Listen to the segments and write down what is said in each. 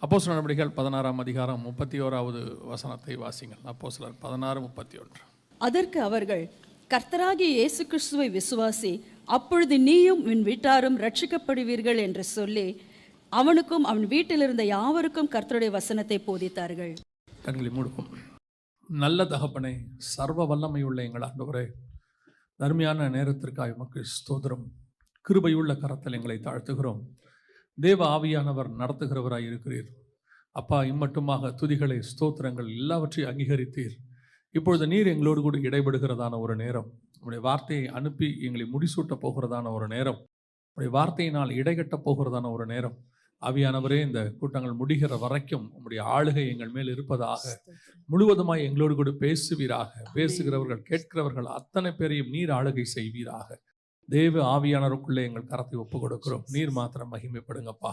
அப்போஸ்தலர் நடவடிக்கைகள் 16ஆம் அதிகாரம் 31வது வசனத்தை வாசிங்கள். அப்போஸ்தலர் 16:31. அதற்கு அவர்கள், கர்த்தராகிய இயேசு கிறிஸ்துவை விசுவாசி, அப்பொழுது நீயும் உன் வீட்டாரும் ரட்சிக்கப்படுவீர்கள் என்று சொல்லி அவனுக்கும் அவன் வீட்டில் இருந்த யாவருக்கும் கர்த்தருடைய வசனத்தை போதித்தார்கள். கண்களை மூடுவோம். நல்ல தகப்பனே, சர்வ வல்லமையுள்ள எங்கள் ஆண்டவரே, தர்மையான நேரத்திற்காக உமக்கு ஸ்தோத்திரம். கிருபையுள்ள கரத்தில் எங்களை தாழ்த்துகிறோம். தேவ ஆவியானவர் நடத்துகிறவராய் இருக்கிறீர். அப்பா, இம்மட்டுமாக துதிகளை, ஸ்தோத்திரங்கள் எல்லாவற்றையும் அங்கீகரித்தீர். இப்பொழுது நீர் எங்களோடு கூட இடைபடுகிறதான ஒரு நேரம், உங்களுடைய வார்த்தையை அனுப்பி எங்களை முடிசூட்ட போகிறதான ஒரு நேரம், உங்களுடைய வார்த்தையினால் இடைகட்ட போகிறதான ஒரு நேரம். ஆவியானவரே, இந்த கூட்டங்கள் முடிகிற வரைக்கும் உங்களுடைய ஆளுகை எங்கள் மேல் இருப்பதாக, முழுவதுமாய் எங்களோடு கூட பேசுவீராக. பேசுகிறவர்கள், கேட்கிறவர்கள் அத்தனை பேரையும் நீர் ஆளுகை செய்வீராக. தேவ ஆவியானவருக்குள்ளே எங்கள் கரத்தை ஒப்பு கொடுக்கிறோம். நீர் மாத்திரம் மகிமைப்படுங்கப்பா.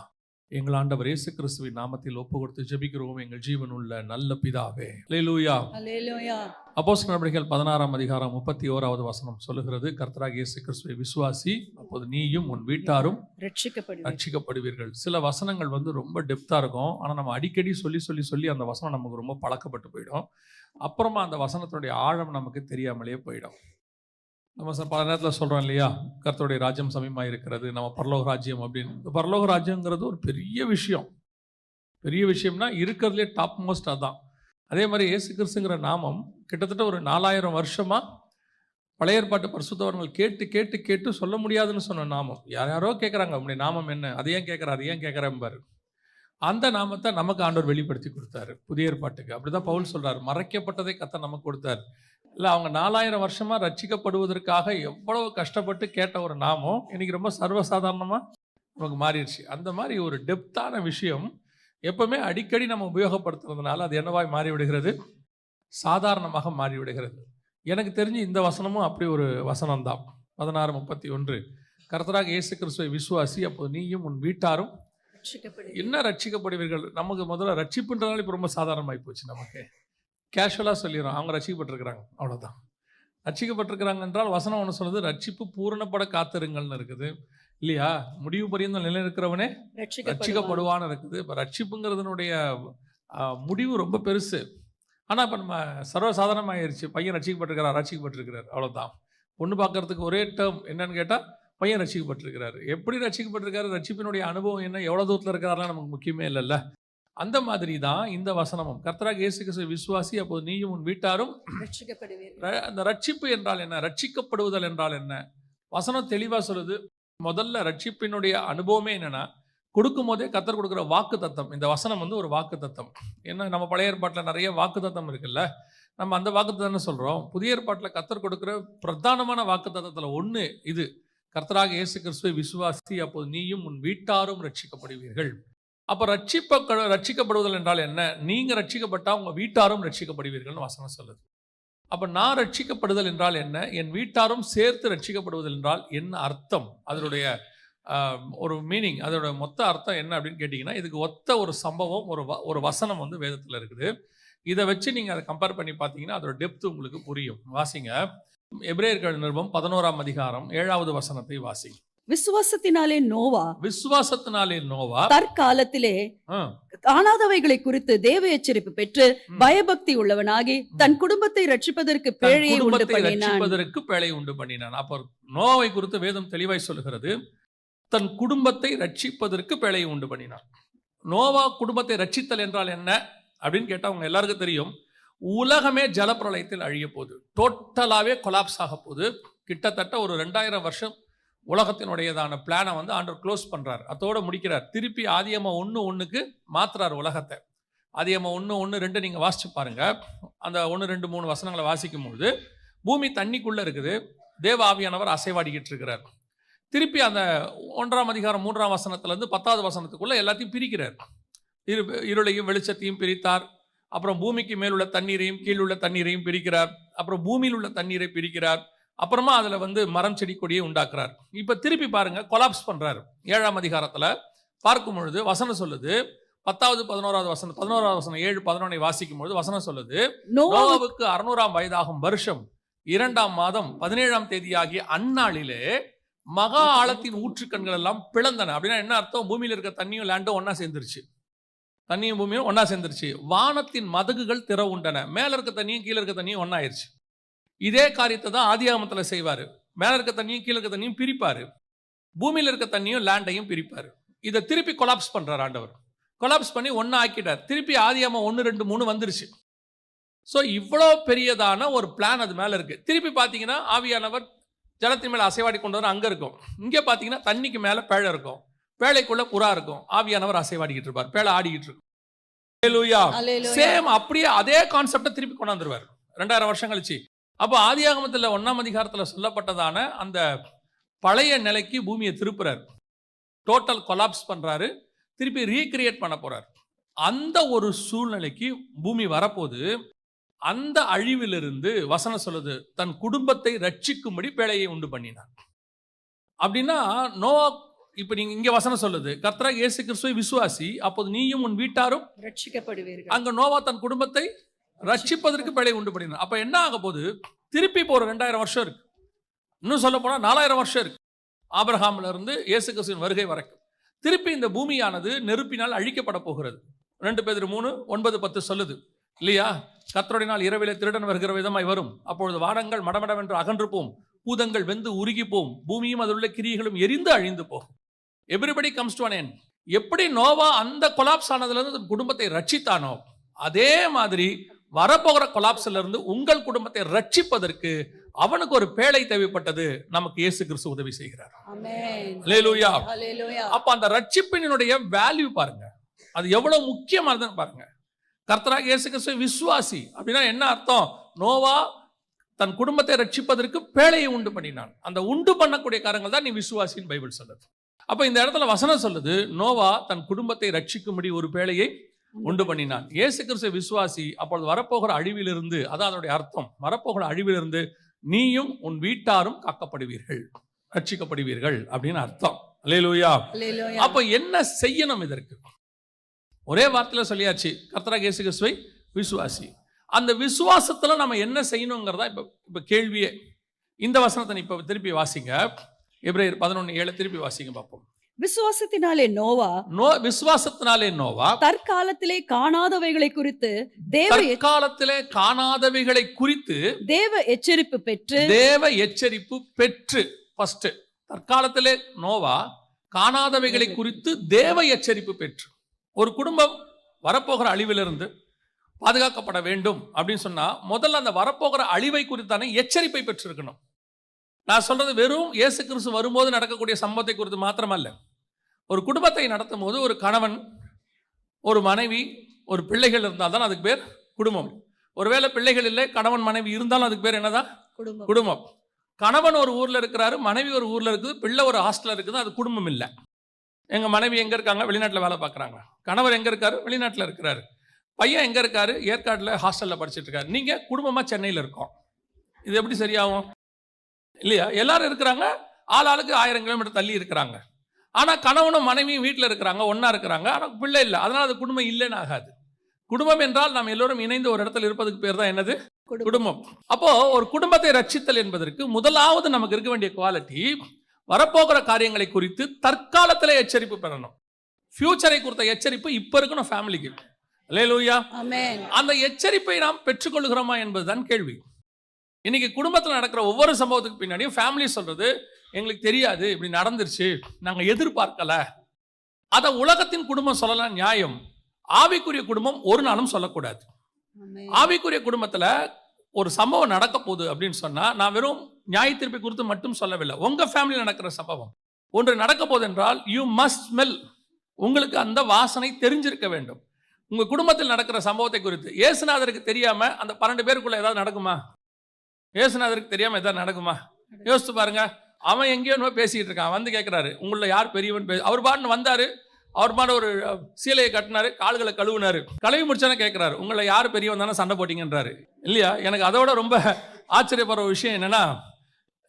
எங்கள் ஆண்டவர் இயேசு கிறிஸ்துவின் நாமத்தில் ஒப்பு கொடுத்து ஜெபிக்கிறோம் எங்கள் ஜீவனுள்ள நல்ல பிதாவே. அல்லேலூயா. அல்லேலூயா. அப்போஸ்தலர் நடவடிக்கைகள் 16ஆம் அதிகாரம் 31வது வசனம் சொல்லுகிறது, கர்த்தராகிய இயேசு கிறிஸ்துவை விசுவாசி, அப்போது நீயும் உன் வீட்டாரும் ரட்சிக்கப்படுவீர்கள். சில வசனங்கள் ரொம்ப டெப்தா இருக்கும். ஆனால் நம்ம அடிக்கடி சொல்லி அந்த வசனம் நமக்கு ரொம்ப பழக்கப்பட்டு போயிடும். அப்புறமா அந்த வசனத்தினுடைய ஆழம் நமக்கு தெரியாமலே போயிடும். நம்ம பல நேரத்தில் சொல்கிறோம் இல்லையா, கர்த்தருடைய ராஜ்யம் சமீபமாக இருக்கிறது, நம்ம பரலோக ராஜ்யம் அப்படின்னு. இந்த பரலோக ராஜ்யங்கிறது ஒரு பெரிய விஷயம். பெரிய விஷயம்னா இருக்கிறதுலே டாப் மோஸ்ட் அதான். அதே மாதிரி இயேசு கிறிஸ்துங்கிற நாமம் கிட்டத்தட்ட ஒரு 4000 வருஷமாக பழைய ஏற்பாட்டு பரிசுத்தவர்கள் கேட்டு கேட்டு கேட்டு சொல்ல முடியாதுன்னு சொன்ன நாமம். யாரோ கேட்குறாங்க, உங்களுடைய நாமம் என்ன, அது ஏன் கேட்குறாரு. அந்த நாமத்தை நமக்கு ஆண்டவர் வெளிப்படுத்தி கொடுத்தாரு புதிய ஏற்பாட்டுக்கு. அப்படிதான் பவுல் சொல்றாரு, மறைக்கப்பட்டதை கர்த்தர் நமக்கு கொடுத்தாரு. இல்லை, அவங்க 4000 வருஷமா ரட்சிக்கப்படுவதற்காக எவ்வளவு கஷ்டப்பட்டு கேட்ட ஒரு நாமம் இன்னைக்கு ரொம்ப சர்வசாதாரணமாக நமக்கு மாறிடுச்சு. அந்த மாதிரி ஒரு டெப்தான விஷயம் எப்பவுமே அடிக்கடி நம்ம உபயோகப்படுத்துறதுனால அது என்னவாய் மாறிவிடுகிறது, சாதாரணமாக மாறிவிடுகிறது. எனக்கு தெரிஞ்சு இந்த வசனமும் அப்படி ஒரு வசனம் தான். 16:31, கர்த்தராகிய இயேசு கிறிஸ்துவை விசுவாசி, அப்போ நீயும் உன் வீட்டாரும் என்ன ரட்சிக்கப்படுவீர்கள். நமக்கு முதல்ல ரட்சிப்புன்றதால இப்போ ரொம்ப சாதாரணமாகி போச்சு. நமக்கு கேஷுவலாக சொல்லிடுறோம், அவங்க ரட்சிக்கப்பட்டிருக்கிறாங்க, அவ்வளோதான். ரட்சிக்கப்பட்டிருக்கிறாங்க என்றால் வசனம் ஒன்று சொல்லுது, ரட்சிப்பு பூரணப்பட காத்திருங்கள்னு இருக்குது இல்லையா. முடிவு பரியந்தம் நிலை இருக்கிறவனே ரட்சிக்கப்படுவான்னு இருக்குது. இப்போ ரட்சிப்புங்கிறதுனுடைய முடிவு ரொம்ப பெருசு. ஆனால் இப்போ நம்ம சர்வசாதாரணமாகிடுச்சு. பையன் ரட்சிக்கப்பட்டிருக்கிறார், அவ்வளோதான். பொண்ணு பார்க்கறதுக்கு ஒரே டேர்ம் என்னன்னு கேட்டால் பையன் ரட்சிக்கப்பட்டிருக்கிறாரு. எப்படி ரட்சிக்கப்பட்டிருக்காரு, ரட்சிப்பினுடைய அனுபவம் என்ன, எவ்வளோ தூரத்தில் இருக்கிறாரெலாம் நமக்கு முக்கியமே இல்லைல்ல. அந்த மாதிரி தான் இந்த வசனமும், கர்த்தராகிய இயேசு கிறிஸ்துவை விசுவாசி, அப்போது நீயும் உன் வீட்டாரும் ரட்சிக்கப்படுவீர்கள். அந்த ரட்சிப்பு என்றால் என்ன, ரட்சிக்கப்படுவதல் என்றால் என்ன, வசனம் தெளிவாக சொல்லுது. முதல்ல ரட்சிப்பினுடைய அனுபவமே என்னன்னா, கொடுக்கும் போதே கர்த்தர் கொடுக்குற வாக்கு தத்தம். இந்த வசனம் ஒரு வாக்கு தத்தம். ஏன்னா நம்ம பழைய ஏற்பாட்டில் நிறைய வாக்கு தத்தம் இருக்குல்ல, நம்ம அந்த வாக்கு தத்தம்னு சொல்கிறோம். புதிய ஏற்பாட்டில் கர்த்தர் கொடுக்குற பிரதானமான வாக்கு தத்தத்தில் ஒன்று இது, கர்த்தராகிய இயேசு கிறிஸ்துவை விசுவாசி, அப்போது நீயும் உன் வீட்டாரும் ரட்சிக்கப்படுவீர்கள். அப்போ ரட்சிக்கப்படுவதல் என்றால் என்ன, நீங்கள் ரட்சிக்கப்பட்டால் உங்கள் வீட்டாரும் ரட்சிக்கப்படுவீர்கள்னு வசனம் சொல்லுது. அப்போ நான் ரட்சிக்கப்படுதல் என்றால் என்ன, என் வீட்டாரும் சேர்த்து ரட்சிக்கப்படுவதல் என்றால் என்ன அர்த்தம், அதனுடைய ஒரு மீனிங், அதோட மொத்த அர்த்தம் என்ன அப்படின்னு கேட்டிங்கன்னா, இதுக்கு ஒத்த ஒரு சம்பவம், ஒரு வசனம் வேதத்தில் இருக்குது. இதை வச்சு நீங்கள் அதை கம்பேர் பண்ணி பார்த்தீங்கன்னா அதோட டெப்த் உங்களுக்கு புரியும். வாசிங்க, எபிரேயர்கள் நிருபம் 11ஆம் அதிகாரம் 7வது வசனத்தை வாசிங்க. விசுவாசத்தினாலே நோவா தற்காலத்திலே காணாதவைகளை குறித்து தேவ எச்சரிப்பு பெற்று பயபக்தி உள்ளவனாகி தன் குடும்பத்தை ரட்சிப்பதற்கு பேழையை உண்டு பண்ணினான். அப்போ நோவாவை குறித்து வேதம் தெளிவாய் சொல்லுகிறது, தன் குடும்பத்தை ரட்சிப்பதற்கு பேழையை உண்டு பண்ணினான். நோவா குடும்பத்தை ரட்சித்தல் என்றால் என்ன அப்படின்னு கேட்டால் அவங்க எல்லாருக்கும் தெரியும். உலகமே ஜலப்பிரளயத்தில் அழிய போகுது, டோட்டலாகவே கொலாப்ஸ் ஆக போகுது. கிட்டத்தட்ட ஒரு 2000 வருஷம் உலகத்தினுடையதான பிளானை ஆண்டவர் க்ளோஸ் பண்ணுறார், அதோடு முடிக்கிறார். திருப்பி ஆதியாகமம் 1:1க்கு மாற்றுறார் உலகத்தை. ஆதியாகமம் 1:1-2 நீங்கள் வாசிச்சு பாருங்க. அந்த 1, 2, 3 வசனங்களை வாசிக்கும் போது பூமி தண்ணிக்குள்ளே இருக்குது, தேவ ஆவியானவர் அசைவாடிக்கிட்டு இருக்கிறார். திருப்பி அந்த 1ஆம் அதிகாரம் 3ஆம் வசனத்துலேருந்து 10வது வசனத்துக்குள்ளே எல்லாத்தையும் பிரிக்கிறார். இருளையும் வெளிச்சத்தையும் பிரித்தார். அப்புறம் பூமிக்கு மேலுள்ள தண்ணீரையும் கீழுள்ள தண்ணீரையும் பிரிக்கிறார். அப்புறம் பூமியில் உள்ள தண்ணீரை பிரிக்கிறார். அப்புறமா அதில் மரம் செடி கொடியை உண்டாக்குறார். இப்போ திருப்பி பாருங்க, கொலாப்ஸ் பண்ணுறாரு. 7ஆம் அதிகாரத்தில் பார்க்கும் பொழுது வசனம் சொல்லுது, 10வது 11வது வசனம் 11வது வசனம் 7:11 வாசிக்கும் பொழுது வசனம் சொல்லுது, நோவாவுக்கு 600ஆம் வயதாகும் வருஷம் 2ஆம் மாதம் 17ஆம் தேதியாகிய அந்நாளிலே மகா ஆழத்தின் ஊற்றுக்கண்கள் எல்லாம் பிளந்தன. அப்படின்னா என்ன அர்த்தம், பூமியில் இருக்க தண்ணியும் லேண்டும் ஒன்னா சேர்ந்துருச்சு. தண்ணியும் பூமியும் ஒன்னா சேர்ந்துருச்சு. வானத்தின் மதகுகள் திறவுண்டன. மேல இருக்க தண்ணியும் கீழே இருக்க தண்ணியும் ஒன்னாயிருச்சு. இதே காரியத்தை தான் ஆதியாகமத்தில் செய்வாரு. மேல இருக்க தண்ணியும் கீழே இருக்க தண்ணியும் பிரிப்பாரு. பூமியில் இருக்க தண்ணியும் லேண்டையும் பிரிப்பாரு. இதை திருப்பி கொலாப்ஸ் பண்றார் ஆண்டவர். கொலாப்ஸ் பண்ணி ஒன்னா ஆக்கிட்டார். திருப்பி ஆதியாகமம் 1, 2, 3 வந்துருச்சு. ஸோ இவ்வளோ பெரியதான ஒரு பிளான் அது மேல இருக்கு. திருப்பி பார்த்தீங்கன்னா ஆவியானவர் ஜலத்தின் மேல அசைவாடி கொண்டு வர அங்க இருக்கும். இங்கே பார்த்தீங்கன்னா தண்ணிக்கு மேல பேழை இருக்கும். பேழைக்குள்ள புறா இருக்கும். ஆவியானவர் அசைவாடிக்கிட்டு இருப்பார். பேழை ஆடிக்கிட்டு இருக்கும். சேம் அப்படியே அதே கான்செப்டை திருப்பி கொண்டாந்துருவார் 2000 வருஷம் கழிச்சு. அப்போ ஆதியாகமத்தில் 1ஆம் அதிகாரத்தில் சொல்லப்பட்டதான அந்த பழைய நிலைக்கு பூமியை திருப்புறார். டோட்டல் கொலாப்ஸ் பண்றாரு. திருப்பி ரீக்ரியேட் பண்ண போறார். அந்த ஒரு சூழ்நிலைக்கு பூமி வரப்போது. அந்த அழிவிலிருந்து வசனம் சொல்லுது, தன் குடும்பத்தை ரட்சிக்கும்படி பேழையை உண்டு பண்ணினார். அப்படின்னா நோவா, இப்ப நீங்க இங்க வசனம் சொல்லுது, கர்த்தராகிய இயேசு கிறிஸ்துவை விசுவாசி, அப்போது நீயும் உன் வீட்டாரும் ரட்சிக்கப்படுவீர்கள். அங்க நோவா தன் குடும்பத்தை ரட்சிப்பதற்கு பேழை உண்டு பண்ணினார். அப்ப என்ன ஆக போது? திருப்பி இப்போ ஒரு 2000 வருஷம் இருக்கு. இன்னும் சொல்ல போனா 4000 வருஷம் இருக்கு. ஆபிரகாம்ல இருந்து இயேசு கிறிஸ்துவின் வருகை வரைக்கும். திருப்பி இந்த பூமியானது நெருப்பினால் அழிக்கப்பட போகிறது. 2 பேதுரு 3, 9, 10 சொல்லுது இல்லையா? கர்த்தருடைய நாள் இரவிலே திருடன் வருகிற விதமாய் வரும். அப்பொழுது வானங்கள் மடமடவென்று அகன்று போம், பூதங்கள் வெந்து உருகி போம், பூமியும் அதில் உள்ள கிரியைகளும் எரிந்து அழிந்து போகும். Everybody comes to an end. எப்படி நோவா அந்த கொலாப்ஸ் ஆனதுல இருந்து குடும்பத்தை ரட்சித்தானோ, அதே மாதிரி வரப்போகிற கொலாப்ஸ்ல இருந்து உங்கள் குடும்பத்தை ரட்சிப்பதற்கு அவனுக்கு ஒரு பேழை தேவைப்பட்டது. நமக்கு இயேசு கிறிஸ்து உதவி செய்கிறார். அல்லேலூயா. அப்ப அந்த ரட்சிப்பினுடைய வேல்யூ பாருங்க, அது எவ்வளவு முக்கியமானதுன்னு பாருங்க. கர்த்தராகிய இயேசு கிறிஸ்துவை விசுவாசி அப்படின்னா என்ன அர்த்தம்? நோவா தன் குடும்பத்தை ரட்சிப்பதற்கு பேழையை உண்டு பண்ணினான். அந்த உண்டு பண்ணக்கூடிய காரியங்கள் தான் நீ விசுவாசின்னு பைபிள் சொல்லுது. அப்ப இந்த இடத்துல வசனம் சொல்லுது, நோவா தன் குடும்பத்தை ரட்சிக்கும்படி ஒரு பேழையை உண்டு பண்ணினான். இயேசு கிறிஸ்துவை விசுவாசி, அப்பொழுது வரப்போகிற அழிவிலிருந்து, அதான் அதனுடைய அர்த்தம், வரப்போகிற அழிவிலிருந்து நீயும் உன் வீட்டாரும் காக்கப்படுவீர்கள், ரட்சிக்கப்படுவீர்கள் அப்படின்னு அர்த்தம். அல்லேலூயா. அப்ப என்ன செய்யணும்? இதற்கு ஒரே வார்த்தையில சொல்லியாச்சு, கர்த்தராகிய இயேசு கிறிஸ்துவை விசுவாசி. அந்த விசுவாசத்துல நம்ம என்ன செய்யணுங்கிறதா இப்ப கேள்வியே. இந்த வசனத்தை இப்ப திருப்பி வாசிங்க. எபிரேயர் 11:7 திருப்பி வாசிங்க பார்ப்போம். விசுவாசத்தினாலே நோவா தற்காலத்திலே காணாதவைகளை குறித்து தேவ எச்சரிப்பு பெற்று ஃபர்ஸ்ட் தற்காலத்திலே நோவா காணாதவைகளை குறித்து தேவ எச்சரிப்பு பெற்று, ஒரு குடும்பம் வரப்போகிற அழிவிலிருந்து பாதுகாக்கப்பட வேண்டும் அப்படின்னு சொன்னா முதல்ல அந்த வரப்போகிற அழிவை குறித்தான எச்சரிப்பை பெற்றிருக்கணும். நான் சொல்றது வெறும் இயேசு கிறிஸ்து வரும்போது நடக்கக்கூடிய சம்பவத்தை குறித்து மாத்திரமல்ல. ஒரு குடும்பத்தை நடத்தும் போது ஒரு கணவன், ஒரு மனைவி, ஒரு பிள்ளைகள் இருந்தால் தான் அதுக்கு பேர் குடும்பம். ஒருவேளை பிள்ளைகள் இல்லை, கணவன் மனைவி இருந்தாலும் அதுக்கு பேர் என்னதான்? குடும்பம். கணவன் ஒரு ஊர்ல இருக்கிறாரு, மனைவி ஒரு ஊர்ல இருக்குது, பிள்ளை ஒரு ஹாஸ்டல்ல இருக்குது, அது குடும்பம் இல்லை. எங்க மனைவி எங்க இருக்காங்க? வெளிநாட்டில் வேலை பார்க்குறாங்க. கணவர் எங்க இருக்காரு? வெளிநாட்டில் இருக்கிறாரு. பையன் எங்க இருக்காரு? ஏற்காட்டில் ஹாஸ்டல்ல படிச்சுட்டு இருக்காரு. நீங்க குடும்பமா சென்னையில் இருக்கோம். இது எப்படி சரியாகும்? இல்லையா? எல்லாரும் இருக்கிறாங்க, ஆளாளுக்கு 1000 கிலோமீட்டர் தள்ளி இருக்கிறாங்க. ஆனா கணவனும் மனைவியும் வீட்டில் இருக்கிறாங்க, ஒன்னா இருக்கிறாங்க, ஆனா பிள்ளை இல்லை. அதனால அது குடும்பம் இல்லைன்னு ஆகாது. குடும்பம் என்றால் நாம் எல்லோரும் இணைந்து ஒரு இடத்துல இருப்பதுக்கு பேர் தான் என்னது? குடும்பம். அப்போ ஒரு குடும்பத்தை ரட்சித்தல் என்பதற்கு முதலாவது நமக்கு இருக்க வேண்டிய குவாலிட்டி, வரப்போகிற காரியங்களை குறித்து தற்காலத்திலே எச்சரிப்பு பெறணும். ஃபியூச்சரை குறித்த எச்சரிப்பு இப்ப இருக்கணும் ஃபேமிலிக்கு. அல்லேலூயா. அந்த எச்சரிப்பை நாம் பெற்றுக்கொள்கிறோமா என்பதுதான் கேள்வி. இன்னைக்கு குடும்பத்தில் நடக்கிற ஒவ்வொரு சம்பவத்துக்கு பின்னாடியும் ஃபேமிலி சொல்றது, எங்களுக்கு தெரியாது, இப்படி நடந்துருச்சு, நாங்கள் எதிர்பார்க்கல. அதை உலகத்தின் குடும்பம் சொல்லலாம், நியாயம். ஆவிக்குரிய குடும்பம் ஒரு நாளும் சொல்லக்கூடாது. ஆவிக்குரிய குடும்பத்தில் ஒரு சம்பவம் நடக்க போகுது அப்படின்னு சொன்னா, நான் வெறும் நியாய தீர்ப்பை குறித்து மட்டும் சொல்லவில்லை. உங்க ஃபேமிலியில் நடக்கிற சம்பவம் ஒன்று நடக்க போகுது என்றால் யூ மஸ்ட் ஸ்மெல், உங்களுக்கு அந்த வாசனை தெரிஞ்சிருக்க வேண்டும். உங்க குடும்பத்தில் நடக்கிற சம்பவத்தை குறித்து இயேசுநாதருக்கு தெரியாம அந்த 12 பேருக்குள்ள ஏதாவது நடக்குமா? இயேசுநாதருக்கு தெரியாம ஏதாவது நடக்குமா? யோசித்து பாருங்க. அவன் எங்கேயோ பேசிக்கிட்டு இருக்கான், வந்து கேட்கிறாரு, உங்களை யார் பெரியவன்? அவர் பாட்டுன்னு வந்தாரு, அவர் பாட்டு ஒரு சீலையை கட்டினாரு, கால்களை கழுவுனாரு, கழுவி முடிச்சானே கேட்கிறாரு, உங்களை யார் பெரியவன் தானே சண்டை போட்டீங்கன்றாரு. இல்லையா? எனக்கு அதோட ரொம்ப ஆச்சரியப்படுற விஷயம் என்னன்னா,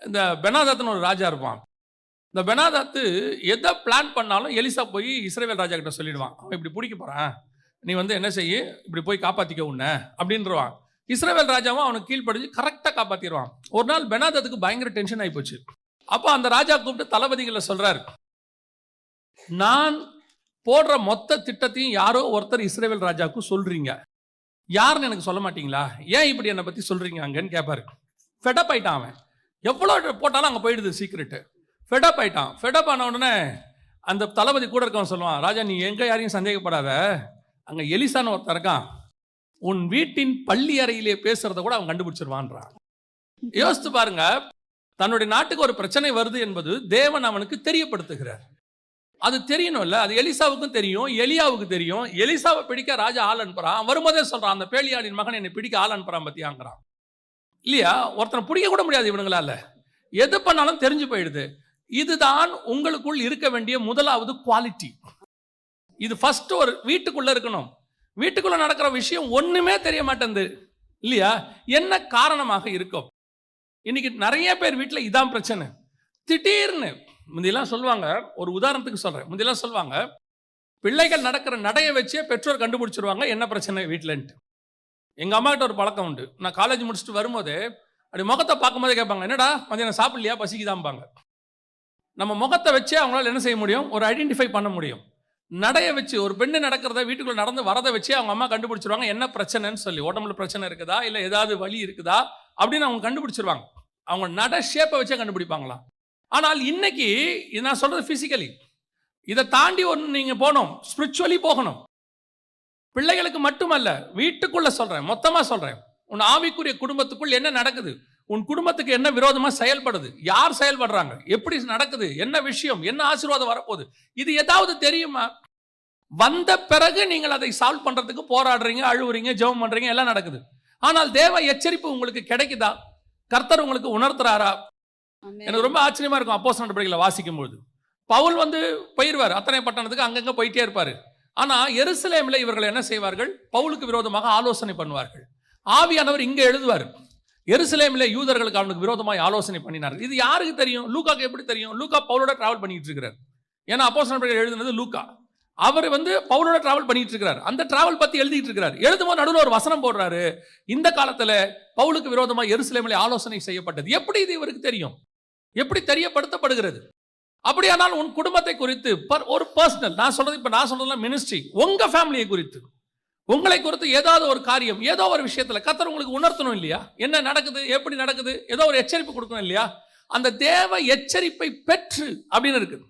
இந்த பெனாதாத்னு ஒரு ராஜா இருப்பான். இந்த பெனாதாத்து எதை பிளான் பண்ணாலும் எலிசா போய் இஸ்ரவேல் ராஜா கிட்ட சொல்லிடுவான், அவன் இப்படி பிடிக்க போறான், நீ வந்து என்ன செய்ய, இப்படி போய் காப்பாத்திக்க உன்ன அப்படின்றவான். இஸ்ரவேல் ராஜாவும் அவனுக்கு கீழ்ப்படிஞ்சு கரெக்டா காப்பாத்திடுவான். ஒரு நாள் பெனாதாத்துக்கு பயங்கர டென்ஷன் ஆகி போச்சு. அப்போ அந்த ராஜா கூப்பிட்டு தளபதிகளை சொல்றாரு, நான் போடுற மொத்த திட்டத்தையும் யாரோ ஒருத்தர் இஸ்ரவேல் ராஜாவுக்கு சொல்றீங்க. யாருன்னு எனக்கு சொல்ல மாட்டீங்களா? ஏன் இப்படி என்னை பத்தி சொல்றீங்க அங்கன்னு கேட்பாரு. ஃபெடப் ஆயிட்டான் அவன். எவ்வளோ போட்டாலும் அங்கே போயிடுது சீக்கிரட்டு. ஃபெடப் ஆயிட்டான். ஃபெடப் ஆன உடனே அந்த தளபதி கூட இருக்கவன் சொல்லுவான், ராஜா நீ எங்க யாரையும் சந்தேகப்படாத, அங்க எலிசான்னு ஒருத்தன் இருக்கான், உன் வீட்டின் பள்ளி அறையிலே பேசுறத கூட அவன் கண்டுபிடிச்சிருவான்றான். யோசித்து பாருங்க, தன்னுடைய நாட்டுக்கு ஒரு பிரச்சனை வருது என்பது தேவன் அவனுக்கு தெரியப்படுத்துகிறார். அது தெரியணும்ல, அது எலிசாவுக்கும் தெரியும், எலியாவுக்கு தெரியும். எலிசாவை பிடிக்க ராஜா ஆள் அனுப்புறான். வரும்போதே சொல்றான், அந்த பேலியாளின் மகன் என்னை பிடிக்க ஆள் அனுப்புறான் பத்தியாங்கிறான். இல்லையா? ஒருத்தனை பிடிக்க கூட முடியாது இவனுங்களால. எது பண்ணாலும் தெரிஞ்சு போயிடுது. இதுதான் உங்களுக்குள் இருக்க வேண்டிய முதலாவது குவாலிட்டி. இது ஃபர்ஸ்ட் ஒரு வீட்டுக்குள்ள இருக்கணும். வீட்டுக்குள்ள நடக்கிற விஷயம் ஒண்ணுமே தெரிய மாட்டேங்குது இல்லையா? என்ன காரணமாக இருக்கும்? இன்னைக்கு நிறைய பேர் வீட்டில் இதான் பிரச்சனை. திடீர்னு முந்தியெல்லாம் சொல்லுவாங்க, ஒரு உதாரணத்துக்கு சொல்றேன், முந்தியெல்லாம் சொல்லுவாங்க, பிள்ளைகள் நடக்கிற நடையை வச்சே பெற்றோர் கண்டுபிடிச்சிருவாங்க என்ன பிரச்சனை வீட்டிலன்ட்டு. எங்க அம்மா கிட்ட ஒரு பழக்கம் உண்டு. நான் காலேஜ் முடிச்சுட்டு வரும்போது அப்படி முகத்தை பார்க்கும்போதே கேட்பாங்க, என்னடா மதியானம் சாப்பிடலையா, பசிக்குதாம்பாங்க. நம்ம முகத்தை வச்சே அவங்களால என்ன செய்ய முடியும்? ஒரு ஐடென்டிஃபை பண்ண முடியும். நடைய வச்சு ஒரு பெண்ணு நடக்கிறத, வீட்டுக்குள்ள நடந்து வரதை வச்சே அவங்க அம்மா கண்டுபிடிச்சிருவாங்க என்ன பிரச்சனைன்னு சொல்லி. உடம்புல பிரச்சனை இருக்குதா, இல்லை ஏதாவது வலி இருக்குதா அப்படின்னு அவங்க கண்டுபிடிச்சிருவாங்க. அவங்க நட ஷேப்பை வச்சே கண்டுபிடிப்பாங்களாம். ஆனால் இன்னைக்கு நான் சொல்றது பிசிக்கலி, இதை தாண்டி ஒன்று நீங்க போகணும், ஸ்பிரிச்சுவலி போகணும். பிள்ளைகளுக்கு மட்டுமல்ல, வீட்டுக்குள்ள சொல்றேன், மொத்தமா சொல்றேன். உன் ஆவிக்குரிய குடும்பத்துக்குள் என்ன நடக்குது, உன் குடும்பத்துக்கு என்ன விரோதமா செயல்படுது, யார் செயல்படுறாங்க, எப்படி நடக்குது, என்ன விஷயம், என்ன ஆசீர்வாதம் வரப்போகுது, இது ஏதாவது தெரியுமா? வந்த பிறகு நீங்கள் அதை சால்வ் பண்றதுக்கு போராடுறீங்க, அழுவுறீங்க, ஜெபம் பண்றீங்க, எல்லாம் நடக்குது. ஆனால் தேவ எச்சரிப்பு உங்களுக்கு கிடைக்குதா? கர்த்தர் உங்களுக்கு உணர்த்துறாரா? எனக்கு ரொம்ப ஆச்சரியமா இருக்கும் அப்போஸ்தலர் நடவடிக்கைகளை வாசிக்கும் பொழுது. பவுல் போயிருவார் அத்தனை பட்டணத்துக்கு, அங்கங்க போயிட்டே இருப்பாரு. ஆனா எருசலேமில் இவர்கள் என்ன செய்வார்கள்? பவுலுக்கு விரோதமாக ஆலோசனை பண்ணுவார்கள். ஆவியானவர் இங்க எழுதுவார், எருசலேமில் யூதர்களுக்கு அவனுக்கு விரோதமாக ஆலோசனை பண்ணினார்கள். இது யாருக்கு தெரியும்? லூக்காக்கு எப்படி தெரியும்? லூக்கா பவுலோட டிராவல் பண்ணிட்டு இருக்கிறார். ஏன்னா அப்போஸ்தலர் நடவடிக்கைகள் எழுதுனது லூக்கா. அவர் பவுலோட டிராவல் பண்ணிட்டு இருக்கிறார். அந்த டிராவல் பத்தி எழுதிட்டு இருக்கிறார். எழுதும்போது நடுவில் ஒரு வசனம் போடுறாரு, இந்த காலத்துல பவுலுக்கு விரோதமாக எருசலேமில் ஆலோசனை செய்யப்பட்டது. எப்படி இது இவருக்கு தெரியும்? எப்படி தெரியப்படுத்தப்படுகிறது? அப்படியானால் உன் குடும்பத்தை குறித்து ஒரு பர்சனல், நான் சொல்றது மினிஸ்ட்ரி, உங்க ஃபேமிலியை குறித்து, உங்களை குறித்து ஏதாவது ஒரு காரியம், ஏதோ ஒரு விஷயத்துல கர்த்தர் உங்களுக்கு உணர்த்தணும் இல்லையா? என்ன நடக்குது, எப்படி நடக்குது, ஏதோ ஒரு எச்சரிப்பு கொடுக்கணும் இல்லையா? அந்த தேவ எச்சரிப்பை பெற்று அப்படின்னு இருக்குது.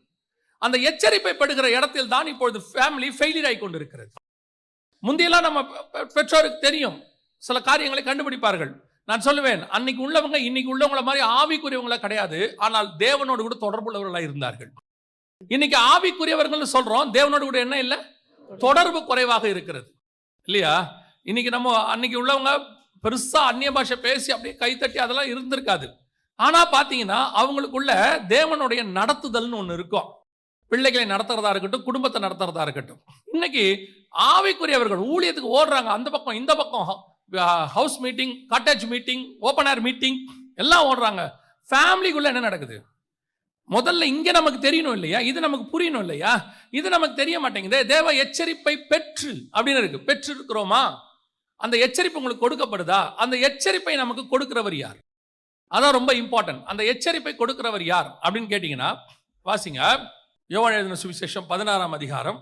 அந்த எச்சரிப்பை பெறுகிற இடத்தில் தான் இப்பொழுது ஃபேமிலி ஃபெயிலியர் ஆகி கொண்டு இருக்கிறது. முந்தியெல்லாம் நம்ம பெற்றோருக்கு தெரியும், சில காரியங்களை கண்டுபிடிப்பார்கள். நான் சொல்லுவேன், அன்னைக்கு உள்ளவங்க இன்னைக்கு உள்ளவங்கள மாதிரி ஆவிக்குரியவங்கள கிடையாது, ஆனால் தேவனோடு கூட தொடர்புள்ளவர்களாக இருந்தார்கள். இன்னைக்கு ஆவிக்குரியவர்கள் சொல்றோம், தேவனோடு கூட என்ன இல்லை, தொடர்பு குறைவாக இருக்கிறது இல்லையா? இன்னைக்கு நம்ம அன்னைக்கு உள்ளவங்க பெருசா அந்நிய பாஷை பேசி அப்படியே கைத்தட்டி அதெல்லாம் இருந்திருக்காது. ஆனா பாத்தீங்கன்னா அவங்களுக்குள்ள தேவனுடைய நடத்துதல்னு ஒண்ணு இருக்கும். பிள்ளைகளை நடத்துறதா இருக்கட்டும், குடும்பத்தை நடத்துறதா இருக்கட்டும். இன்னைக்கு ஆவிக்குரியவர்கள் ஊழியத்துக்கு ஓடுறாங்க, அந்த பக்கம் இந்த பக்கம், house meeting, cottage meeting, open air meeting எல்லாம் ஓடுறாங்க. ஃபேமிலிக்குள்ள என்ன நடக்குது முதல்ல இங்க நமக்கு தெரியணும் இல்லையா? இது நமக்கு புரியணும் இல்லையா? இது நமக்கு தெரிய மாட்டேங்குது. தேவ எச்சரிப்பை பெற்று அப்படின்னு இருக்கு. பெற்று இருக்கிறோமா? அந்த எச்சரிப்பு உங்களுக்கு கொடுக்கப்படுதா? அந்த எச்சரிப்பை நமக்கு கொடுக்கிறவர் யார்? அதான் ரொம்ப இம்பார்ட்டன்ட். அந்த எச்சரிப்பை கொடுக்கிறவர் யார் அப்படின்னு கேட்டீங்கன்னா, வாசிங்க யோவான் எழுதின சுவிசேஷம் 16ஆம் அதிகாரம்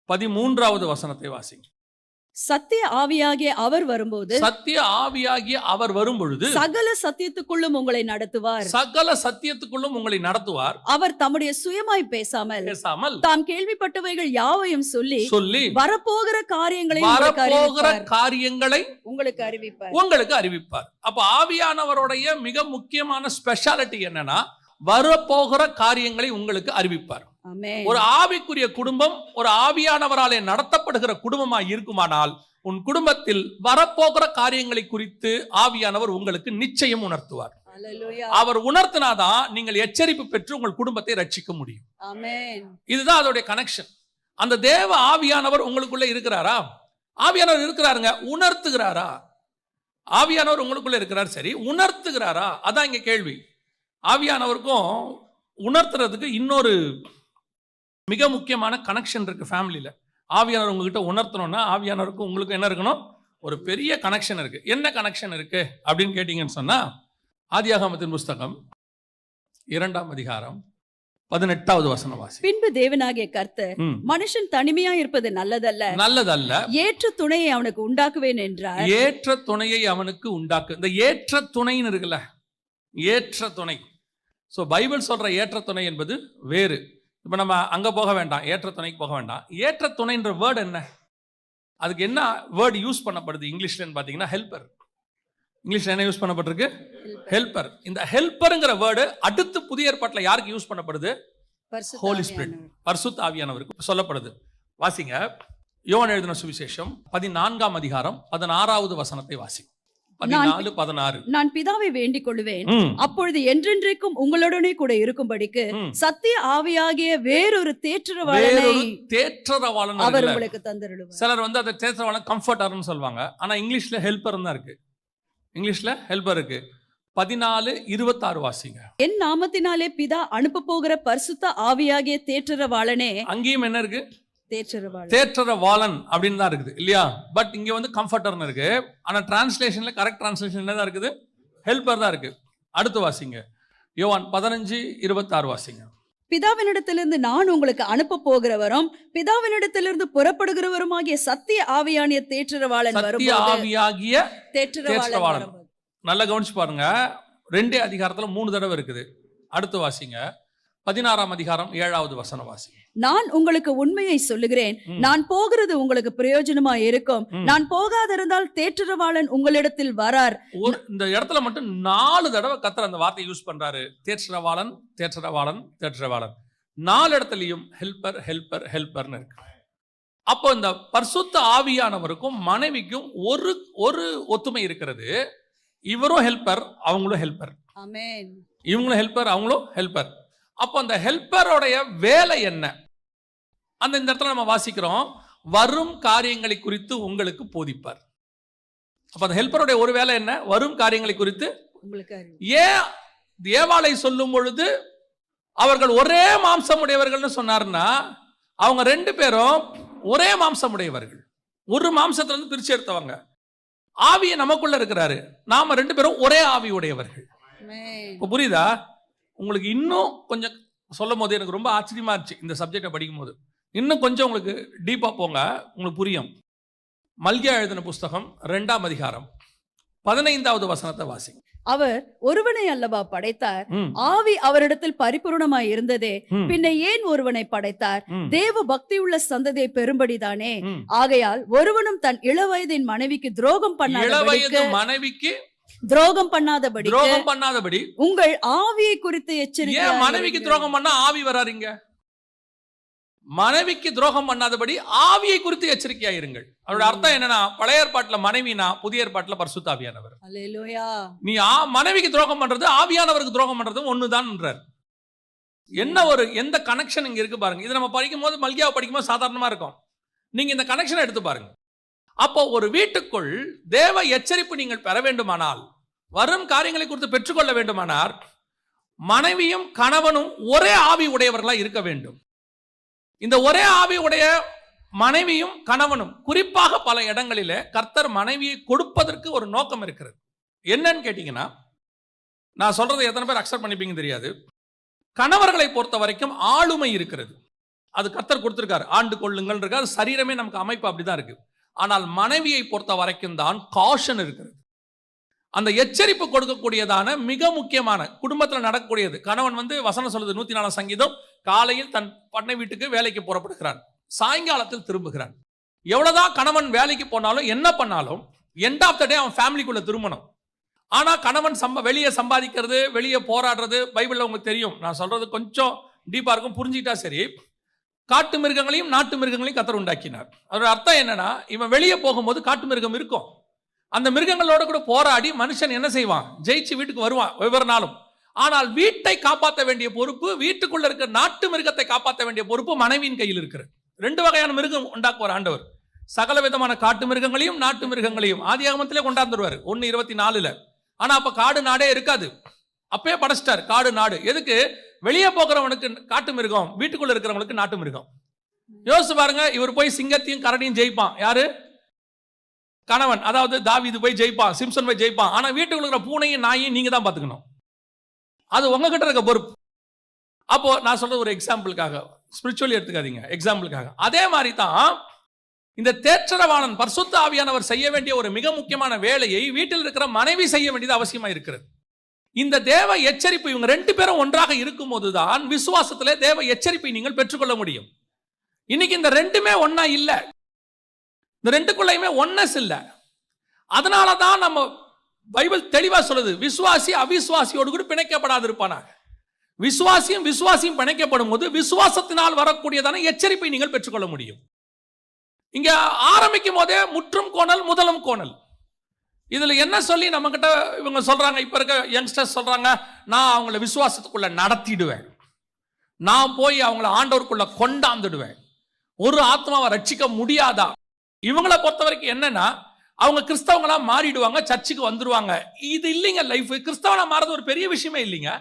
13வது வசனத்தை வாசிங்க. சத்திய ஆவியாகிய அவர் வரும்போது, சத்திய ஆவியாகிய அவர் வரும்பொழுது சகல சத்தியத்துக்குள்ளும் உங்களை நடத்துவார். சகல சத்தியத்துக்குள்ளும் உங்களை நடத்துவார். அவர் தம்முடைய சுயமாய் பேசாமல் தாம் கேள்விப்பட்டவைகள் யாவையும் சொல்லி வரப்போகிற காரியங்களை உங்களுக்கு அறிவிப்பார். அப்ப ஆவியானவருடைய மிக முக்கியமான ஸ்பெஷாலிட்டி என்னன்னா, வரப்போகிற காரியங்களை உங்களுக்கு அறிவிப்பார். ஒரு ஆவிக்குரிய குடும்பம் ஒரு ஆவியானவராலே நடத்தப்படுகிற குடும்பமா இருக்குமானால், உன் குடும்பத்தில் வரப்போகிற காரியங்களை குறித்து ஆவியானவர் உங்களுக்கு நிச்சயம் உணர்த்துவார். அவர் உணர்த்தினாதான் நீங்கள் எச்சரிப்பு பெற்று உங்கள் குடும்பத்தை ரட்சிக்க முடியும். இதுதான் அதோடைய கனெக்ஷன். அந்த தேவ ஆவியானவர் உங்களுக்குள்ள இருக்கிறாரா? ஆவியானவர் இருக்கிறாருங்க, உணர்த்துகிறாரா? ஆவியானவர் உங்களுக்குள்ள இருக்கிறார், சரி, உணர்த்துகிறாரா? அதான் இங்க கேள்வி. ஆவியானவருக்கும் உணர்த்துறதுக்கு இன்னொரு மிக முக்கியமான கனெக்ஷன் இருக்கு ஃபேமிலியில. ஆவியானவர் உங்ககிட்ட உணர்த்தணும்னா ஆவியானவருக்கும் உங்களுக்கு என்ன இருக்கணும்? ஒரு பெரிய கனெக்ஷன் இருக்கு. என்ன கனெக்ஷன் இருக்கு அப்படின்னு கேட்டீங்கன்னு சொன்னா, ஆதியாகமத்தின் புஸ்தகம் 2ஆம் அதிகாரம் 18வது வசனம் வாசி. பின்பு தேவனாகிய கர்த்தர் மனுஷன் தனிமையா இருப்பது நல்லதல்ல, ஏற்ற துணையை அவனுக்கு உண்டாக்குவேன் என்றார். ஏற்ற துணையை அவனுக்கு உண்டாக்கு. இந்த ஏற்ற துணைன்னு இருக்குல்ல, ஏற்ற துணை. ஸோ பைபிள் சொல்ற ஏற்ற துணை என்பது வேறு. இப்போ நம்ம அங்க போக வேண்டாம், ஏற்ற துணைக்கு போக வேண்டாம். ஏற்ற துணைன்ற வேர்டு என்ன, அதுக்கு என்ன வேர்டு யூஸ் பண்ணப்படுது இங்கிலீஷ்லன்னு பார்த்தீங்கன்னா ஹெல்பர். இங்கிலீஷ்ல என்ன யூஸ் பண்ணப்பட்டிருக்கு? ஹெல்பர். இந்த ஹெல்பர்ங்கிற வேர்டு அடுத்து புதிய ஏற்பாட்டில் யாருக்கு யூஸ் பண்ணப்படுது? ஹோலி ஸ்பிரிட், பரிசுத்த ஆவியானவருக்கு சொல்லப்படுது. வாசிங்க யோவான் எழுதின சுவிசேஷம் 14ஆம் அதிகாரம் 16வது வசனத்தை வாசி. 14:16. நான் பிதாவை வேண்டிக் கொள்வேன், அப்பொழுது என்றென்றைக்கும் உங்களுடனே கூட இருக்கும்படிக்கு சத்திய ஆவியாகிய வேறொரு தேற்றரவாளனை அவர் உங்களுக்கு தந்தருளுவார். சிலர் வந்து அதை தேற்றரவாளன் கம்ஃபர்டர்னு சொல்லுவாங்க, ஆனா இங்கிலீஷ்ல ஹெல்பர் தான் இருக்கு. இங்கிலீஷ்ல ஹெல்பர் இருக்கு. 14:26 வாசிங்க. என் நாமத்தினாலே பிதா அனுப்ப போகிற பரிசுத்த ஆவியாகிய தேற்றரவாளனே. அங்கேயும் என்ன இருக்கு? தேற்றரவாளன் அப்படின்னு தான் இருக்குது இல்லையா? பட் இங்க வந்து கம்ஃபர்டர்னு இருக்கு. ஆனா டிரான்ஸ்லேஷன்ல கரெக்ட் டிரான்ஸ்லேஷன் என்னதான் இருக்குது? ஹெல்பர் தான் இருக்கு. அடுத்து வாசிங்க யோவான் 15:26 வாசிங்க. பிதாவினிடத்திலிருந்து நான் உங்களுக்கு அனுப்ப போகிறவரும் பிதாவினிடத்திலிருந்து புறப்படுகிறவருமாகிய சத்திய ஆவியாகிய தேற்றரவாளன் தேற்றரவாளன். நல்லா கவனிச்சு பாருங்க, 2 அதிகாரத்துல 3 தடவை இருக்குது. அடுத்து வாசிங்க 16ஆம் அதிகாரம் 7வது வசனம் வாசி. நான் உங்களுக்கு உண்மையை சொல்லுகிறேன், நான் போகிறது உங்களுக்கு பிரயோஜனமா இருக்கும். நான் போகாதிருந்தால் தேற்றரவாளன் உங்களிடத்தில் வரார். இந்த இடத்துல மட்டும் 4 தடவை கர்த்தர் அந்த வார்த்தையை யூஸ் பண்றாரு. தேற்றரவாளன், தேற்றரவாளன், தேற்றரவாளன். 4 இடத்துலயும் ஹெல்பர், ஹெல்பர், ஹெல்பர்னு இருக்கு. அப்போ இந்த பரிசுத்த ஆவியானவருக்கும் மனைவிக்கும் ஒரு ஒத்துமை இருக்கிறது. இவரும் ஹெல்பர், அவங்களும் ஹெல்பர். ஆமென். இவங்களும் ஹெல்பர், அவங்களும் ஹெல்பர். அப்போ அந்த ஹெல்பருடைய வேலை என்ன? அந்த இந்த இடத்துல நம்ம வாசிக்கிறோம், வரும் காரியங்களை குறித்து உங்களுக்கு போதிப்பார். அப்ப அந்த ஹெல்பருடைய ஒரு வேலை என்ன? வரும் காரியங்களை குறித்து. ஏன் ஏவாளை சொல்லும் பொழுது அவர்கள் ஒரே மாம்சம் உடையவர்கள்னு சொன்னார்னா, அவங்க 2 பேரும் ஒரே மாம்சம் உடையவர்கள், ஒரு மாம்சத்துல இருந்து பிரிச்சு எடுத்தவங்க. ஆவியை நமக்குள்ள இருக்கிறாரு, நாம 2 பேரும் ஒரே ஆவி உடையவர்கள். இப்ப புரியுதா உங்களுக்கு? இன்னும் கொஞ்சம் சொல்லும் போது எனக்கு ரொம்ப ஆச்சரியமா இருந்துச்சு இந்த சப்ஜெக்டை படிக்கும் போது. இன்னும் கொஞ்சம் உங்களுக்கு டீப்பா போங்க, உங்களுக்கு புரியும். மல்கியா எழுதின புஸ்தகம் 2ஆம் அதிகாரம் 15வது வசனத்தை வாசி. அவர் ஒருவனை அல்லவா படைத்தார், ஆவி அவரிடத்தில் பரிபூர்ணமாய் இருந்ததே, பின்ன ஏன் ஒருவனை படைத்தார்? தேவ பக்தி உள்ள சந்ததியை பெரும்படிதானே. ஆகையால் ஒருவனும் தன் இளவயதின் மனைவிக்கு துரோகம் பண்ணாதபடி உங்கள் ஆவியை குறித்து எச்சரிக்கை. மனைவிக்கு துரோகம் பண்ணா ஆவி வராருங்க. மனைவிக்கு துரோகம் பண்ணாதபடி ஆவியை குறித்து எச்சரிக்கையாயிருங்கள். அவரோட அர்த்தம் என்னன்னா, பழைய ஏற்பாட்டுல மனைவினா, புதிய ஏற்பாட்டுல பரிசுத்த ஆவியானவர். அல்லேலூயா. நீ மனைவிக்கு துரோகம் பண்றது ஆவியானவருக்கு துரோகம் பண்றது ஒண்ணுதான். என்ன எந்த கனெக்ஷன் இங்க இருக்கு பாருங்க. இது நம்ம படிக்கும் போது, மல்கியாவை படிக்கும் போது சாதாரணமா இருக்கும். நீங்க இந்த கனெக்ஷனை எடுத்து பாருங்க. அப்போ ஒரு வீட்டுக்குள் தேவ எச்சரிப்பு நீங்கள் பெற வேண்டுமானால், வரும் காரியங்களை குறித்து பெற்றுக்கொள்ள வேண்டுமானால், மனைவியும் கணவனும் ஒரே ஆவி உடையவர்களா இருக்க வேண்டும். இந்த ஒரே ஆவி உடைய மனைவியும் கணவனும், குறிப்பாக பல இடங்களிலே கர்த்தர் மனைவியை கொடுப்பதற்கு ஒரு நோக்கம் இருக்கிறது. என்னன்னு கேட்டீங்கன்னா, நான் சொல்றதை எத்தனை பேர் அக்செப்ட் பண்ணிப்பீங்க தெரியாது. கணவர்களை பொறுத்த வரைக்கும் ஆளுமை இருக்கிறது, அது கர்த்தர் கொடுத்திருக்காரு. ஆண்டு கொள்ளுங்கள் இருக்கு, அது சரீரமே நமக்கு அமைப்பு அப்படிதான் இருக்கு. ஆனால் மனைவியை பொறுத்த வரைக்கும் தான் காஷன் இருக்கிறது. அந்த எச்சரிப்பு கொடுக்கக்கூடியதான மிக முக்கியமான குடும்பத்தில் நடக்கக்கூடியது. கணவன் வசனம் சொல்லுது 104 சங்கீதம், காலையில் தன் பண்ணை வீட்டுக்கு வேலைக்கு புறப்படுகிறான், சாயங்காலத்தில் திரும்புகிறான். எவ்வளவுதான் கணவன் வேலைக்கு போனாலும் என்ன பண்ணாலும் எண்ட் ஆஃப் த டே அவன் ஃபேமிலிக்குள்ள திரும்பணும். ஆனா கணவன் வெளியே சம்பாதிக்கிறது, வெளியே போராடுறது, பைபிள்ல உங்களுக்கு தெரியும். நான் சொல்றது கொஞ்சம் டீப்பா இருக்கும், புரிஞ்சுக்கிட்டா சரி. காட்டு மிருகங்களையும் நாட்டு மிருகங்களையும் கர்த்தர் உண்டாக்கினார். அதோட அர்த்தம் என்னன்னா, இவன் வெளியே போகும்போது காட்டு மிருகம் இருக்கும், அந்த மிருகங்களோட கூட போராடி மனுஷன் என்ன செய்வான்? ஜெயிச்சு வீட்டுக்கு வருவான் ஒவ்வொரு நாளும். ஆனால் வீட்டை காப்பாற்ற வேண்டிய பொறுப்பு, வீட்டுக்குள்ள இருக்க நாட்டு மிருகத்தை காப்பாற்ற வேண்டிய பொறுப்பு மனைவியின் கையில் இருக்கிறது. 2 வகையான மிருகம் உண்டாக்குவார் ஆண்டவர். சகல விதமான காட்டு மிருகங்களையும் நாட்டு மிருகங்களையும் ஆதியாகமத்திலே கொண்டாந்துருவார் 1:24. ஆனா அப்ப காடு நாடே இருக்காது, அப்பயே படைச்சிட்டார் காடு நாடு. எதுக்கு? வெளியே போகிறவனுக்கு காட்டு மிருகம், வீட்டுக்குள்ள இருக்கிறவனுக்கு நாட்டு மிருகம். யோசிச்சு பாருங்க, இவர் போய் சிங்கத்தையும் கரடியும் ஜெயிப்பான். யாரு? கணவன், அதாவது தாவீது போய் ஜெயிப்பான், சிம்சன் போய் ஜெயிப்பான். ஆனா வீட்டுக்குள்ள இருக்கிற பூனையும் நாயையும் நீங்க தான் பாத்துக்கணும், அது உங்ககிட்ட இருக்க பொறுப்பு. அப்போ நான் சொல்றது ஒரு எக்ஸாம்பிளுக்காக, ஸ்பிரிச்சுவலி எடுத்துக்காதீங்க, எக்ஸாம்பிளுக்காக. அதே மாதிரி தான் இந்த தேற்றரவாளன் பரிசுத்த ஆவியானவர் செய்ய வேண்டிய ஒரு மிக முக்கியமான வேலையை வீட்டில் இருக்கிற மனைவி செய்ய வேண்டியது அவசியமா இருக்கிறது. இந்த தேவ எச்சரிப்பு, இவங்க 2 பேரும் ஒன்றாக இருக்கும் போதுதான் விசுவாசத்திலே தேவ எச்சரிப்பை நீங்கள் பெற்றுக்கொள்ள முடியும். இன்னைக்கு இந்த 2மே ஒன்னா இல்ல, இந்த 2க்குள்ளயுமே ஒன்னஸ் இல்ல. அதனாலதான் நம்ம பைபிள் தெளிவா சொல்லுது, விசுவாசி அவிசுவாசியோடு கூட பிணைக்கப்படாது இருப்பானாக. விசுவாசியும் பிணைக்கப்படும் போது விசுவாசத்தினால் வரக்கூடியதான எச்சரிப்பை நீங்கள் பெற்றுக்கொள்ள முடியும். இங்க ஆரம்பிக்கும் போதே முற்றும் கோணல் முதலும் கோணல். இதுல என்ன சொல்லி நம்ம கிட்ட இவங்க சொல்றாங்க, இப்ப இருக்க யங்ஸ்டர்ஸ் சொல்றாங்க, நான் அவங்கள விசுவாசத்துக்குள்ள நடத்திடுவேன், நான் போய் அவங்கள ஆண்டவருக்குள்ள கொண்டாந்துடுவேன், ஒரு ஆத்மாவை ரட்சிக்க முடியாதா? இவங்களை பொறுத்த வரைக்கும் என்னன்னா, அவங்க கிறிஸ்தவங்களா மாறிடுவாங்க, சர்ச்சுக்கு வந்துருவாங்க. இது இல்லைங்க லைஃப். கிறிஸ்தவனா மாறது ஒரு பெரிய விஷயமே இல்லைங்க.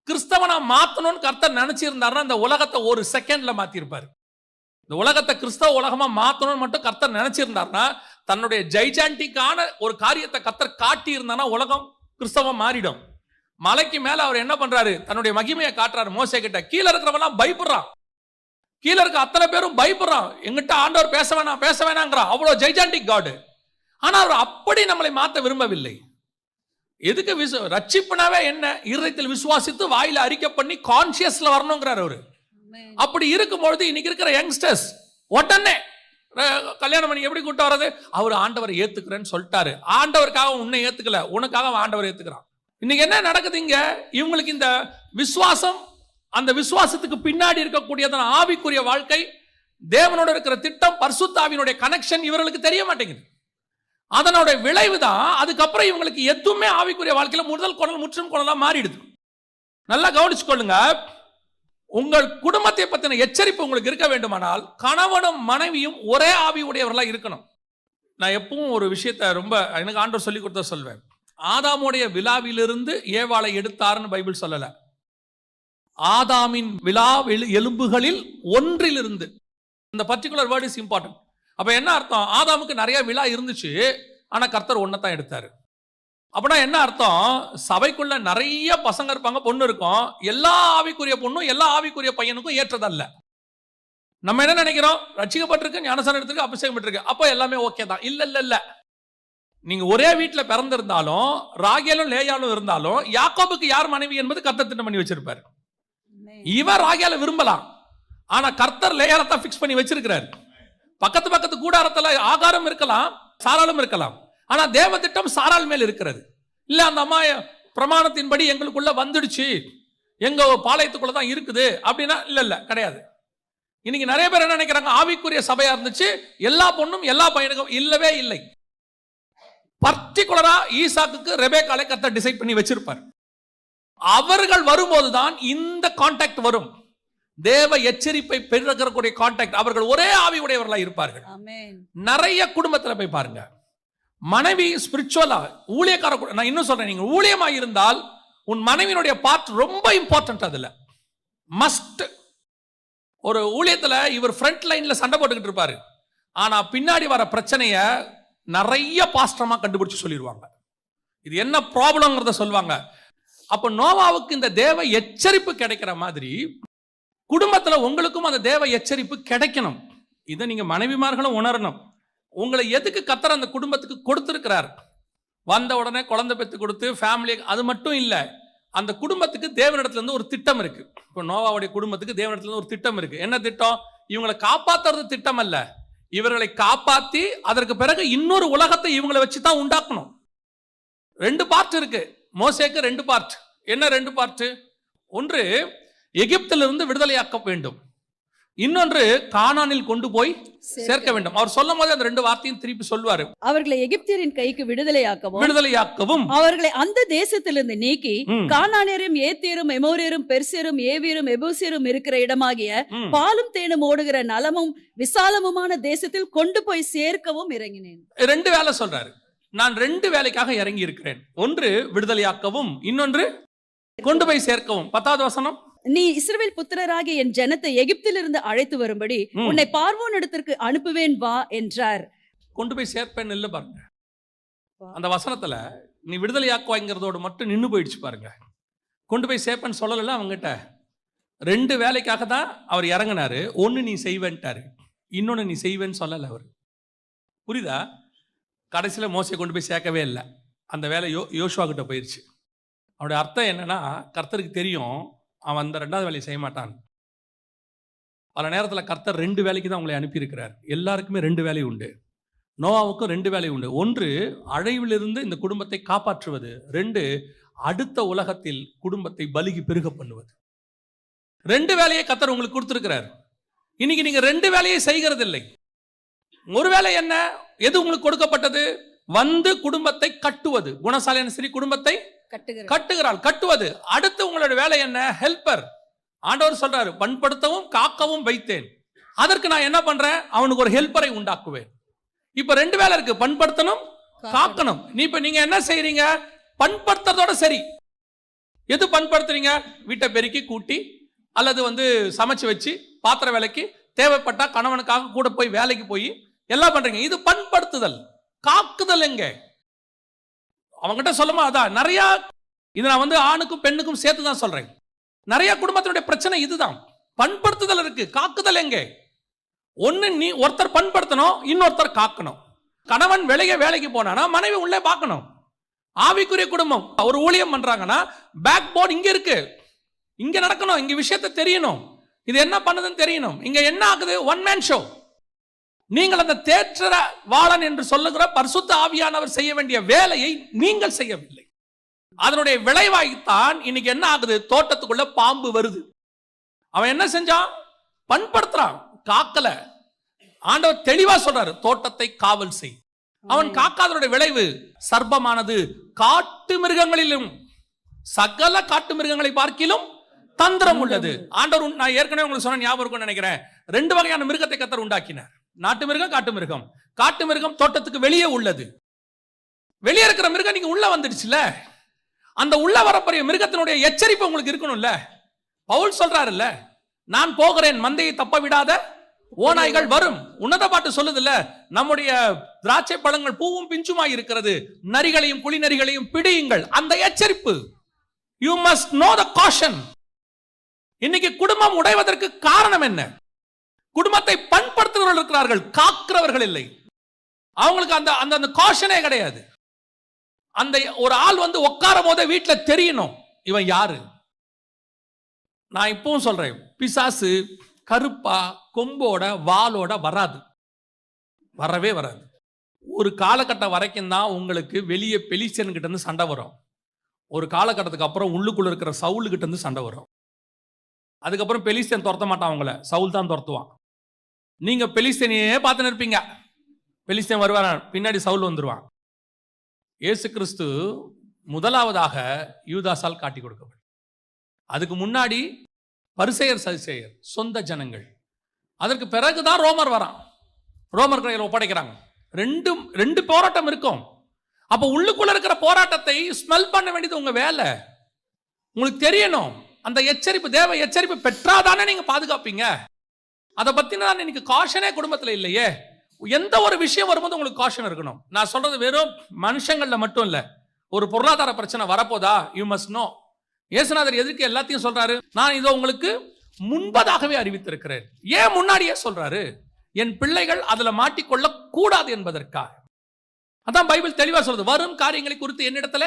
கிறிஸ்தவனா மாத்தணும்னு கர்த்தர் நினைச்சிருந்தாருன்னா இந்த உலகத்தை ஒரு செகண்ட்ல மாத்திருப்பாரு. இந்த உலகத்தை கிறிஸ்தவ உலகமா மாத்தணும்னு மட்டும் கர்த்தர் நினைச்சிருந்தாருன்னா, தன்னுடைய ஜெய்ஜாண்டிக்கான ஒரு காரியத்தை கர்த்தர் காட்டி இருந்தானா உலகம் கிறிஸ்தவம் மாறிடும். மலைக்கு மேல அவர் என்ன பண்றாரு, தன்னுடைய மகிமையை காட்டுறாரு மோசே கிட்ட. கீழே இருக்கிறவெல்லாம் பயப்படுறான், கீழே இருக்க அத்தனை பேரும் பயப்படுறான், எங்கிட்ட ஆண்டவர் பேச வேணாங்கிறான். அவ்வளவு ஜெய்ஜாண்டிக் காடு. ஆனா அவர் அப்படி நம்மளை மாத்த விரும்பவில்லை. எதுக்கு ரட்சிப்புனாவே என்ன, இருதயத்தில் விசுவாசித்து வாயில அறிக்கை பண்ணி கான்சியஸ்ல வரணுங்கிறார் அவரு. அப்படி இருக்கும்பொழுது இன்னைக்கு இருக்கிற யங்ஸ்டர்ஸ் உடனே கல்யாணம் பண்ணி எப்படி கூட்ட வர்றது, அவர் ஆண்டவரை ஏத்துக்கிறேன்னு சொல்லிட்டாரு, ஆண்டவருக்காக உன்னை ஏத்துக்கல, உனக்காக ஆண்டவர் ஏத்துக்கிறான். இன்னைக்கு என்ன நடக்குது இங்க, இவங்களுக்கு இந்த விசுவாசம், அந்த விசுவாசத்துக்கு பின்னாடி இருக்கக்கூடியதான ஆவிக்குரிய வாழ்க்கை, தேவனோட இருக்கிற திட்டம், பரிசுத்த ஆவியினுடைய கனெக்ஷன் இவர்களுக்கு தெரிய மாட்டேங்குது. அதனோட விளைவு தான் அதுக்கப்புறம் இவங்களுக்கு எதுவுமே ஆவிக்குரிய வாழ்க்கையில முதல் குரல் முற்றும் குரலா மாறிடுது. நல்லா கவனிச்சுக்கொள்ளுங்க. உங்கள் குடும்பத்தை பத்தின எச்சரிப்பு உங்களுக்கு இருக்க வேண்டுமானால் கணவனும் மனைவியும் ஒரே ஆவி உடையவர்களா இருக்கணும். நான் எப்பவும் ஒரு விஷயத்தை ரொம்ப எனக்கு ஆண்டவர் சொல்லி கொடுத்த சொல்வேன். ஆதாமுடைய விலாவிலிருந்து ஏவாளை எடுத்தாருன்னு பைபிள் சொல்லல, ஆதாமின் விலா எலும்புகளில் ஒன்றிலிருந்து. இந்த பர்டிகுலர் வேர்ட் இஸ் இம்பார்ட்டன்ட். அப்ப என்ன அர்த்தம், ஆதாமுக்கு நிறைய விழா இருந்துச்சு, ஆனா கர்த்தர் ஒன்னதான் எடுத்தாரு. அப்படின்னா என்ன அர்த்தம், சபைக்குள்ள நிறைய பசங்க இருப்பாங்க, பொண்ணு இருக்கும், எல்லா ஆவிக்குரிய பொண்ணும் எல்லா ஆவிக்குரிய பையனுக்கும் ஏற்றதல்ல. நம்ம என்ன நினைக்கிறோம், ரட்சிக்கப்பட்டிருக்கு, ஞானஸ்நானம் எடுத்திருக்கு, அபிஷேகம் பெற்றிருக்கு, அப்போ எல்லாமே ஓகே தான். இல்ல, நீங்க ஒரே வீட்டுல பிறந்திருந்தாலும், ராகேலும் லேயாலும் இருந்தாலும், யாக்கோபுக்கு யார் மனைவி என்பது கர்த்தர் திட்டம் பண்ணி வச்சிருப்பாரு. இவர் ராகேல விரும்பலாம், ஆனா கர்த்தர் லேயால தான் பிக்ஸ் பண்ணி வச்சிருக்கிறாரு. பக்கத்து கூடாரத்துல ஆகாரம் இருக்கலாம், சாராளும் இருக்கலாம், ஆனா தேவ திட்டம் சாராள் மேல் இருக்கிறது. இல்ல அந்த அம்மா பிரமாணத்தின்படி எங்களுக்குள்ள வந்துடுச்சு, எங்க பாளையத்துக்குள்ள தான் இருக்குது அப்படின்னா இல்ல கிடையாது. இன்னைக்கு நிறைய பேர் என்ன நினைக்கிறாங்க, ஆவிக்குரிய சபையா இருந்துச்சு, எல்லா பொண்ணும் எல்லா பையனுக்கும். இல்லவே இல்லை. பர்டிகுலரா ஈசாக்குக்கு ரெபேக்காலை கர்த்தர் டிசைட் பண்ணி வச்சிருப்பார். அவர்கள் வரும்போதுதான் இந்த கான்டாக்ட் வரும், தேவ எச்சரிப்பை பெறக்கூடிய கான்டாக்ட். அவர்கள் ஒரே ஆவி உடையவர்களா இருப்பார்கள். நிறைய குடும்பத்துல போய் பாருங்க, மனைவி ஸ்பிரிச்சுவலா ஊழியக்கார, நான் இன்னும் சொல்றேன், நீங்க ஊழியமா இருந்தால் உன் மனைவியினுடைய பார்ட் ரொம்ப இம்பார்ட்டன்ட். அதுல மஸ்ட். ஒரு ஊழியத்துல இவர் ஃப்ரண்ட் லைன்ல சண்டை போட்டுக்கிட்டு இருப்பாரு, ஆனா பின்னாடி வர பிரச்சனைய நிறைய பாஸ்டமா கண்டுபிடிச்சு சொல்லிடுவாங்க, இது என்ன ப்ராப்ளம்ங்கிறத சொல்லுவாங்க. அப்ப நோவாவுக்கு இந்த தேவ எச்சரிப்பு கிடைக்கிற மாதிரி குடும்பத்துல உங்களுக்கும் அந்த தேவ எச்சரிப்பு கிடைக்கணும். இதை நீங்க மனைவிமார்களும் உணரணும். உங்களை எதுக்கு கர்த்தர் அந்த குடும்பத்துக்கு கொடுத்திருக்கிறார், வந்த உடனே குழந்தை பெற்று கொடுத்து ஃபேமிலி, அது மட்டும் இல்ல, அந்த குடும்பத்துக்கு தேவனிடத்துல இருந்து ஒரு திட்டம் இருக்கு. இப்போ நோவாவுடைய குடும்பத்துக்கு தேவனிடத்துல இருந்து ஒரு திட்டம் இருக்கு. என்ன திட்டம், இவங்களை காப்பாத்துறது திட்டம் அல்ல, இவர்களை காப்பாத்தி அதற்கு பிறகு இன்னொரு உலகத்தை இவங்களை வச்சுதான் உண்டாக்கணும். 2 பார்ட் இருக்கு மோசேக்கு, 2 பார்ட். என்ன 2 பார்ட்? ஒன்று எகிப்திலிருந்து விடுதலையாக்க வேண்டும், இன்னொன்று கானானில் கொண்டு போய் சேர்க்க வேண்டும். அவர் சொல்லும் போது அந்த 2 வார்த்தையும் திருப்பி சொல்வாரு. அவர்களை எகிப்தியரின் கைக்கு விடுதலையாக்கவும் அவர்களை அந்த தேசத்திலிருந்து நீக்கி கானானியரும் ஏத்தியரும் எமோரியரும் பெர்சியரும் ஏவியரும் எபூசியரும் இருக்கிற இடமாகிய பாலும் தேனும் ஓடுகிற நலமும் விசாலமுமான தேசத்தில் கொண்டு போய் சேர்க்கவும் இறங்கினேன். 2 வேலை சொல்றாரு. நான் 2 வேலைக்காக இறங்கி இருக்கிறேன். ஒன்று விடுதலையாக்கவும், இன்னொன்று கொண்டு போய் சேர்க்கவும். 10வது வசனம், நீ இஸ்ரவேல் புத்திரராகிய என் ஜனத்தை எகிப்திலிருந்து அழைத்து வரும்படி உன்னை பார்வோன் இடத்திற்கு அனுப்புவேன் வா என்றார். கொண்டு போய் சேர்ப்பேன் இல்ல பாருங்க, அந்த வசனத்துல நீ விடுதலையாக்குவாங்கிறதோடு மட்டும் நின்னு போயிடுச்சு பாருங்க. கொண்டு போய் சேர்ப்பேன்னு சொல்லல அவங்ககிட்ட. 2 வேலைக்காக தான் அவர் இறங்கினாரு. ஒன்று நீ செய்வேன்ட்டாரு, இன்னொன்று நீ செய்வேன்னு சொல்லலை அவர். புரியுதா? கடைசியில் மோசையை கொண்டு போய் சேர்க்கவே இல்லை. அந்த வேலை யோசுவா கிட்ட போயிடுச்சு. அவருடைய அர்த்தம் என்னன்னா, கர்த்தருக்கு தெரியும் அவன் அந்த 2வது வேலையை செய்ய மாட்டான். பல நேரத்தில் கர்த்தர் 2 வேலைக்கு தான் உங்களை அனுப்பியிருக்கிறார். எல்லாருக்குமே 2 வேலை உண்டு. நோவாவுக்கும் 2 வேலை உண்டு. 1 அழிவிலிருந்து இந்த குடும்பத்தை காப்பாற்றுவது, 2 அடுத்த உலகத்தில் குடும்பத்தை பலுகி பெருக பண்ணுவது. 2 வேலையை கர்த்தர் உங்களுக்கு கொடுத்திருக்கிறார். இன்னைக்கு நீங்க 2 வேலையை செய்கிறது இல்லை. ஒரு வேலை என்ன? எது உங்களுக்கு கொடுக்கப்பட்டது? வந்து குடும்பத்தை கட்டுவது. குணசாலியான ஸ்திரீ குடும்பத்தை கட்டுகிறாள், கட்டுவது. அடுத்து உங்களோட வேலை என்ன? ஹெல்பர். ஆண்டவர் சொல்றாரு, பண்படுத்தவும் காக்கவும் வைத்தேன். அதற்கு நான் என்ன பண்றேன்? அவனுக்கு ஒரு ஹெல்பரை உண்டாக்குவேன். இப்ப 2 வேலை இருக்கு, பண்படுத்தணும், காக்கணும். நீங்க என்ன செய்றீங்க? பண்படுத்துறதோட சரி. எது பண்படுத்துறீங்க? வீட்டை பெருக்கி கூட்டி அல்லது சமைச்சு வச்சு பாத்திர வேலைக்கு தேவைப்பட்டா கணவனுக்காக கூட போய் வேலைக்கு போய் எல்லாம் பண்றீங்க. இது பண்படுத்துதல். காக்குதல் எங்க? அவங்ககிட்ட சொல்லுமா? அதான் நிறைய. இது நான் ஆணுக்கும் பெண்ணுக்கும் சேர்த்து தான் சொல்றேன். நிறைய குடும்பத்தினுடைய பிரச்சனை இதுதான். பண்படுத்துதல் இருக்கு, காக்குதல் எங்க? ஒன்னு நீ ஒருத்தர் பண்படுத்தணும், இன்னொருத்தர் காக்கணும். கணவன் வேலைக்கு போனானா மனைவி உள்ளே பார்க்கணும். ஆவிக்குரிய குடும்பம் ஒரு ஊழியம் பண்றாங்கன்னா பேக் போன் இங்க இருக்கு, இங்க நடக்கணும், இங்க விஷயத்தை தெரியணும், இது என்ன பண்ணுதுன்னு தெரியணும். இங்க என்ன ஆகுது? One man show. நீங்கள் அந்த தேற்ற வாளன் என்று சொல்லுகிற பரிசுத்த ஆவியானவர் செய்ய வேண்டிய வேலையை நீங்கள் செய்யவில்லை. அதனுடைய விளைவாய்த்தான் இன்னைக்கு என்ன ஆகுது? தோட்டத்துக்குள்ள பாம்பு வருது. அவன் என்ன செஞ்சான்? பண்படுத்துறான், காக்கல. ஆண்டவர் தெளிவா சொல்றாரு, தோட்டத்தை காவல் செய். அவன் காக்காதனுடைய விளைவு சர்ப்பமானது காட்டு மிருகங்களிலும் சகல காட்டு மிருகங்களை பார்க்கிலும் தந்திரம் உள்ளது. ஆண்டவர், நான் ஏற்கனவே உங்களுக்கு சொன்ன ஞாபகம் இருக்கும்னு நினைக்கிறேன், 2 வகையான மிருகத்தை கர்த்தர் உண்டாக்கினார். நாட்டு மிருகம், காட்டு மிருகம். காட்டு மிருகம் தோட்டத்துக்கு வெளியே உள்ளது. வெளியே இருக்கிற மிருகம் நீங்க உள்ள வந்துடுச்சுல, அந்த உள்ள வரப்போற மிருகத்தினுடைய எச்சரிப்பு உங்களுக்கு இருக்கணும்ல. பவுல் சொல்றாருல்ல, நான் போகிறேன், மந்தையை தப்ப விடாத ஓநாய்கள் வரும். உன்னத பாட்டு சொல்லுதுல்ல, நம்முடைய திராட்சை பழங்கள் பூவும் பிஞ்சுமாய் இருக்கிறது, நரிகளையும் குழி நரிகளையும் பிடியுங்கள். அந்த எச்சரிப்பு. You must know the caution. இன்னைக்கு குடும்பம் உடைவதற்கு காரணம் என்ன? குடும்பத்தை பண்படுத்துகிறவர்கள் இருக்கிறார்கள், காக்கிறவர்கள் இல்லை. அவங்களுக்கு அந்த அந்த காஷனே கிடையாது. அந்த ஒரு ஆள் உட்காரும் போதே வீட்டுல தெரியணும் இவன் யாரு. நான் இப்பவும் சொல்றேன், பிசாசு கருப்பா கொம்போட வாளோட வராது, வரவே வராது. ஒரு காலகட்டம் வரைக்கும் தான் உங்களுக்கு வெளியே பெலிஸ்தியன் கிட்ட இருந்து சண்டை வரும். ஒரு காலகட்டத்துக்கு அப்புறம் உள்ளுக்குள்ள இருக்கிற சவுல் கிட்ட இருந்து சண்டை வரும். அதுக்கப்புறம் பெலிஸ்தியன் துரத்த மாட்டான், அவங்கள சவுல் தான் துரத்துவான். நீங்க பெலிஸ்தியனையே பார்த்துன்னு இருப்பீங்க, பெலிஸ்தியன் வருவான், பின்னாடி சவுல் வந்துருவான். இயேசு கிறிஸ்து முதலாவதாக யூதாசால் காட்டி கொடுக்கப்படும். அதுக்கு முன்னாடி பரிசேயர் சதுசேயர், சொந்த ஜனங்கள். அதற்கு பிறகுதான் ரோமர் வரான், ரோமர் கையில் ஒப்படைக்கிறாங்க. ரெண்டு போராட்டம் இருக்கும். அப்ப உள்ளுக்குள்ள இருக்கிற போராட்டத்தை ஸ்மெல் பண்ண வேண்டியது உங்க வேலை. உங்களுக்கு தெரியணும். அந்த எச்சரிப்பு, தேவ எச்சரிப்பு பெற்றாதானே நீங்க பாதுகாப்பீங்க. அதை பத்தின இன்னைக்கு காஷனே குடும்பத்துல இல்லையே. எந்த ஒரு விஷயம் வரும்போது உங்களுக்கு காஷன் இருக்கணும். நான் சொல்றது வெறும் மனுஷங்கள்ல மட்டும் இல்ல. ஒரு பொருளாதார பிரச்சனை வரப்போதா, யூ மஸ்ட் நோ. இயேசுநாதர் எதுக்கு எல்லாத்தையும் சொல்றாரு? நான் இதோ உங்களுக்கு முன்பதாகவே அறிவித்திருக்கிறேன். ஏன் முன்னாடியே சொல்றாரு? என் பிள்ளைகள் அதுல மாட்டிக்கொள்ள கூடாது என்பதற்காக. அதான் பைபிள் தெளிவா சொல்றது, வரும் காரியங்களை குறித்து என்னிடத்துல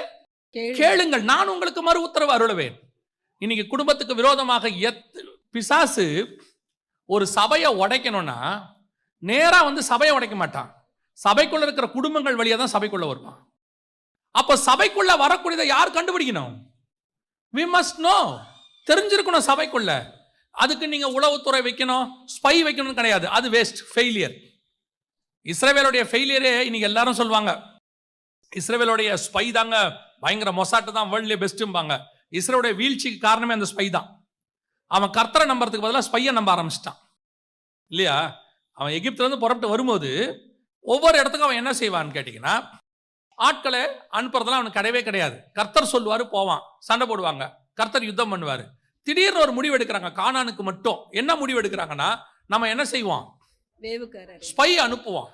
கேளுங்கள், நான் உங்களுக்கு மறு உத்தரவு அருளுவேன். இன்னைக்கு குடும்பத்துக்கு விரோதமாக பிசாசு ஒரு சபையை உடைக்கணும்னா நேரா சபையை உடைக்க மாட்டான். சபைக்குள்ள இருக்கிற குடும்பங்கள் வழியா தான் சபைக்குள்ள வருவான். அப்ப சபைக்குள்ள வரக்கூடியதை யார் கண்டுபிடிக்கணும்? we must know. தெரிஞ்சிருக்கணும் சபைக்குள்ள. அதுக்கு நீங்க உளவுத்துறை வைக்கணும், ஸ்பை வைக்கணும் கிடையாது. அது வேஸ்ட், ஃபெயிலியர். இஸ்ரவேலுடைய ஃபெயிலியரே இன்னைக்கு எல்லாரும் சொல்லுவாங்க, இஸ்ரவேலுடைய ஸ்பை தாங்க பயங்கர மொசாட்டு தான் வேர்ல்ட்லயே பெஸ்ட்பாங்க. இஸ்ரவேலுடைய வீழ்ச்சிக்கு காரணமே அந்த ஸ்பை தான். அவன் கர்த்தரை நம்புறதுக்கு பதிலாக ஸ்பையை நம்ப ஆரம்பிச்சிட்டான் இல்லையா? அவன் எகிப்துல இருந்து புறப்பட்டு வரும்போது ஒவ்வொரு இடத்துக்கும் அவன் என்ன செய்வான்னு கேட்டீங்கன்னா, ஆட்களை அனுப்புறதெல்லாம் அவனுக்கு கிடையவே கிடையாது. கர்த்தர் சொல்லுவாரு, போவான், சண்டை போடுவாங்க, கர்த்தர் யுத்தம் பண்ணுவாரு. திடீர்னு ஒரு முடிவு எடுக்கிறாங்க கானானுக்கு மட்டும். என்ன முடிவு எடுக்கிறாங்கன்னா, நம்ம என்ன செய்வோம்? ஸ்பை அனுப்புவோம்.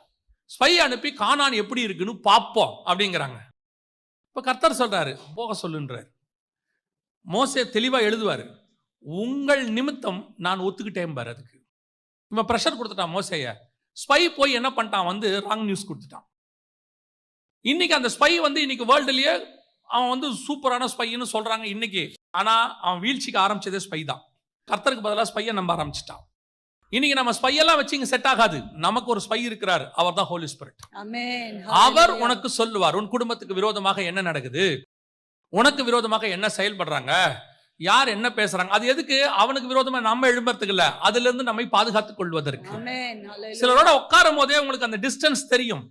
ஸ்பை அனுப்பி கானான் எப்படி இருக்குன்னு பார்ப்போம் அப்படிங்கிறாங்க. இப்ப கர்த்தர் சொல்றாரு, போக சொல்லுன்றார். மோசே தெளிவா எழுதுவாரு, உங்கள் நிமித்தம் நான் ஒத்துக்கிட்டேன் பாரு. அதுக்கு இவன் ப்ரெஷர் கொடுத்துட்டான் மோசேய. ஸ்பை போய் என்ன பண்ணிட்டான், வந்து ராங் நியூஸ் கொடுத்துட்டான். இன்னைக்கு அந்த ஸ்பை வந்து இன்னைக்கு வேர்ல்டுலயே அவன் வந்து சூப்பரான ஸ்பைன்னு சொல்றாங்க இன்னைக்கு. ஆனா அவன் வீழ்ச்சிக்கு ஆரம்பிச்சதே ஸ்பை தான். கர்த்தருக்கு பதிலாக ஸ்பையை நம்ப ஆரம்பிச்சிட்டான். இன்னைக்கு நம்ம ஸ்பையெல்லாம் வச்சு இங்க செட் ஆகாது. நமக்கு ஒரு ஸ்பை இருக்கிறார், அவர் தான் ஹோலி ஸ்பிரிட். அவர் உனக்கு சொல்லுவார் உன் குடும்பத்துக்கு விரோதமாக என்ன நடக்குது, உனக்கு விரோதமாக என்ன செயல்படுறாங்க, யார் என்ன பேசுறாங்க. அது எதுக்கு? அவனுக்கு விரோதமா நம்ம எழும்புறதுக்கு இல்ல, அதுல இருந்து நம்மை பாதுகாத்துக் கொள்வதற்கு. சிலரோட உட்காரும் போதே உங்களுக்கு அந்த டிஸ்டன்ஸ் தெரியும்.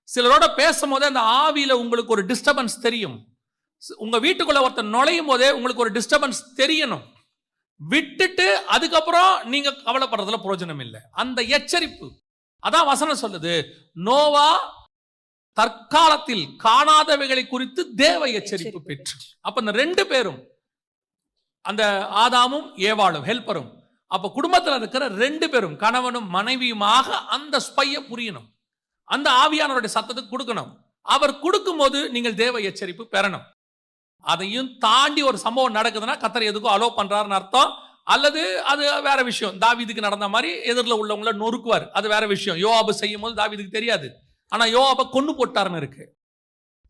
சிலரோட பேசும் போதே அந்த ஆவியில உங்களுக்கு ஒரு டிஸ்டர்பன்ஸ் தெரியும். உங்க வீட்டுக்குள்ள ஒருத்தர் நுழையும் போதே உங்களுக்கு ஒரு டிஸ்டர்பன்ஸ் தெரியணும். விட்டுட்டு அதுக்கப்புறம் நீங்க கவலைப்படுறதுல பிரயோஜனம் இல்லை. அந்த எச்சரிப்பு அதான் வசனம் சொல்லுது. நோவா தற்காலத்தில் காணாதவைகளை குறித்து தேவ எச்சரிப்பு பெற்று. அப்ப இந்த ரெண்டு பேரும், அந்த ஆதாமும் ஏவாளும் ஹெல்ப்பரும், அப்ப குடும்பத்தில் இருக்கிற ரெண்டு பேரும் கணவனும் மனைவியுமாக அந்த ஸ்பையை புரியணும். அந்த ஆவியானவருடைய சத்தத்துக்கு கொடுக்கணும். அவர் கொடுக்கும் போது நீங்கள் தேவ எச்சரிப்பு பெறணும். அதையும் தாண்டி ஒரு சம்பவம் நடக்குதுன்னா கர்த்தர் எதுக்கும் அலோ பண்றாருன்னு அர்த்தம். அல்லது அது வேற விஷயம். தாவீதுக்கு நடந்த மாதிரி எதிரில் உள்ளவங்கள நொறுக்குவார், அது வேற விஷயம். யோவாபு செய்யும் போது தாவீதுக்கு தெரியாது, ஆனா யோவாபை கொன்னு போட்டாருன்னு இருக்கு.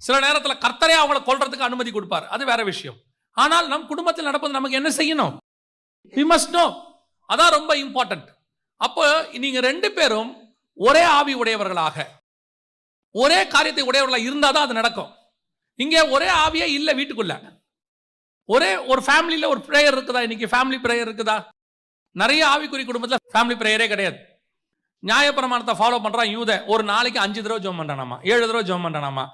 சில நேரத்தில் கர்த்தரே அவங்களை கொல்றதுக்கு அனுமதி கொடுப்பார், அது வேற விஷயம். ஆனால் நம் குடும்பத்தில் நடப்பது நமக்கு என்ன செய்யணும்? we must know. அதான் ரொம்ப இம்பார்ட்டன்ட். அப்போ நீங்க ரெண்டு பேரும் ஒரே ஆவி உடையவர்களாக, ஒரே காரியத்தை உடையவர்களாக இருந்தாதான் அது நடக்கும். இங்கே ஒரே ஆவியே இல்லை வீட்டுக்குள்ள. ஒரே ஒரு ஃபேமிலியில ஒரு பிரேயர் இருக்குதா? இன்னைக்கு ஃபேமிலி பிரேயர் இருக்குதா? நிறைய ஆவிக்குறி குடும்பத்தில் ஃபேமிலி பிரேயரே கிடையாது. நியாயப்பிரமாணத்தை ஃபாலோ பண்றான் யூதன், ஒரு நாளைக்கு 5 தடவை ஜெபம் பண்றானாமா, 7 தடவை ஜெபம் பண்றானாமா.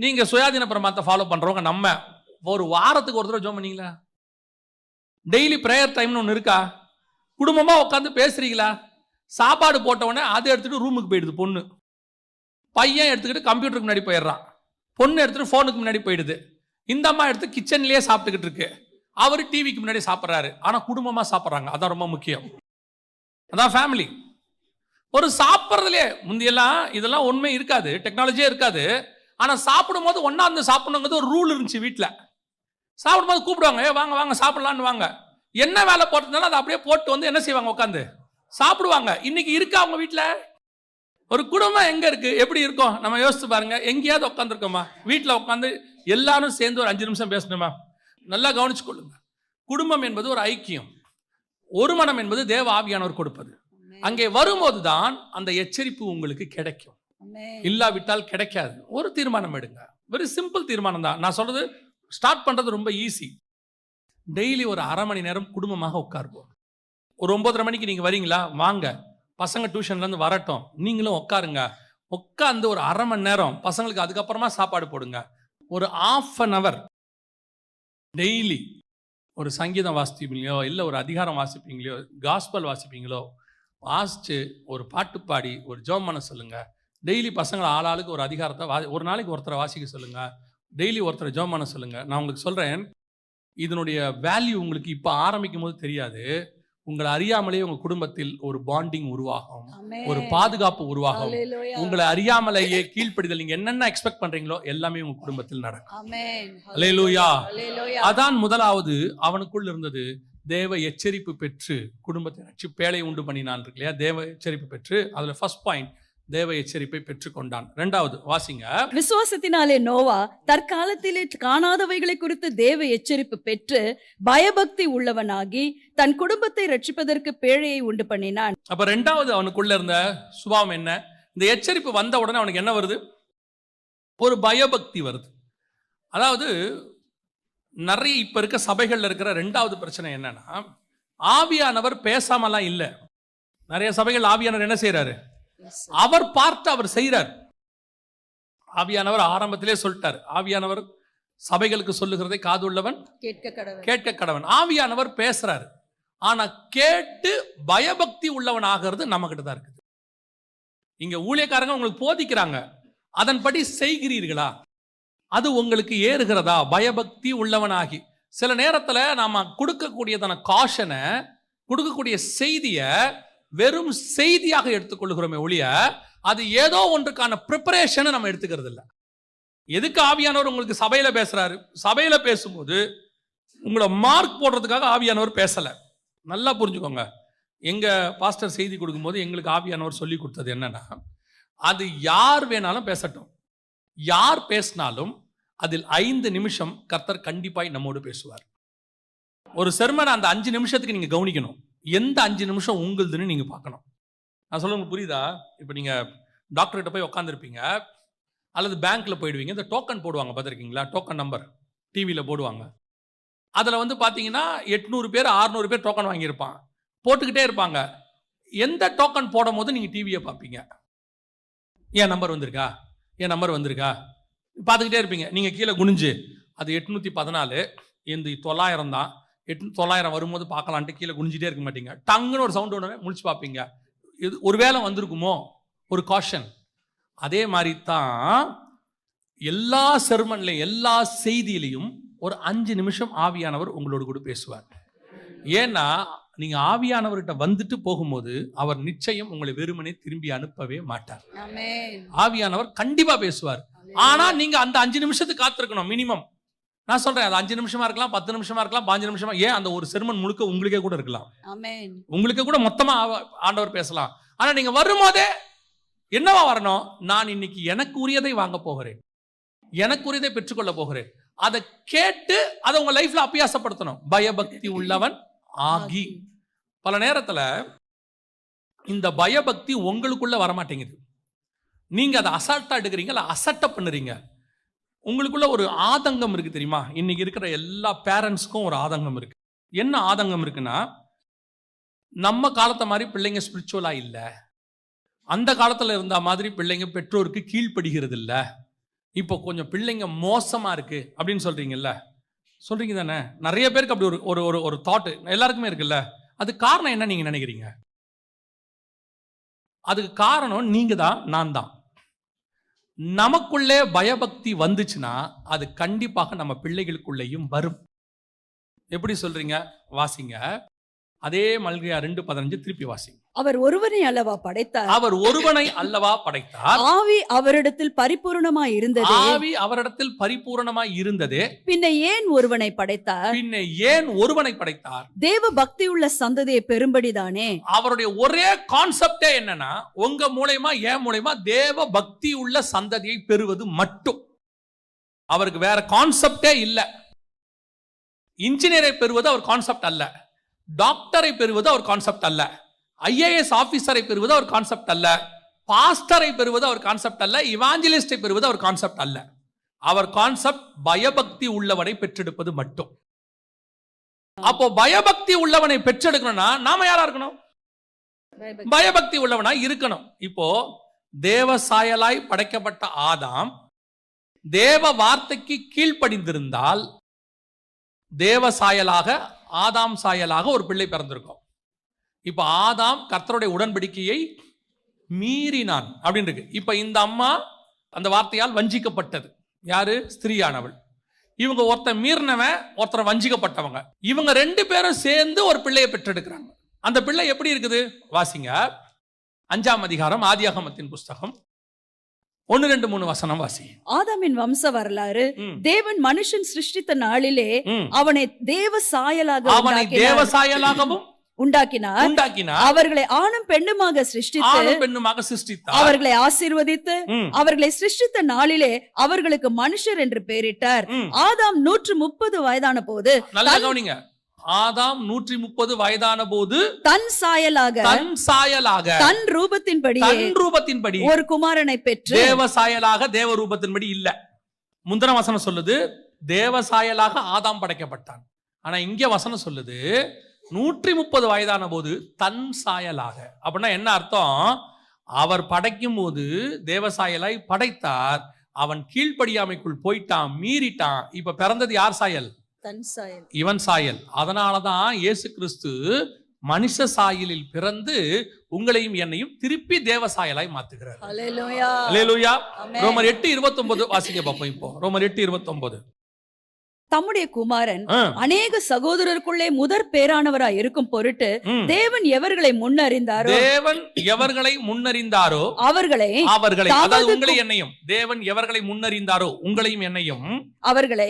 நீங்க சுயாதீன பிரமாணத்தை ஃபாலோ பண்றவங்க நம்ம ஒரு வாரத்துக்கு ஒரு தடவை ஜெபம் பண்ணீங்களா? டெய்லி பிரேயர் டைம்னு ஒன்று இருக்கா? குடும்பமா உட்காந்து பேசுறீங்களா? சாப்பாடு போட்ட உடனே அதை எடுத்துட்டு ரூமுக்கு போயிடுது பொண்ணு, பையன் எடுத்துக்கிட்டு கம்ப்யூட்டருக்கு முன்னாடி போயிடுறான், பொண்ணு எடுத்துட்டு போனுக்கு முன்னாடி போயிடுது, இந்த அம்மா எடுத்து கிச்சன்லயே சாப்பிட்டுக்கிட்டு இருக்கு, அவரு டிவிக்கு முன்னாடி சாப்பிட்றாரு. ஆனா குடும்பமா சாப்பிட்றாங்க, அதான் ரொம்ப முக்கியம். அதான் ஃபேமிலி. ஒரு சாப்பிட்றதுலே முந்தியெல்லாம் இதெல்லாம் உண்மை இருக்காது, டெக்னாலஜியே இருக்காது. ஆனா சாப்பிடும் போது ஒன்னா இருந்து சாப்பிடணுங்கிறது ஒரு ரூல் இருந்துச்சு. வீட்டில் சாப்பிடும் போது கூப்பிடுவாங்க, ஏ வாங்க வாங்க சாப்பிடலான்னு வாங்க. என்ன வேலை போட்டதுனால அதை அப்படியே போட்டு வந்து என்ன செய்வாங்க, உட்காந்து சாப்பிடுவாங்க. இன்னைக்கு இருக்கா அவங்க வீட்டில்? ஒரு குடும்பம் எங்க இருக்கு, எப்படி இருக்கும் நம்ம யோசிச்சு பாருங்க. எங்கேயாவது உட்காந்துருக்கோமா? வீட்டில் உட்காந்து எல்லாரும் சேர்ந்து ஒரு 5 நிமிஷம் பேசணுமா? நல்லா கவனிச்சு கொள்ளுங்க. குடும்பம் என்பது ஒரு ஐக்கியம், ஒரு மனம் என்பது தேவ ஆவியானவர் கொடுப்பது. அங்கே வரும்போதுதான் அந்த எச்சரிப்பு உங்களுக்கு கிடைக்கும், இல்லாவிட்டால் கிடைக்காது. ஒரு தீர்மானம் எடுங்க, வெரி சிம்பிள் தீர்மானம் தான். நான் சொல்றது ஸ்டார்ட் பண்றது ரொம்ப ஈஸி. டெய்லி ஒரு அரை மணி நேரம் குடும்பமாக உட்காருவோம். ஒரு 9:30 மணிக்கு நீங்க வரீங்களா? வாங்க, பசங்க டியூஷன்ல இருந்து வரட்டும், நீங்களும் உட்காருங்க. உட்காந்து ஒரு அரை மணி நேரம் பசங்களுக்கு அதுக்கப்புறமா சாப்பாடு போடுங்க. ஒரு 1/2 hour டெய்லி ஒரு சங்கீதம் வாசிப்பீங்களோ, இல்லை ஒரு அதிகாரம் வாசிப்பீங்களோ, காஸ்பல் வாசிப்பீங்களோ, வாசிச்சு ஒரு பாட்டு பாடி ஒரு ஜெபம் பண்ண சொல்லுங்க. டெய்லி பசங்களை ஆளாளுக்கு ஒரு அதிகாரத்தை ஒரு நாளைக்கு ஒருத்தரை வாசிக்க சொல்லுங்க, டெய்லி ஒருத்தரை ஜெபம் பண்ண சொல்லுங்க. நான் உங்களுக்கு சொல்றேன், இதனுடைய வேல்யூ உங்களுக்கு இப்போ ஆரம்பிக்கும் போது தெரியாது. உங்களை அறியாமலே உங்க குடும்பத்தில் ஒரு பாண்டிங் உருவாகும், ஒரு பாதுகாப்பு உருவாகும். உங்களை அறியாமலேயே கீழ்ப்படிதல், நீங்க என்னென்ன எக்ஸ்பெக்ட் பண்றீங்களோ எல்லாமே உங்க குடும்பத்தில் நடக்கும். அல்லேலூயா. அதான் முதலாவது அவனுக்குள் இருந்தது. தேவ எச்சரிப்பு பெற்று குடும்பத்தை ரட்சி பேழை உண்டு பண்ணினான் இருக்கு இல்லையா? தேவ எச்சரிப்பு பெற்று, அதுல ஃபர்ஸ்ட் பாயிண்ட் தேவ எச்சரிப்பை பெற்றுக்கொண்டான். இரண்டாவது வாசிங்க. விசுவாசத்தினாலே நோவா தற்காலத்திலே காணாதவைகளை குறித்து தேவ எச்சரிப்பு பெற்று பயபக்தி உள்ளவனாகி தன் குடும்பத்தை ரட்சிப்பதற்கு பேழையை உண்டு பண்ணினான். அப்ப இரண்டாவது அவனுக்குள்ள இருந்த சுபாவம் என்ன? இந்த எச்சரிப்பு வந்த உடனே அவனுக்கு என்ன வருது? ஒரு பயபக்தி வருது. அதாவது நிறைய இப்ப இருக்க சபைகள்ல இருக்கிற இரண்டாவது பிரச்சனை என்னன்னா, ஆவியானவர் பேசாமலாம் இல்லை. நிறைய சபைகள் ஆவியானவர் என்ன செய்யறாரு? அவர் பார்த்து அவர் செய்யறார். ஆவியானவர் ஆரம்பத்திலே சொல்லிட்டார், ஆவியானவர் சபைகளுக்கு சொல்லுகிறதை காதுள்ளவன் கேட்க கடவன். ஆவியானவர் பேசுறாரு, ஆனா கேட்டு பயபக்தி உள்ளவன் ஆகிறது நம்ம கிட்ட தான் இருக்குது. இங்க ஊழியக்காரங்க உங்களுக்கு போதிக்கிறாங்க, அதன்படி செய்கிறீர்களா? அது உங்களுக்கு ஏறுகிறதா? பயபக்தி உள்ளவனாகி சில நேரத்துல நாம கொடுக்கக்கூடியதான காஷனை, கொடுக்கக்கூடிய செய்திய வெறும் செய்தியாக எடுத்துக்கொள்கிறோமே ஒழிய அது ஏதோ ஒன்றுக்கான ப்ரிப்பரேஷன் நம்ம எடுத்துக்கிறது இல்லை. எதுக்கு ஆவியானவர் உங்களுக்கு சபையில பேசுறாரு? சபையில பேசும்போது உங்களை மார்க் போடுறதுக்காக ஆவியானவர் பேசல. நல்லா புரிஞ்சுக்கோங்க. எங்க பாஸ்டர் செய்தி கொடுக்கும்போது எங்களுக்கு ஆவியானவர் சொல்லி கொடுத்தது என்னன்னா, அது யார் வேணாலும் பேசட்டும், யார் பேசினாலும் அதில் 5 நிமிஷம் கர்த்தர் கண்டிப்பாய் நம்மோடு பேசுவார். ஒரு செர்மன் அந்த 5 நிமிஷத்துக்கு நீங்க கவனிக்கணும். எந்த 5 நிமிஷம் உங்களுதுன்னு நீங்க பார்க்கணும். நான் சொல்ல உங்களுக்கு புரியுதா? இப்போ நீங்க டாக்டர்கிட்ட போய் உட்காந்துருப்பீங்க, அல்லது பேங்க்ல போயிடுவீங்க. இந்த டோக்கன் போடுவாங்க, பார்த்துருக்கீங்களா? டோக்கன் நம்பர் டிவியில் போடுவாங்க. அதில் வந்து பார்த்தீங்கன்னா 800 பேர் 600 பேர் டோக்கன் வாங்கியிருப்பான், போட்டுக்கிட்டே இருப்பாங்க. எந்த டோக்கன் போடும் போது நீங்கள் டிவியை பார்ப்பீங்க. என் நம்பர் வந்திருக்கா, என் நம்பர் வந்திருக்கா பார்த்துக்கிட்டே இருப்பீங்க. நீங்கள் கீழே குனிஞ்சு அது 814, இந்த 900 தான், 900 வரும்போது பார்க்கலான்ட்டு கீழே குனிஞ்சிட்டே இருக்க மாட்டீங்க. டங்குன்னு ஒரு சவுண்ட் ஒன்று முடிச்சு பார்ப்பீங்க. இது ஒரு வேளை வந்திருக்குமோ, ஒரு காஷன். அதே மாதிரி தான் எல்லா செர்மன்லையும் எல்லா செய்தியிலையும் ஒரு 5 நிமிஷம் ஆவியானவர் உங்களோடு கூட பேசுவார். ஏன்னா நீங்க ஆவியானவர்கிட்ட வந்துட்டு போகும்போது அவர் நிச்சயம் உங்களை வெறுமனே திரும்பி அனுப்பவே மாட்டார். ஆவியானவர் கண்டிப்பா பேசுவார். ஆனா நீங்க அந்த 5 நிமிஷத்துக்கு காத்திருக்கணும் மினிமம். நான் சொல்றேன், அது 5 நிமிஷமா இருக்கலாம், 10 நிமிஷமா இருக்கலாம், 5 நிமிஷமா, ஏன் அந்த ஒரு செர்மன் முழுக்க உங்களுக்கே கூட இருக்கலாம். உங்களுக்கு கூட மொத்தமா ஆண்டவர் பேசலாம். ஆனா நீங்க வரும்போதே என்னவா வரணும்? நான் இன்னைக்கு எனக்கு உரியதை வாங்க போகிறேன், எனக்கு உரியதை பெற்றுக்கொள்ள போகிறேன். அதை கேட்டு அதை உங்க லைஃப்ல அபியாசப்படுத்தணும். பயபக்தி உள்ளவன் ஆகி. பல நேரத்துல இந்த பயபக்தி உங்களுக்குள்ள வரமாட்டேங்குது. நீங்க அதை அசால்ட்டா எடுக்கிறீங்க, இல்லை அசட்டை பண்ணுறீங்க. உங்களுக்குள்ள ஒரு ஆதங்கம் இருக்கு தெரியுமா? இன்னைக்கு இருக்கிற எல்லா பேரண்ட்ஸ்க்கும் ஒரு ஆதங்கம் இருக்கு. என்ன ஆதங்கம் இருக்குன்னா, நம்ம காலத்தை மாதிரி பிள்ளைங்க ஸ்பிரிச்சுவலா இல்லை, அந்த காலத்தில் இருந்த மாதிரி பிள்ளைங்க பெற்றோருக்கு கீழ்ப்படுகிறது இல்லை, இப்போ கொஞ்சம் பிள்ளைங்க மோசமா இருக்கு அப்படின்னு சொல்றீங்கல்ல, சொல்றீங்க தானே? நிறைய பேருக்கு அப்படி ஒரு ஒரு ஒரு தாட் எல்லாருக்குமே இருக்குல்ல. அது காரணம் என்ன நீங்க நினைக்கிறீங்க? அதுக்கு காரணம் நீங்க தான், நான் தான். நமக்குள்ளே பயபக்தி வந்துச்சுன்னா அது கண்டிப்பாக நம்ம பிள்ளைகளுக்குள்ளேயும் வரும். எப்படி சொல்றீங்க? வாசிங்க, அதே மல்கியா 2:15 திருப்பி வாசிங்க. அவர் ஒருவனை அல்லவா படைத்தார், அவர் ஒருவனை அல்லவா படைத்தார், ஆவி அவரிடத்தில் பரிபூரணமாய் இருந்தது, ஆவி அவரிடத்தில் பரிபூரணமாய் இருந்தது, பின்ன ஏன் ஒருவனை படைத்தார், பின்ன ஏன் ஒருவனை படைத்தார்? தேவ பக்தி உள்ள சந்ததியை பெரும்படிதானே. அவருடைய ஒரே கான்செப்டே என்னன்னா, உங்க மூலமா என் மூலமா தேவ பக்தி உள்ள சந்ததியை பெறுவது மட்டும். அவருக்கு வேற கான்செப்டே இல்ல. இன்ஜினியரை பெறுவது அவர் கான்செப்ட் அல்ல, டாக்டரை பெறுவது அவர் கான்செப்ட் அல்ல, IAS ஆபீசரை பெறுவது அவர் கான்செப்ட் அல்ல, பாஸ்டரை பெறுவது அவர் கான்செப்ட் அல்ல, இவாஞ்சலிஸ்டை பெறுவது அவர் கான்செப்ட் அல்ல. அவர் கான்செப்ட் பயபக்தி உள்ளவனை பெற்றெடுப்பது மட்டும். அப்போ பயபக்தி உள்ளவனை பெற்றெடுக்கணும்னா நாம யாரா இருக்கணும்? பயபக்தி உள்ளவனா இருக்கணும். இப்போ தேவ சாயலாய் படைக்கப்பட்ட ஆதாம் தேவ வார்த்தைக்கு கீழ்ப்படிந்திருந்தால் தேவ சாயலாக, ஆதாம் சாயலாக ஒரு பிள்ளை பிறந்திருக்கும். இப்ப ஆதாம் கர்த்தருடைய உடன்படிக்கையை மீறினான் அப்படின்னு இருக்கு. இப்ப இந்த அம்மா அந்த வார்த்தையால் வஞ்சிக்கப்பட்டது. யாரு? ஸ்திரீயானவள். இவங்க ஒருத்தர் மீறினவன், ஒருத்தர் வஞ்சிக்கப்பட்டவங்க. இவங்க 2 பேரும் சேர்ந்து ஒரு பிள்ளையை பெற்றெடுக்கிறாங்க. அந்த பிள்ளை எப்படி இருக்குது? வாசிங்க, 5ஆம் அதிகாரம் ஆதியாகமத்தின் புஸ்தகம் 1, 2, 3 வசனம் வாசி. ஆதாமின் வம்ச வரலாறு. தேவன் மனுஷன் சிருஷ்டித்த நாளிலே அவனை தேவ சாயலாகவும் உண்டாக்கினார். அவர்களை ஆணும் பெண்ணுமாக சிருஷ்டித்து அவர்களை ஆசீர்வதித்து அவர்களை சிருஷ்டித்த நாளிலே அவர்களுக்கு மனுஷர் என்று பெயரிட்டார். ஆதாம் 130 வயதான போது, நல்லா கவனிங்க, ஆதாம் 130 வயதான போது தன் சாயலாக தன் ரூபத்தின்படி ஒரு குமாரனை பெற்று, தேவ சாயலாக தேவ ரூபத்தின்படி இல்ல. முந்தின வசனம் சொல்லுது தேவ சாயலாக ஆதாம் படைக்கப்பட்டான். ஆனா இங்க வசனம் சொல்லுது 130 வயதான போது தன் சாயலாக. அப்படின்னா என்ன அர்த்தம்? அவர் படைக்கும் போது தேவசாயலாய் படைத்தார், அவன் கீழ்ப்படியாமைக்குள் போயிட்டான், மீறிட்டான். இப்ப பிறந்தது யார் சாயல்? இவன் சாயல். அதனாலதான் இயேசு கிறிஸ்து மனுஷ சாயலில் பிறந்து உங்களையும் என்னையும் திருப்பி தேவ சாயலாய் மாத்துகிறார். அல்லேலூயா. ரோமர் 8:29 வாசிங்க பாப்போம். இப்போ ரோமர் 8:29. தம்முடைய குமாரன் அநேக சகோதரருக்குள்ளே முதற் பேரானவராய் இருக்கும் பொருட்டு தேவன் எவர்களை முன்னறிந்தாரோ அவர்களை அதாவது உங்களை என்னையும் தேவன் எவர்களை முன்னறிந்தாரோ உங்களையும் என்னையும் அவர்களை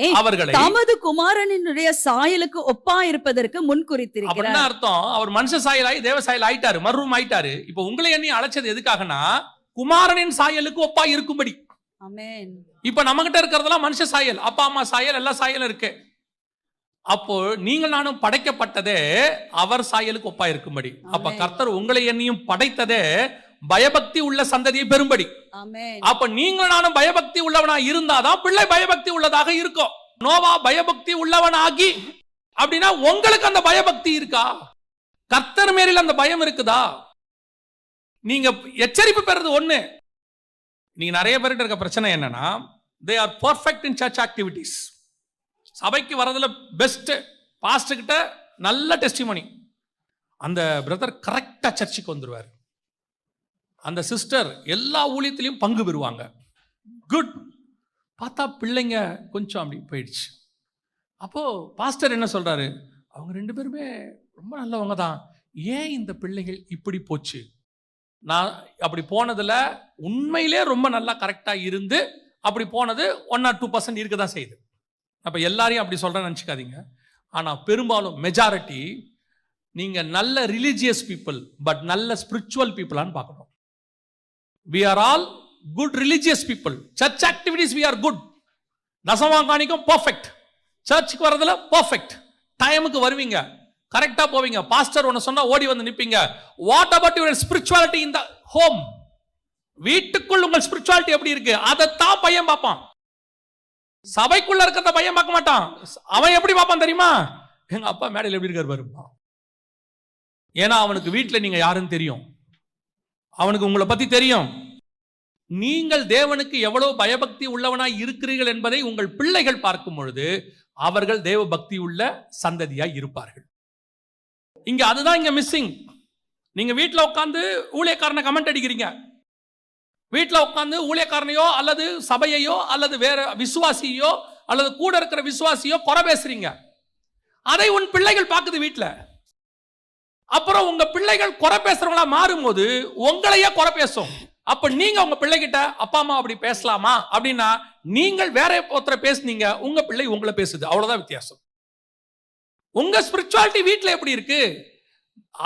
தமது குமாரனுடைய சாயலுக்கு ஒப்பா இருப்பதற்கு முன்குறித்திருக்கிறார். அர்த்தம் அவர் மனுஷ சாயலாய் தேவ சாயல் ஆயிட்டாரு, மறுரூபம் ஆயிட்டாரு. இப்ப உங்களை என்னையும் அழைச்சது எதுக்காகனா குமாரனின் சாயலுக்கு ஒப்பா இருக்கும்படி. ஆமென். இப்ப நம்ம கிட்ட இருக்கிறதெல்லாம் மனுஷ சாயல், அப்பா அம்மா சாயல், எல்லா சாயலும் இருக்கு. அப்போ நீங்கள் நானும் படைக்கப்பட்டதே அவர் சாயலுக்கு ஒப்பா இருக்கும்படி. அப்ப கர்த்தர் உங்களை என்னையும் படைத்ததே பயபக்தி உள்ள சந்ததியை பெறும்படி. அப்ப நீங்கள் நானும் பயபக்தி உள்ளவனா இருந்தாதான் பிள்ளை பயபக்தி உள்ளதாக இருக்கும். நோவா பயபக்தி உள்ளவனாகி அப்படின்னா உங்களுக்கு அந்த பயபக்தி இருக்கா? கர்த்தர் மேலில் அந்த பயம் இருக்குதா? நீங்க எச்சரிப்பு பெறது ஒண்ணு. நீங்க நிறைய பேர்கிட்ட இருக்க பிரச்சனை என்னன்னா, they are perfect in church activities. சபைக்கு வரதுல பெஸ்ட், பாஸ்டர் கிட்ட நல்ல டெஸ்டிமோனி. அந்த பிரதர் கரெக்டா சர்ச்சுக்கு வந்துருவார், அந்த சிஸ்டர் எல்லா ஊழியத்திலையும் பங்கு பெறுவாங்க. குட். பார்த்தா பிள்ளைங்க கொஞ்சம் அப்படி போயிடுச்சு. அப்போ பாஸ்டர் என்ன சொல்றாரு, அவங்க ரெண்டு பேருமே ரொம்ப நல்லவங்க தான், ஏன் இந்த பிள்ளைகள் இப்படி போச்சு? நான் அப்படி போனதுல உண்மையிலே ரொம்ப நல்லா கரெக்டா இருந்து அப்படி போனது 1 or 2% இருக்க தான் செய்யுது. அப்ப எல்லாரையும் அப்படி சொல்றேன்னு நினைச்சுக்காதீங்க. ஆனா பெரும்பாலும் மெஜாரிட்டி நீங்க நல்ல ரிலிஜியஸ் பீப்புள் பட் நல்ல ஸ்பிரிச்சுவல் பீப்புளான்னு பார்க்கணும். we are all good religious people. church activities we are good. தசமாகாணிக்கும் பர்ஃபெக்ட், சர்ச்சுக்கு வரதுல பர்ஃபெக்ட், டைமுக்கு வருவீங்க, கரெக்டா போவீங்க, பாஸ்டர் ஒன்னு சொன்னா ஓடி வந்து நிப்பீங்க. What about your spirituality in the home? வீட்டுக்குள் உங்கள் ஸ்பிரிச்சுவாலிட்டி எப்படி இருக்கு? அதைத்தான் பையன் பார்ப்பான். சபைக்குள்ள இருக்கிறத பையன் பார்க்க மாட்டான். அவன் எப்படி பார்ப்பான் தெரியுமா? எங்க அப்பா மேடையில் எப்படி இருக்காரு பாருப்பா. ஏன்னா அவனுக்கு வீட்டுல நீங்க யாருன்னு தெரியும், அவனுக்கு உங்களை பத்தி தெரியும். நீங்கள் தேவனுக்கு எவ்வளவு பயபக்தி உள்ளவனாய் இருக்கிறீர்கள் என்பதை உங்கள் பிள்ளைகள் பார்க்கும் பொழுது அவர்கள் தேவ பக்தி உள்ள சந்ததியாய் இருப்பார்கள். இங்க அதுதான் இங்க மிஸ்ஸிங். நீங்க வீட்டுல உட்கார்ந்து ஊழியக்காரனை கமெண்ட் அடிக்கிறீங்க, வீட்டுல உட்கார்ந்து ஊழியக்காரனையோ அல்லது சபையையோ அல்லது வேற விசுவாசியோ அல்லது கூட இருக்கிற விசுவாசியோ குறை பேசுறீங்க. அதை உன் பிள்ளைகள் பார்க்குது வீட்டுல. அப்புறம் உங்க பிள்ளைகள் குறை பேசுறவங்களா மாறும்போது உங்களையே குறை பேசும். அப்ப நீங்க உங்க பிள்ளைகிட்ட அப்பா அம்மா அப்படி பேசலாமா அப்படின்னா, நீங்கள் வேற ஒருத்தரை பேசுனீங்க, உங்க பிள்ளை உங்களை பேசுது, அவ்வளவுதான் வித்தியாசம். உங்க ஸ்பிரிச்சுவாலிட்டி வீட்டுல எப்படி இருக்கு?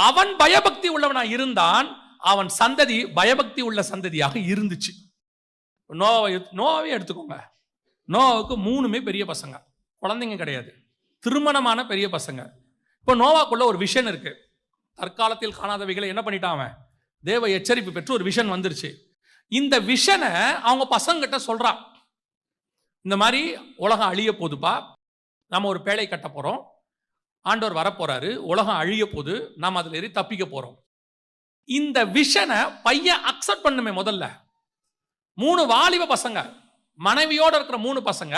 அவன் பயபக்தி உள்ளவனா இருந்தான், அவன் சந்ததி பயபக்தி உள்ள சந்ததியாக இருந்துச்சு. நோவாவை எடுத்துக்கோங்க. நோவாவுக்கு 3 பெரிய பசங்க, குழந்தைங்க கிடையாது, திருமணமான பெரிய பசங்க. இப்போ நோவாக்குள்ள ஒரு விஷன் இருக்கு. தற்காலத்தில் காணாதவைகளை என்ன பண்ணிட்டான் அவன்? தேவ எச்சரிப்பு பெற்று ஒரு விஷன் வந்துருச்சு. இந்த விஷனை அவங்க பசங்கிட்ட சொல்றான், இந்த மாதிரி உலகம் அழிய போதுப்பா, நம்ம ஒரு பேழை கட்ட போறோம், ஆண்டவர் வரப்போறாரு, உலகம் அழிய போது, நாம் அதுல ஏறி தப்பிக்க போறோம். இந்த விஷனை பையன் அக்செப்ட் பண்ணுமே. முதல்ல 3 வாலிப பசங்க, மனைவியோட இருக்கிற 3 பசங்க,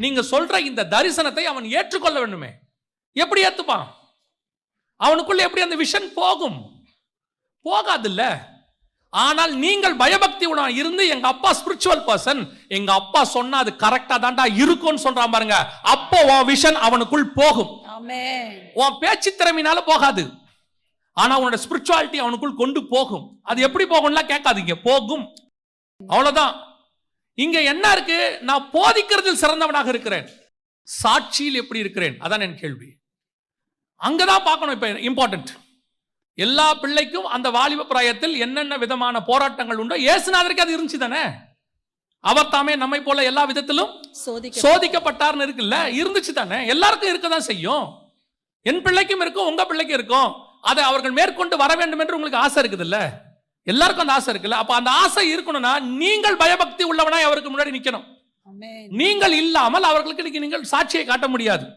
நீங்க சொல்ற இந்த தரிசனத்தை அவன் ஏற்றுக்கொள்ள வேண்டுமே. எப்படி ஏத்துப்பான்? அவனுக்குள்ள எப்படி அந்த விஷன் போகும்? போகாது இல்ல. ஆனால் நீங்கள் பயபக்தி உடன் இருந்து, எங்க அப்பா ஸ்பிரிச்சுவல் பர்சன், எங்க அப்பா சொன்னா அது கரெக்டா தான்டா இருக்கும்னு சொல்றான் பாருங்க, அப்போ உன் விஷன் அவனுக்குள் போகும். உன் பேச்சு திறமையினால போகாது, ஆனா உன்னோட ஸ்பிரிச்சுவாலிட்டி அவனுக்குள் கொண்டு போகும். அது எப்படி போகும்லாம் கேட்காதீங்க, போகும், அவ்வளவுதான். இங்க என்ன இருக்கு? நான் போதிக்கிறதில் சிறந்தவனாக இருக்கிறேன், சாட்சியில் எப்படி இருக்கிறேன், அதான் என் கேள்வி. அங்கதான் பார்க்கணும். இப்ப இம்பார்ட்டன்ட் எல்லா பிள்ளைக்கும் அந்த வாலிப பிராயத்தில் என்னென்ன விதமான போராட்டங்கள் உண்டோ, இயேசுநாதருக்கு அது இருந்துச்சு தானே. அவர் தாமே நம்மை போல எல்லா விதத்திலும் சோதிக்கப்பட்டார்னு இருக்குல்ல, இருந்துச்சு தானே. எல்லாருக்கும் இருக்கதான் செய்யும். என் பிள்ளைக்கும் இருக்கும், உங்க பிள்ளைக்கும் இருக்கும். அதை அவர்கள் மேற்கொண்டு வர வேண்டும் என்று உங்களுக்கு ஆசை இருக்குது இல்ல, எல்லாருக்கும் அந்த ஆசை இருக்குல்ல. அப்ப அந்த ஆசை இருக்கணும்னா நீங்கள் பயபக்தி உள்ளவனாய் அவருக்கு முன்னாடி நிக்கணும். நீங்கள் இல்லாமல் அவர்களுக்கு நீங்கள் சாட்சியை காட்ட முடியாது.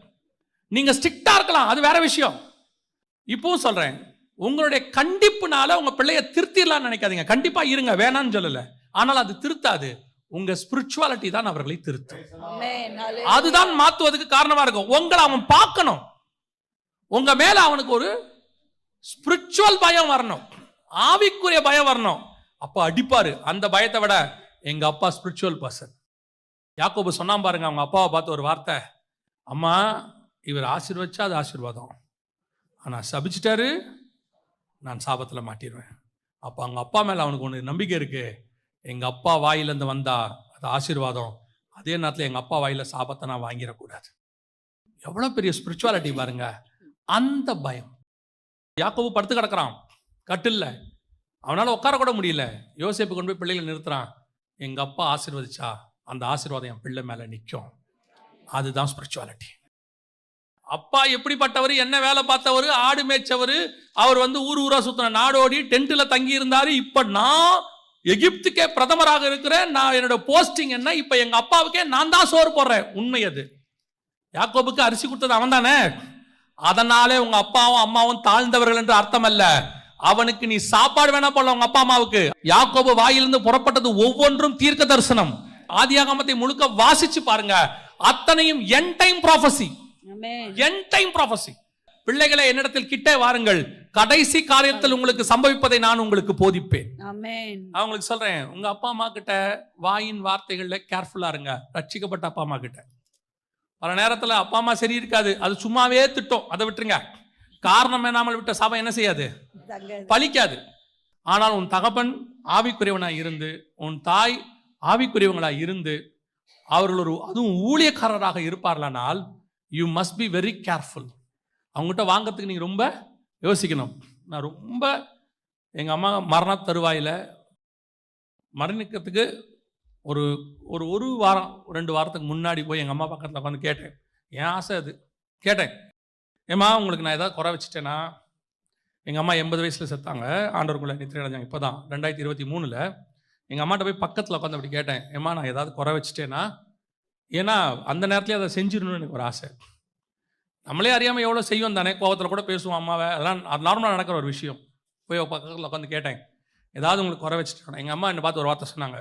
நீங்க ஸ்ட்ரிக்டா இருக்கலாம், அது வேற விஷயம். இப்பவும் சொல்றேன், உங்களுடைய கண்டிப்புனால உங்க பிள்ளைய திருத்திடலாம்னு நினைக்காதீங்க. கண்டிப்பா இருங்க, வேணான்னு சொல்லல, ஆனால் அது திருத்தாது. உங்க ஸ்பிரிச்சுவாலிட்டி தான் அவர்களை திருத்தும். அதுதான் மாத்துவதற்கு காரணமா இருக்கும். உங்களை அவன் பார்க்கணும், உங்க மேல அவனுக்கு ஒரு ஸ்பிரிச்சுவல் பயம் வரணும், ஆவிக்குரிய பயம் வரணும். அப்ப அடிப்பாரு. அந்த பயத்தை விட எங்க அப்பா ஸ்பிரிச்சுவல் பர்சன். யாக்கோபு சொன்னான் பாருங்க, அவங்க அப்பாவை பார்த்து ஒரு வார்த்தை, அம்மா இவர் ஆசீர்வச்சா அது ஆசீர்வாதம், ஆனால் சபிச்சிட்டாரு நான் சாபத்தில் மாட்டிடுவேன். அப்போ அவங்க அப்பா மேலே அவனுக்கு ஒன்று நம்பிக்கை இருக்கு, எங்கள் அப்பா வாயிலேருந்து வந்தா அது ஆசீர்வாதம், அதே நேரத்தில் எங்கள் அப்பா வாயில சாபத்தை நான் வாங்கிடக்கூடாது. எவ்வளோ பெரிய ஸ்பிரிச்சுவாலிட்டி பாருங்க, அந்த பயம். யாக்கோபு படுத்து கிடக்கிறான் கட்டில்ல, அவனால் உட்கார கூட முடியல. யோசேப்பு கொண்டு போய் பிள்ளைகளை நிறுத்துறான். எங்கள் அப்பா ஆசீர்வதிச்சா அந்த ஆசீர்வாதம் என் பிள்ளை மேலே நிற்கும். அதுதான் ஸ்பிரிச்சுவாலிட்டி. அப்பா எப்படிப்பட்டவர், என்ன வேலை பார்த்தவர், ஆடு மேய்ச்சவர், அவர் ஊர் ஊரா சுத்தின, நாடோடி டென்ட்ல தங்கி இருந்தாரு. இப்ப நான் எகிப்துக்கே பிரதமராக இருக்கிறேன், நான் என்னோட போஸ்டிங் என்ன, இப்ப எங்க அப்பாவுக்கே நான் தான் சோறு போடுறேன். உண்மை அது. யாக்கோபுக்கு அரிசி கொடுத்தது அவன் தானே. அதனாலே உங்க அப்பாவும் அம்மாவும் தாழ்ந்தவர்கள் என்று அர்த்தம் அல்ல. அவனுக்கு நீ சாப்பாடு வேணா போடல உங்க அப்பா அம்மாவுக்கு. யாக்கோபு வாயிலிருந்து புறப்பட்டது ஒவ்வொன்றும் தீர்க்க தரிசனம். ஆதியாகமத்தை முழுக்க வாசிச்சு பாருங்க, அத்தனையும் end time prophecy. End time prophecy. பிள்ளைகளை என்னிடத்தில் கிட்டே வாருங்கள், கடைசி காரியத்தில் உங்களுக்கு சம்பவிப்பதை நான் உங்களுக்கு போதிப்பேன். அவங்களுக்கு சொல்றேன், உங்க அப்பா அம்மா கிட்ட வாயின் வார்த்தைகள்ல கேர்ஃபுல்லா இருங்க. ரட்சிக்கப்பட்ட அப்பா அம்மா கிட்ட பல நேரத்தில் அப்பா அம்மா சரி இருக்காது, அது சும்மாவே திட்டம், அதை விட்டுருங்க. காரணம் என்னாமல் விட்ட சாபம் என்ன செய்யாது, பலிக்காது. ஆனால் உன் தகப்பன் ஆவிக்குரியவனாய் இருந்து, உன் தாய் ஆவிக்குரியவங்களாய் இருந்து, அவர்கள் அதுவும் ஊழியக்காரராக இருப்பார்களானால் you must be very careful. அவங்ககிட்ட வாங்கிறதுக்கு நீங்கள் ரொம்ப யோசிக்கணும். நான் ரொம்ப எங்கள் அம்மா மரண தருவாயில் மரணிக்கிறதுக்கு ஒரு வாரம் 2 வாரத்துக்கு முன்னாடி போய் எங்கள் அம்மா பக்கத்தில் உட்காந்து கேட்டேன். என் ஆசை அது. கேட்டேன், ஏம்மா உங்களுக்கு நான் ஏதாவது குறை வச்சுட்டேன்னா? எங்கள் அம்மா 80 வயசில் செத்தாங்க, ஆண்டவருக்குள்ளே நித்திரை அடைஞ்சாங்க. இப்போ தான் 2023 எங்கள் அம்மாட்ட போய் பக்கத்தில் உட்காந்து அப்படி கேட்டேன், ஏம்மா நான் ஏதாவது குறை வச்சுட்டேன்னா? ஏன்னா அந்த நேரத்துலேயே அதை செஞ்சிடணும்னு எனக்கு ஒரு ஆசை. நம்மளே அறியாமல் எவ்வளோ செய்வோம் தானே, கோபத்தில் கூட பேசுவோம் அம்மாவை, அதெல்லாம் அது நார்மலாக நடக்கிற ஒரு விஷயம். போய் பக்கத்தில் உட்காந்து கேட்டேன், ஏதாவது உங்களுக்கு குறை வச்சுட்டேன்? எங்கள் அம்மா என்னை பார்த்து ஒரு வார்த்தை சொன்னாங்க,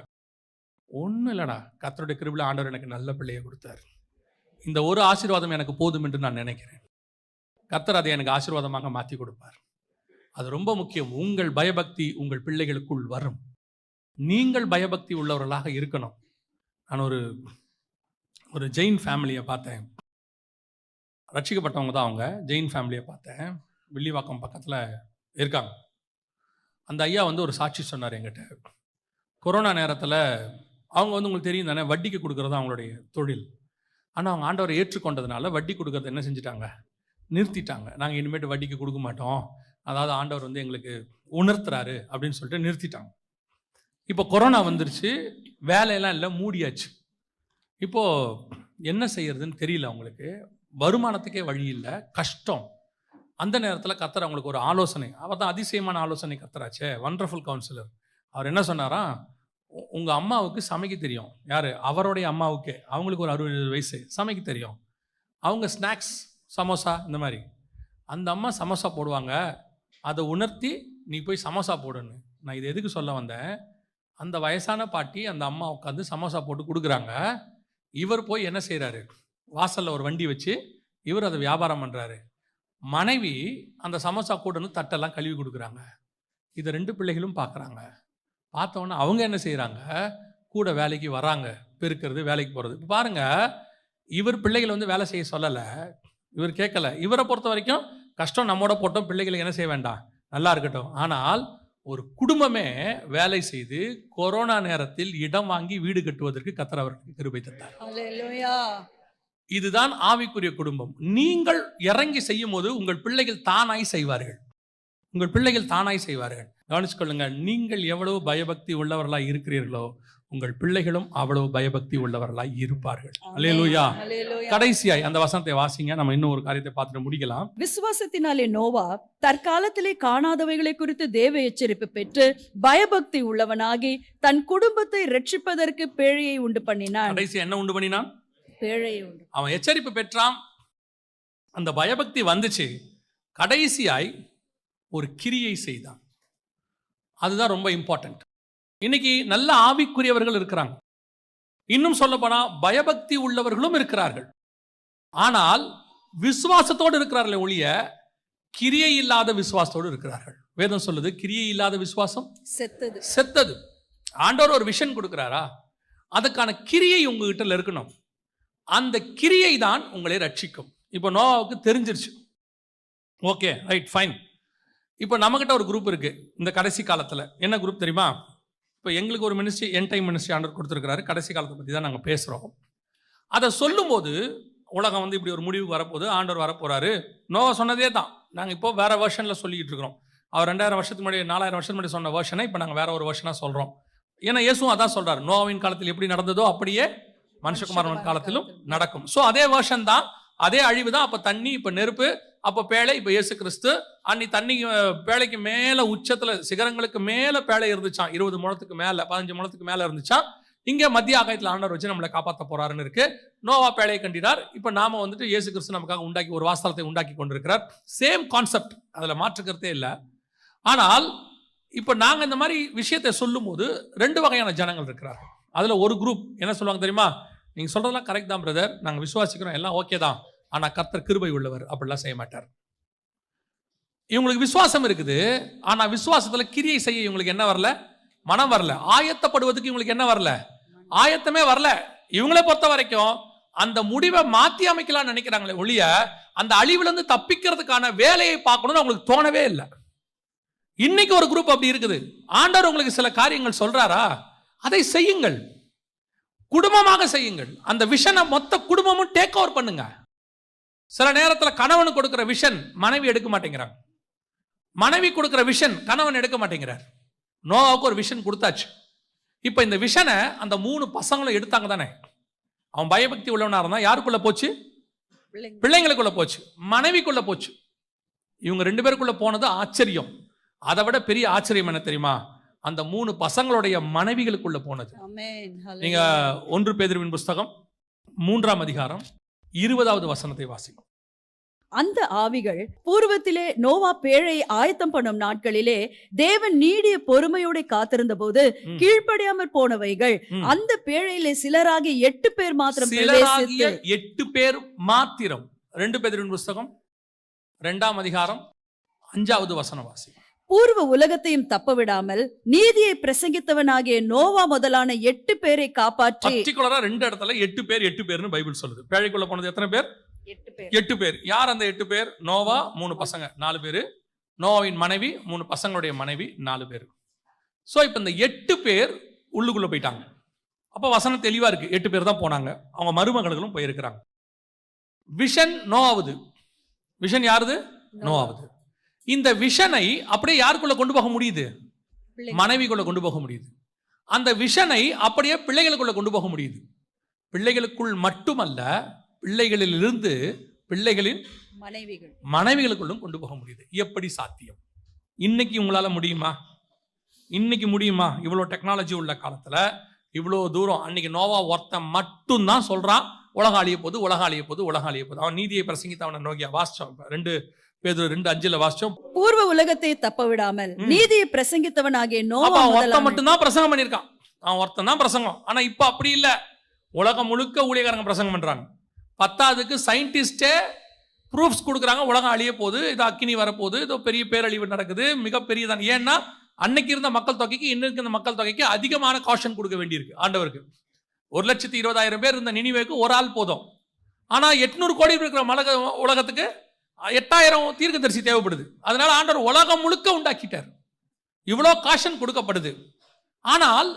ஒன்றும் இல்லைடா, கர்த்தருடைய கிருபையில் ஆண்டவர் எனக்கு நல்ல பிள்ளையை கொடுத்தார், இந்த ஒரு ஆசீர்வாதம் எனக்கு போதும் என்று நான் நினைக்கிறேன். கர்த்தர் அதை எனக்கு ஆசீர்வாதமாக மாற்றி கொடுப்பார். அது ரொம்ப முக்கியம். உங்கள் பயபக்தி உங்கள் பிள்ளைகளுக்குள் வரும். நீங்கள் பயபக்தி உள்ளவர்களாக இருக்கணும். நான் ஒரு ஜெயின் ஃபேமிலியை பார்த்தேன். ரட்சிக்கப்பட்டவங்க தான் அவங்க. ஜெயின் ஃபேமிலியை பார்த்தேன். வில்லிவாக்கம் பக்கத்தில் இருக்காங்க. அந்த ஐயா ஒரு சாட்சி சொன்னார் என்கிட்ட. கொரோனா நேரத்தில் அவங்க உங்களுக்கு தெரியும் தானே, வட்டிக்கு கொடுக்குறது அவங்களுடைய தொழில். ஆனால் அவங்க ஆண்டவரை ஏற்றுக்கொண்டதுனால வட்டி கொடுக்கறத என்ன செஞ்சுட்டாங்க, நிறுத்திட்டாங்க. நாங்கள் இனிமேட்டு வட்டிக்கு கொடுக்க மாட்டோம், அதாவது ஆண்டவர் எங்களுக்கு உணர்த்துறாரு அப்படின்னு சொல்லிட்டு நிறுத்திட்டாங்க. இப்போ கொரோனா வந்துருச்சு, வேலையெல்லாம் இல்லை, மூடியாச்சு. இப்போது என்ன செய்யறதுன்னு தெரியல அவங்களுக்கு. வருமானத்துக்கே வழி இல்லை, கஷ்டம். அந்த நேரத்தில் கர்த்தர் அவங்களுக்கு ஒரு ஆலோசனை, அவர் தான் அதிசயமான ஆலோசனை கர்த்தராச்சே, வண்டர்ஃபுல் கவுன்சிலர். அவர் என்ன சொன்னாராம், உங்கள் அம்மாவுக்கு சமைக்க தெரியும். யார்? அவருடைய அம்மாவுக்கே. அவங்களுக்கு ஒரு 60 வயசு, சமைக்க தெரியும். அவங்க ஸ்நாக்ஸ், சமோசா இந்த மாதிரி, அந்த அம்மா சமோசா போடுவாங்க, அதை உணர்த்தி நீ போய் சமோசா போடுன்னு. நான் இது எதுக்கு சொல்ல வந்தேன், அந்த வயசான பாட்டி அந்த அம்மா உட்காந்து சமோசா போட்டு கொடுக்குறாங்க. இவர் போய் என்ன செய்கிறாரு, வாசலில் ஒரு வண்டி வச்சு இவர் அதை வியாபாரம் பண்ணுறாரு. மனைவி அந்த சமோசா கூடன்னு தட்டெல்லாம் கழுவி கொடுக்குறாங்க. இதை 2 பிள்ளைகளும் பார்க்குறாங்க. பார்த்தோன்னே அவங்க என்ன செய்கிறாங்க, கூட வேலைக்கு வராங்க, பெருக்கிறது, வேலைக்கு போகிறது. இப்போ பாருங்கள், இவர் பிள்ளைகளை வேலை செய்ய சொல்லலை, இவர் கேட்கல. இவரை பொறுத்த வரைக்கும் கஷ்டம் நம்மோட போட்டோம், பிள்ளைகளுக்கு என்ன செய்ய வேண்டாம், நல்லா இருக்கட்டும். ஆனால் ஒரு குடும்பமே வேலை செய்து கொரோனா நேரத்தில் இடம் வாங்கி வீடு கட்டுவதற்கு கர்த்தர் அவருக்கு கிருபை தந்தார். இதுதான் ஆவிக்குரிய குடும்பம். நீங்கள் இறங்கி செய்யும் போது உங்கள் பிள்ளைகள் தானாய் செய்வார்கள். உங்கள் பிள்ளைகள் தானாய் செய்வார்கள். கவனிச்சுக்கொள்ளுங்க, நீங்கள் எவ்வளவு பயபக்தி உள்ளவர்களாய் இருக்கிறீர்களோ உங்கள் பிள்ளைகளும் அவ்வளவு பயபக்தி உள்ளவர்களாய் இருப்பார்கள். அல்லேலூயா. கடைசியாய் அந்த வசனத்தை வாசிங்க, நம்ம இன்னும் ஒரு காரியத்தை பார்த்துட்டு முடிக்கலாம். விசுவாசத்தினாலே நோவா தற்காலத்திலே காணாதவைகளை குறித்து தேவ எச்சரிப்பு பெற்று பயபக்தி உள்ளவனாகி தன் குடும்பத்தை ரட்சிப்பதற்கு பேழையை உண்டு பண்ணினான். கடைசி என்ன உண்டு பண்ணினான்? பேழையை உண்டு. அவன் எச்சரிப்பு பெற்றான், அந்த பயபக்தி வந்துச்சு. கடைசியாய் ஒரு கிரியை செய்தான். அதுதான் ரொம்ப இம்பார்ட்டன்ட். இன்னைக்கு நல்ல ஆவிக்குரியவர்கள் இருக்கிறாங்க, இன்னும் சொல்ல போனா பயபக்தி உள்ளவர்களும் இருக்கிறார்கள். ஆனால் விசுவாசத்தோடு இருக்கிறார்களே ஒழிய கிரியை இல்லாத விசுவாசத்தோடு இருக்கிறார்கள். வேதம் சொல்லுது, கிரியை இல்லாத விசுவாசம் செத்தது. ஆண்டவர் ஒரு விஷன் கொடுக்கிறாரா, அதுக்கான கிரியை உங்ககிட்ட இருக்கணும். அந்த கிரியை தான் உங்களை ரட்சிக்கும். இப்போ நோவாவுக்கு தெரிஞ்சிருச்சு. Okay, right, fine. இப்போ நம்மகிட்ட ஒரு குரூப் இருக்கு இந்த கடைசி காலத்தில். என்ன குரூப் தெரியுமா? இப்போ எங்களுக்கு ஒரு மினிஸ்ட்ரி, என் டைம் மினிஸ்ட்ரி ஆண்டவர் கொடுத்துருக்கிறாரு. கடைசி காலத்தை பற்றி தான் நாங்கள் பேசுகிறோம். அதை சொல்லும்போது உலகம் வந்து இப்படி ஒரு முடிவுக்கு வரப்போகுது, ஆண்டவர் வரப்போறாரு. நோவா சொன்னதே தான் நாங்கள் இப்போ வேற வெர்ஷனில் சொல்லிக்கிட்டு இருக்கிறோம். அவர் 2000 வருஷத்துக்கு முன்னாடி 4000 வருஷத்துக்கு முன்னாடி சொன்ன வெர்ஷனை இப்போ நாங்கள் வேற ஒரு வெர்ஷனாக சொல்கிறோம். ஏன்னா இயேசுவும் அதான் சொல்றாரு, நோவாவின் காலத்தில் எப்படி நடந்ததோ அப்படியே மனுஷகுமாரன் காலத்திலும் நடக்கும். ஸோ அதே வெர்ஷன் தான், அதே அழிவு தான். அப்போ தண்ணி, இப்போ நெருப்பு, அப்போ பேழை, இப்போ இயேசு கிறிஸ்து. அன்னி தண்ணி பேழைக்கு மேலே உச்சத்தில் சிகரங்களுக்கு மேலே பேழை இருந்துச்சான். 20 முழத்துக்கு மேலே, 15 முழத்துக்கு மேலே இருந்துச்சான். இங்கே மத்திய ஆகாயத்தில் ஆண்டவர் வச்சு நம்மளை காப்பாற்ற போறாருன்னு இருக்கு. நோவா பேழையை கண்டினார். இப்போ நாம வந்துட்டு இயேசு கிறிஸ்து நமக்காக உண்டாக்கி ஒரு வாஸ்தலத்தை உண்டாக்கி கொண்டிருக்கிறார். சேம் கான்செப்ட், அதில் மாற்றுக்கிறதே இல்லை. ஆனால் இப்போ நாங்கள் இந்த மாதிரி விஷயத்தை சொல்லும் போது 2 வகையான ஜனங்கள் இருக்கிறார்கள். அதில் ஒரு குரூப் என்ன சொல்லுவாங்க தெரியுமா? நீங்கள் சொல்றதெல்லாம் கரெக்ட் தான் பிரதர், நாங்கள் விசுவாசிக்கிறோம், எல்லாம் ஓகே தான், ஆனால் கர்த்தர் கிருபை உள்ளவர், அப்படிலாம் செய்ய மாட்டார். இவங்களுக்கு விசுவாசம் இருக்குது, ஆனால் விசுவாசத்தில் கிரியை செய்ய இவங்களுக்கு என்ன வரல? மனம் வரல. ஆயத்தப்படுவதற்கு இவங்களுக்கு என்ன வரல? ஆயத்தமே வரல. இவங்களை பொறுத்த வரைக்கும் அந்த முடிவை மாற்றி அமைக்கலாம்னு நினைக்கிறாங்களே ஒழிய அந்த அழிவுலேருந்து தப்பிக்கிறதுக்கான வேலையை பார்க்கணும்னு அவங்களுக்கு தோணவே இல்லை. இன்னைக்கு ஒரு குரூப் அப்படி இருக்குது. ஆண்டவர் உங்களுக்கு சில காரியங்கள் சொல்றாரா, அதை செய்யுங்கள், குடும்பமாக செய்யுங்கள். அந்த விஷனை மொத்த குடும்பமும் டேக் ஓவர் பண்ணுங்க. சில நேரத்தில் கணவனுக்கு கொடுக்கிற விஷன் மனைவி எடுக்க மாட்டேங்கிறாங்க, மனைவி கொடுக்கிற விஷன் கணவன் எடுக்க மாட்டேங்கிறார். நோவாவுக்கு ஒரு விஷன் கொடுத்தாச்சு. இப்போ இந்த விஷனை அந்த 3 பசங்களும் எடுத்தாங்க தானே. அவன் பயபக்தி உள்ளவனா இருந்தான். யாருக்குள்ள போச்சு? பிள்ளைங்களுக்குள்ள போச்சு, மனைவிக்குள்ள போச்சு. இவங்க 2 பேருக்குள்ள போனது ஆச்சரியம். அதை விட பெரிய ஆச்சரியம் என்ன தெரியுமா? அந்த 3 பசங்களுடைய மனைவிகளுக்குள்ள போனது. நீங்க 1 பேதுருவின் புஸ்தகம் 3ஆம் அதிகாரம் 20வது வசனத்தை வாசிக்கும். அந்த ஆவிகள் பூர்வத்திலே நோவா பேழை ஆயத்தம் பண்ணும் நாட்களிலே தேவன் நீடிய பொறுமையோட காத்திருந்த போது கீழ்ப்படியாமற் போனவைகள் அந்த பேழையிலே சிலராகி 8 பேர் மாத்திரம் 8 பேர் மாத்திரம். 2 பேதுருவின் புஸ்தகம் 2ஆம் அதிகாரம் 5வது வசனம் வாசி. பூர்வ உலகத்தையும் தப்ப விடாமல் நீதியை பிரசங்கித்தவனாகிய நோவா முதலான 8 பேரை காப்பாற்றி. பர்டிகுலரா 2 இடத்துல 8 பேர் 8 பேர்னு பைபிள் சொல்லுது. பேழைக்குள்ள போனது எத்தனை பேர்? 8 பேர். யார் அந்த 8 பேர்? நோவா, 3 பசங்க 4 பேர், நோவாவின் மனைவி 3 பசங்களுடைய மனைவி 4 பேர். சோ இப்போ இந்த 8 பேர் உள்ளுக்குள்ள போயிட்டாங்க. அப்ப வசனம் தெளிவா இருக்கு, 8 பேர் தான் போனாங்க. அவங்க மருமகளும் போயிருக்கிறாங்க. விஷன் நோவாவுது. விஷன் யாருது? நோவாவுது. இந்த விஷனை அப்படியே யாருக்குள்ள கொண்டு போக முடியுது? மனைவிக்குள்ள கொண்டு போக முடியுது. அந்த விஷனை அப்படியே பிள்ளைகளுக்குள்ள கொண்டு போக முடியுது. பிள்ளைகளுக்குள் மட்டுமல்ல, பிள்ளைகளிலிருந்து பிள்ளைகளின் மனைவிகளுக்குள்ளும் கொண்டு போக முடியுது. எப்படி சாத்தியம்? இன்னைக்கு உங்களால முடியுமா? இன்னைக்கு முடியுமா? இவ்வளோ டெக்னாலஜி உள்ள காலத்துல இவ்வளோ தூரம். அன்னைக்கு நோவா ஒருத்தன் மட்டும்தான் சொல்றான், உலகம் அழிய போது, உலகம் அழிய போது, உலகம் அழிய போது. அவன் நீதியை பிரசங்கித்து அவனை நோக்கியா வாசிச்சோம். 2 பேதுரு 2:5 வாசிச்சோம். பூர்வ உலகத்தை தப்ப விடாமல் நீதியை பிரசங்கித்தவனாகிய நோவா ஒருத்தன் மட்டும்தான் பிரசங்கம் பண்ணியிருக்கான். அவன் ஒருத்தன் தான் பிரசங்கம். ஆனா இப்ப அப்படி இல்ல, உலகம் முழுக்க ஊழியக்காரங்க பிரசங்கம் பண்றாங்க. 10ஆவதுக்கு சயின்டிஸ்டே ப்ரூஃப்ஸ் கொடுக்குறாங்க, உலகம் அழிய போகுது, இது அக்கினி வரப்போகுது, இதோ பெரிய பேரழிவு நடக்குது, மிகப்பெரியதான். ஏன்னா அன்னைக்கு இருந்த மக்கள் தொகைக்கு இன்னைக்கு இருந்த மக்கள் தொகைக்கு அதிகமான காஷன் கொடுக்க வேண்டியிருக்கு ஆண்டவருக்கு. 1,20,000 பேர் இருந்த நினிவேக்கு ஒரு ஆள் போதும். ஆனா 800 கோடி இருக்கிற உலகத்துக்கு 8000 தீர்க்கதரிசி தேவைப்படுது. அதனால ஆண்டவர் உலகம் முழுக்க உண்டாக்கிட்டார். இவ்வளோ காஷன் கொடுக்கப்படுது. ஆனால்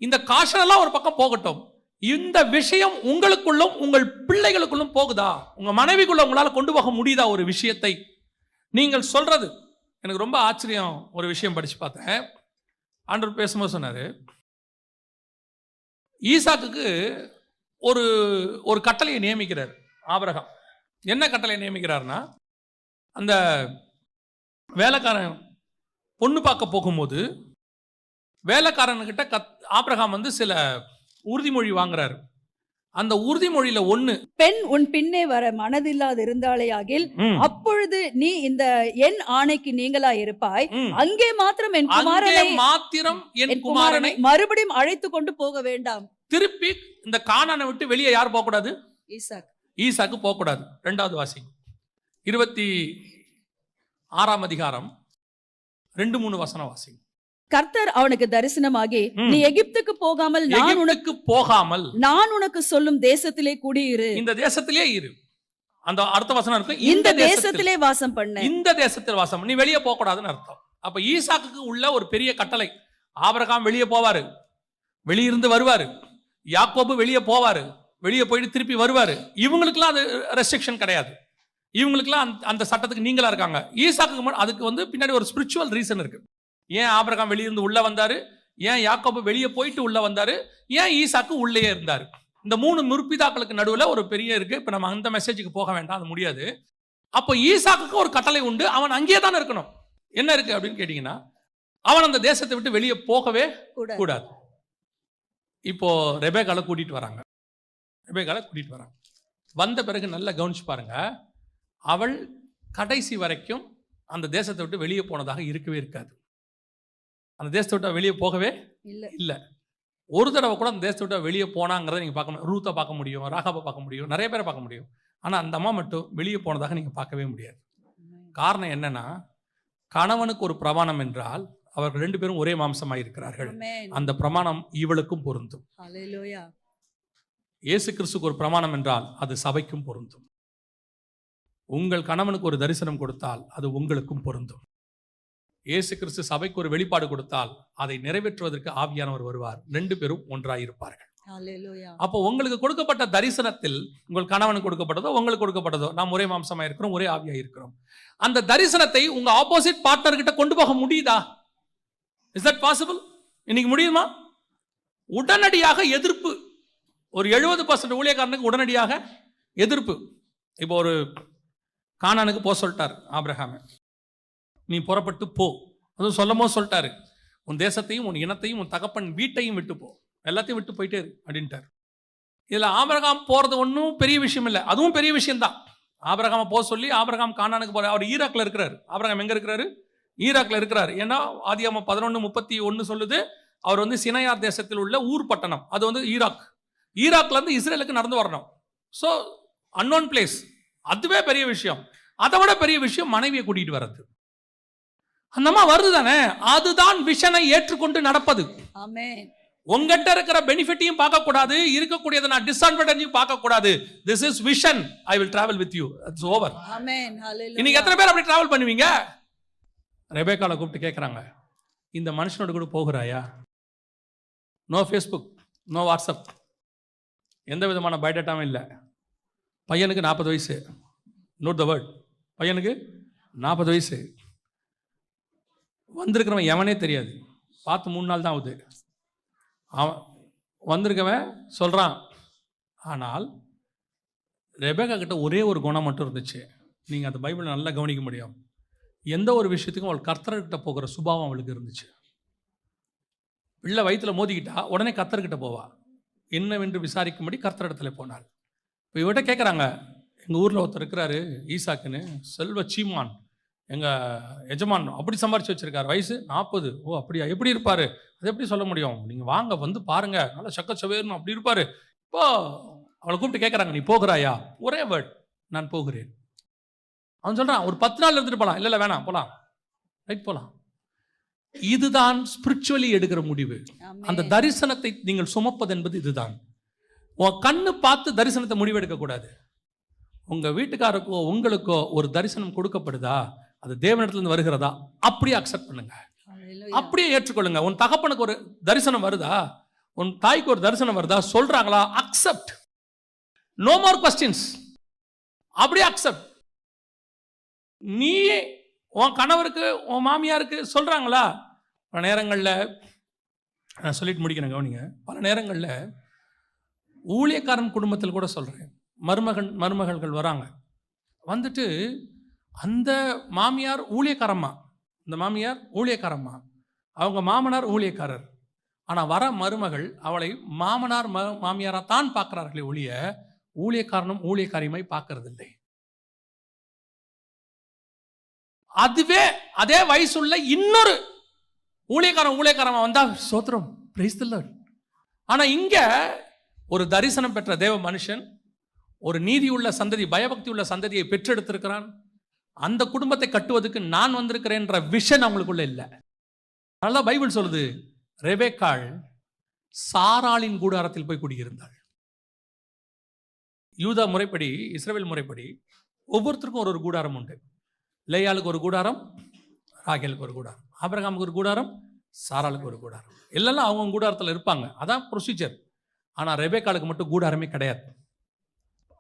இந்த காஷன் எல்லாம் ஒரு பக்கம் போகட்டும், இந்த விஷயம் உங்களுக்குள்ளும் உங்கள் பிள்ளைகளுக்குள்ளும் போகுதா? உங்க மனைவிக்குள்ள உங்களால கொண்டு போக முடியுதா? ஒரு விஷயத்தை நீங்கள் சொல்றது எனக்கு ரொம்ப ஆச்சரியம். ஒரு விஷயம் படிச்சு பார்த்தேன். ஆண்டவர் பேசும்போது சொன்னாரு, ஈசாக்குக்கு ஒரு கட்டளையை நியமிக்கிறார் ஆபிரகாம். என்ன கட்டளையை நியமிக்கிறார்னா, அந்த வேலைக்காரன் பொண்ணு பார்க்க போகும்போது வேலைக்காரன்கிட்ட ஆபிரகாம் வந்து சில உறுதிமொழி வாங்குறாரு. அந்த உறுதிமொழியில ஒண்ணு, பெண் உன் பின்னே வர மனதில்லாது இருந்தாலே ஆகில் அப்பொழுது நீ இந்த என் ஆணைக்கு நீங்களா இருப்பாய். அங்கே மாத்திரம் என் குமாரனை மறுபடியும் அழைத்து கொண்டு போக வேண்டாம். திருப்பி இந்த கானானை விட்டு வெளியே யார் போக கூடாது? ஈசாக்கு போக கூடாது. 2வது வாசி 26ஆம் அதிகாரம் 2-3 வசனம் வாசி. கர்த்தர் அவனுக்கு தரிசனமாகி, நீ எகிப்துக்கு போகாமல் நான் உனக்கு சொல்லும் தேசத்திலே குடியிரு. இந்த தேசத்திலே இரு. அந்த அடுத்த வசனம் இருக்கு, இந்த தேசத்திலே வாசம் பண்ண. இந்த தேசத்தில் வாசம், நீ வெளியே போக கூடாதுன்னு அர்த்தம். அப்ப ஈசாக்குக்கு உள்ள ஒரு பெரிய கட்டளை. ஆபிரகாம் வெளியே போவாரு, வெளியிருந்து வருவாரு. யாக்கோபு வெளியே போவாரு, வெளியே போயிட்டு திருப்பி வருவாரு. இவங்களுக்குலாம் அது ரெஸ்ட்ரிக்ஷன் கிடையாது. இவங்களுக்குலாம் அந்த சட்டத்துக்கு நீங்களா இருக்காங்க. ஈசாக்கு அதுக்கு பின்னாடி ஒரு ஸ்பிரிச்சுவல் ரீசன் இருக்கு. ஏன் ஆபிரகாம் வெளியிருந்து உள்ள வந்தாரு, ஏன் யாக்கோபு வெளியே போயிட்டு உள்ள வந்தாரு, ஏன் ஈசாக்கு உள்ளே இருந்தாரு. இந்த 3 முற்பிதாக்களுக்கு நடுவில் ஒரு பெரிய இருக்கு. இப்ப நம்ம அந்த மெசேஜுக்கு போக வேண்டாம், அது முடியாது. அப்போ ஈசாக்குக்கு ஒரு கட்டளை உண்டு, அவன் அங்கேயே தான் இருக்கணும். என்ன இருக்கு அப்படின்னு கேட்டீங்கன்னா, அவன் அந்த தேசத்தை விட்டு வெளியே போகவே கூடாது. இப்போ ரெபேக்கால கூட்டிட்டு வராங்க. வந்த பிறகு நல்லா கவனிச்சு பாருங்க, அவள் கடைசி வரைக்கும் அந்த தேசத்தை விட்டு வெளியே போனதாக இருக்கவே இருக்காது. அந்த தேசத்தை விட்டு வெளியே போகவே இல்லை. ஒரு தடவை கூட அந்த தேசத்தை விட்டு வெளியே போனாங்கிறத நீங்க பார்க்க முடியும். ரூத்தை பார்க்க முடியும், ராகாபை பார்க்க முடியும், நிறைய பேரை பார்க்க முடியும். ஆனா அந்த அம்மா மட்டும் வெளியே போனதாக நீங்க பார்க்கவே முடியாது. காரணம் என்னன்னா, கணவனுக்கு ஒரு பிரமாணம் என்றால் அவர்கள் 2 பேரும் ஒரே மாம்சமாய் இருக்கிறார்கள். அந்த பிரமாணம் இவளுக்கும் பொருந்தும். இயேசு கிறிஸ்துக்கு ஒரு பிரமாணம் என்றால் அது சபைக்கும் பொருந்தும். உங்கள் கணவனுக்கு ஒரு தரிசனம் கொடுத்தால் அது உங்களுக்கும் பொருந்தும். இயேசு கிறிஸ்து சபைக்கு ஒரு வெளிப்பாடு கொடுத்தால் அதை நிறைவேற்றுவதற்கு ஆவியானவர் வருவார். 2 பேரும் ஒன்றாயிருப்பார்கள். அப்போ உங்களுக்கு கொடுக்கப்பட்ட தரிசனத்தில், உங்கள் கணவனுக்கு கொடுக்கப்பட்டதோ உங்களுக்கு கொடுக்கப்பட்டதோ, நாம் ஒரே மாம்சமா இருக்கிறோம், ஒரே ஆவியா இருக்கிறோம். அந்த தரிசனத்தை உங்க ஆப்போசிட் பார்ட்னர் கிட்ட கொண்டு போக முடியுதா? Is that possible? இன்னைக்கு முடியுமா? உடனடியாக எதிர்ப்பு. ஒரு 70% ஊழியக்காரனுக்கு உடனடியாக எதிர்ப்பு. இப்போ ஒரு கானானுக்கு போக சொல்லிட்டார் ஆபிரகாம், நீ புறப்பட்டு போ. அதுவும் சொல்லமோ சொல்லிட்டாரு, உன் தேசத்தையும் உன் இனத்தையும் உன் தகப்பன் வீட்டையும் விட்டு போ, எல்லாத்தையும் விட்டு போயிட்டே இரு அப்படின்ட்டார். இதுல ஆபிரகாம் போறது ஒன்றும் பெரிய விஷயம் இல்லை, அதுவும் பெரிய விஷயம்தான். ஆபிரகாம போக சொல்லி ஆபிரகாம் கானானுக்கு போற. அவர் ஈராக்ல இருக்கிறாரு. ஆபிரகாம் எங்க இருக்கிறாரு? ஈராக்ல இருக்கிறாரு. ஏன்னா ஆதியாகமம் 11:31 சொல்லுது, அவர் சினையார் தேசத்தில் உள்ள ஊர் பட்டணம், அது ஈராக். ஈராக்ல இருந்து இஸ்ரேலுக்கு நடந்து வரணும். So unknown place. அதுவே பெரிய விஷயம். அதை விட பெரிய விஷயம் மனைவியை கூட்டிட்டு வர்றது. அந்தம்மா வருது தானே, அதுதான் விஷனை ஏற்றுக்கொண்டு நடப்பது. உங்ககிட்ட இருக்கிற பெனிஃபிட்டையும் பார்க்க கூடாது, இருக்கக்கூடியதை நான் டிஸ்அட்வான்டேஜையும் பார்க்க கூடாது. This is vision. I will travel with you. It's over. இன்னைக்கு எத்தனை பேர் அப்படி டிராவல் பண்ணுவீங்க? ரெபேக்கால கூப்பிட்டு கேட்குறாங்க, இந்த மனுஷனோட கூட போகிறாயா? நோ ஃபேஸ்புக், நோ வாட்ஸ்அப், எந்த விதமான பயோடேட்டாவும் இல்லை. பையனுக்கு 40 வயசு. Note the word. பையனுக்கு 40 வயசு. வந்திருக்கிறவன் எவனே தெரியாது. பார்த்து 3 நாள் தான் ஆகுது. அவன் வந்திருக்கவன் சொல்கிறான். ஆனால் ரெபேக்கா கிட்ட ஒரே ஒரு குணம் மட்டும் இருந்துச்சு. நீங்கள் அந்த பைபிளை நல்லா கவனிக்க முடியும். எந்த ஒரு விஷயத்துக்கும் அவள் கர்த்தர்கிட்ட போகிற சுபாவம் அவளுக்கு இருந்துச்சு. பிள்ளை வயிற்றுல மோதிக்கிட்டா உடனே கர்த்தர்கிட்ட போவா. என்னவென்று விசாரிக்கும்படி கர்த்தரிடத்துல போனாள். இப்போ இவட்ட கேட்குறாங்க, எங்கள் ஊரில் ஒருத்தர் இருக்கிறாரு ஈசாக்குன்னு, செல்வ சீமான், எங்கள் எஜமான் அப்படி சம்பாரிச்சு வச்சிருக்காரு, வயசு 40. ஓ அப்படியா, எப்படி இருப்பார்? அது எப்படி சொல்ல முடியும்? நீங்கள் வாங்க வந்து பாருங்க, நல்லா சக்கச்சவேர்னு அப்படி இருப்பார். இப்போ அவளை கூப்பிட்டு கேட்குறாங்க, நீ போகிறாயா? ஒரே வேர்ட், நான் போகிறேன். அவன் சொல்கிறான், ஒரு 10 நாள் இருந்துட்டு போகலாம். இல்லை வேணாம், போகலாம், ரைட் போகலாம். இதுதான் ஸ்பிரிச்சுவலி எடுக்கிற முடிவு. அந்த தரிசனத்தை நீங்கள் சுமப்பது என்பது இதுதான். உன் கண்ணு பார்த்து தரிசனத்தை முடிவெடுக்க கூடாது. உங்க வீட்டுக்காரருக்கோ உங்களுக்கோ ஒரு தரிசனம் கொடுக்கப்படுதா, அது தேவனிடத்திலிருந்து வருகிறதா, அப்படியே அக்செப்ட் பண்ணுங்க, அப்படியே ஏற்றுக்கொள்ளுங்க. உன் தகப்பனுக்கு ஒரு தரிசனம் வருதா, உன் தாய்க்கு ஒரு தரிசனம் வருதா, சொல்றாங்களா, அக்செப்ட். நோ மோர் கொஸ்டின்ஸ், அப்படியே அக்செப்ட். நீ உன் கணவருக்கு உன் மாமியாருக்கு சொல்றாங்களா? பல நேரங்களில் நான் சொல்லிட்டு முடிக்கிறேன், கவனிங்க. பல நேரங்களில் ஊழியக்காரன் குடும்பத்தில் கூட சொல்கிறேன், மருமகள்கள் வராங்க. வந்துட்டு அந்த மாமியார் ஊழியக்காரம்மா, இந்த மாமியார் ஊழியக்காரம்மா, அவங்க மாமனார் ஊழியக்காரர். ஆனால் வர மருமகள் அவளை மாமனார் மாமியாராக தான் பார்க்குறார்களே ஒழிய ஊழியக்காரனும் ஊழியக்காரியுமாய் பார்க்கறதில்லை. அதுவே அதே வயசுள்ள இன்னொரு ஊழியக்காரன் வந்தா சோத்திரம், பிரைஸ் தி லார்ட். ஆனா இங்க ஒரு தரிசனம் பெற்ற தேவ மனுஷன், ஒரு நீதி உள்ள சந்ததி, பயபக்தி உள்ள சந்ததியை பெற்றெடுத்திருக்கிறான். அந்த குடும்பத்தை கட்டுவதற்கு நான் வந்திருக்கிறேன்ற விஷன் அவங்களுக்குள்ள இல்லை. அதனால பைபிள் சொல்லுது, ரெபெக்காள் சாராளின் கூடாரத்தில் போய் குடியிருந்தாள். யூதா முறைப்படி, இஸ்ரவேல் முறைப்படி ஒவ்வொருத்தருக்கும் ஒரு கூடாரம் உண்டு. லேயாளுக்கு ஒரு கூடாரம், ராகேலுக்கு ஒரு கூடாரம், ஆபிரகாமுக்கு ஒரு கூடாரம், சாராளுக்கு ஒரு கூடாரம். எல்லாம் அவங்க கூடாரத்தில் இருப்பாங்க. அதான் ப்ரொசீஜர். ஆனால் ரெபெக்காளுக்கு மட்டும் கூடாரமே கிடையாது.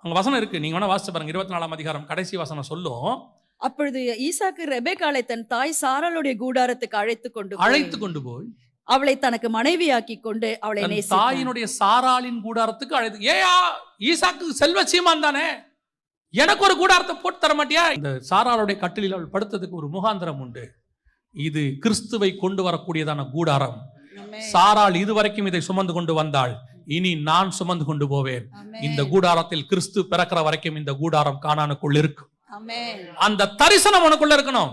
அங்கே வசனம் இருக்கு, நீங்க வேணா வாசிச்சு பாருங்க. 24ஆம் அதிகாரம் கடைசி வசனம் சொல்லும், அப்பொழுது ஈசாக்கு ரெபெக்காளை தன் தாய் சாராளுடைய கூடாரத்துக்கு அழைத்து கொண்டு போய் அவளை தனக்கு மனைவியாக்கி கொண்டு அவளை நேசித்தான். தாயினுடைய சாராளின் கூடாரத்துக்கு அழைத்து. ஏயா, ஈசாக்கு செல்வ சீமான் தானே, எனக்கு ஒரு கூடாரத்தை போட்டு தர மாட்டியா? இந்த சாராளுடைய கட்டிலில் அவள் படுத்ததுக்கு ஒரு முகாந்திரம் உண்டு. இது கிறிஸ்துவை கொண்டு வரக்கூடியதான கூடாரம். சாராள் இதுவரைக்கும் இதை சுமந்து கொண்டு வந்தாள், இனி நான் சுமந்து கொண்டு போவேன். இந்த கூடாரத்தில் கிறிஸ்து பிறக்கிற வரைக்கும் இந்த கூடாரம் கானானுக்குள் இருக்கும். அந்த தரிசனம் உனக்குள்ள இருக்கணும்.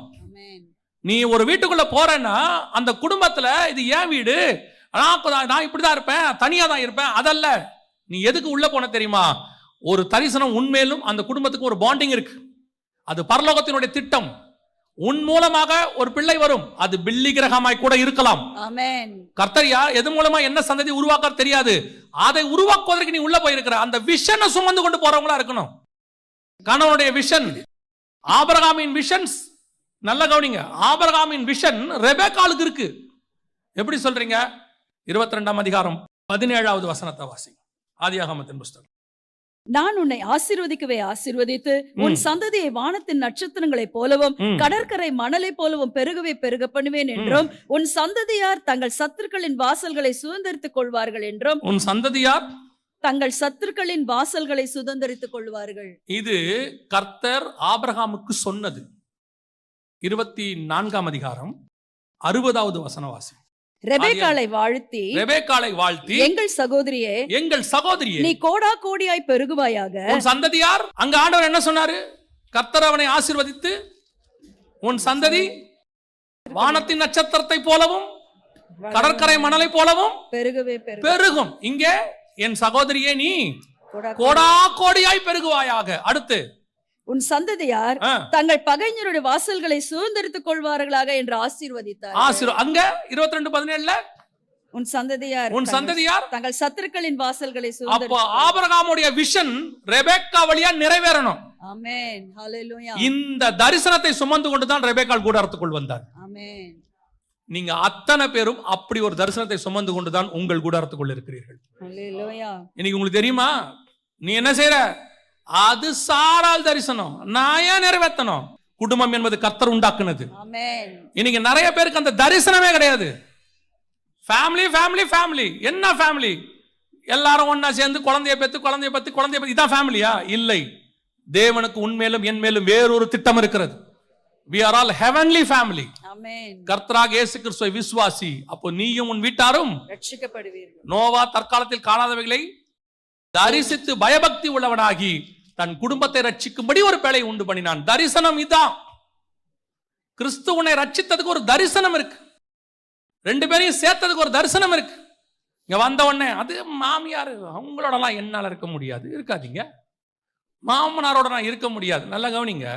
நீ ஒரு வீட்டுக்குள்ள போறேன்னா அந்த குடும்பத்துல இது ஏன் வீடு, நான் இப்படிதான் இருப்பேன், தனியா தான் இருப்பேன், அதல்ல. நீ எதுக்கு உள்ள போன தெரியுமா? ஒரு தரிசனம் உண்மையிலும் அந்த குடும்பத்துக்கு ஒரு பாண்டிங் இருக்கு. அது பரலோகத்தினுடைய திட்டம். உன் மூலமாக ஒரு பிள்ளை வரும், அது பில்லி கிரகமாய் கூட இருக்கலாம். கர்த்தரியா எது மூலமா என்ன சந்ததி உருவாக்க தெரியாது, அதை உருவாக்குவதற்கு நீ உள்ள போயிருக்கிற அந்த விஷனை சுமந்து கொண்டு போறவங்களா இருக்கணும். கணவனுடைய விஷன், ஆபிரகாமின் விஷன்ஸ், நல்ல கவனிங்க. ஆபிரகாமின் விஷன் ரெபெக்காளுக்கு இருக்கு. எப்படி சொல்றீங்க? 22ஆம் அதிகாரம் 17வது வசனத்தை வாசிங்க. ஆதியாகமத்தின் புஸ்தகம். நான் உன்னை ஆசீர்வதிக்கவே ஆசீர்வதித்து உன் சந்ததியை வானத்தின் நட்சத்திரங்களைப் போலவும் கடற்கரை மணலை போலவும் பெருகவே பெருக பண்ணுவேன் என்றும் உன் சந்ததியார் தங்கள் சத்துருக்களின் வாசல்களை சுதந்தரித்துக் கொள்வார்கள் என்றும். உன் சந்ததியார் தங்கள் சத்துருக்களின் வாசல்களை சுதந்தரித்துக் கொள்வார்கள். இது கர்த்தர் ஆபிரகாமுக்கு சொன்னது. 24ஆம் அதிகாரம் 60வது வசனவாசி. ரெபெக்காளை வாழ்த்தி எங்கள் சகோதரியே நீ கோடா கோடியாய் பெருகுவாயாக. உன் சந்ததியார், அங்க ஆண்டவர் என்ன சொன்னாரு? கர்த்தர் அவனை ஆசீர்வதித்து உன் சந்ததி வானத்தின் நட்சத்திரத்தை போலவும் கடற்கரை மணலை போலவும் பெருகவே பெருகும். இங்கே என் சகோதரியே நீ கோடா கோடியாய் பெருகுவாயாக. அடுத்து உன் சந்ததியார் தங்கள் பகைஞருடைய வாசல்களை சுதந்தரித்துக் கொள்வார்களாக என்று ஆசீர்வதித்தார். அங்க 22:17 உன் சந்ததியார் தங்கள் சத்துருக்களின் வாசல்களை அப்ப ஆபிரகாமுடைய விஷன் ரெபெக்கா வழியா நிறைவேறணும். ஆமென், ஹல்லேலூயா. இந்த தரிசனத்தை சுமந்து கொண்டு தான் ரெபெக்காள் கூடாரத்துக்குள் வந்தார். ஆமென். நீங்க அத்தனை பேரும் அப்படி ஒரு தரிசனத்தை சுமந்து கொண்டு தான் உங்கள் கூடாரத்துக்குள் இருக்கிறீர்கள். ஹல்லேலூயா. இன்னைக்கு உங்களுக்கு தெரியுமா, நீ என்ன செய்யற? அது சாராள் தரிசனம். நான் ஏன் நிறைவேற்றணும்? குடும்பம் என்பது கர்த்தர் உண்டாக்குனது. இன்னைக்கு நிறைய பேருக்கு அந்த தரிசனமே கிடையாது. Family family family. என்ன ஃபேமிலி? எல்லாரும் ஒன்னா சேர்ந்து குழந்தைய பெத்து இதான் ஃபேமிலியா? இல்லை. தேவனுக்கு உன்மேலும் என் மேலும் வேறொரு திட்டம் இருக்கிறது. We are all heavenly family. கர்த்தராகிய இயேசு கிறிஸ்துவை விசுவாசி, அப்போ நீயும் உன் வீட்டாரும் ரட்சிக்கப்படுவீர்கள். நோவா தற்காலத்தில் காணாதவைகளை தரிசித்து பயபக்தி உள்ளவனாகி தன் குடும்பத்தை ரட்சிக்கும்படி ஒரு பேழை உண்டு பண்ணினான். தரிசனம் இதான். கிறிஸ்து உன்னை ரட்சித்ததுக்கு ஒரு தரிசனம் இருக்கு. ரெண்டு பேரையும் சேர்த்ததுக்கு ஒரு தரிசனம் இருக்கு. இங்க வந்த உடனே அது மாமியார் அவங்களோடலாம் என்னால இருக்க முடியாது, இருக்காதீங்க. மாமனாரோட நான் இருக்க முடியாது. நல்லா கவனிங்க.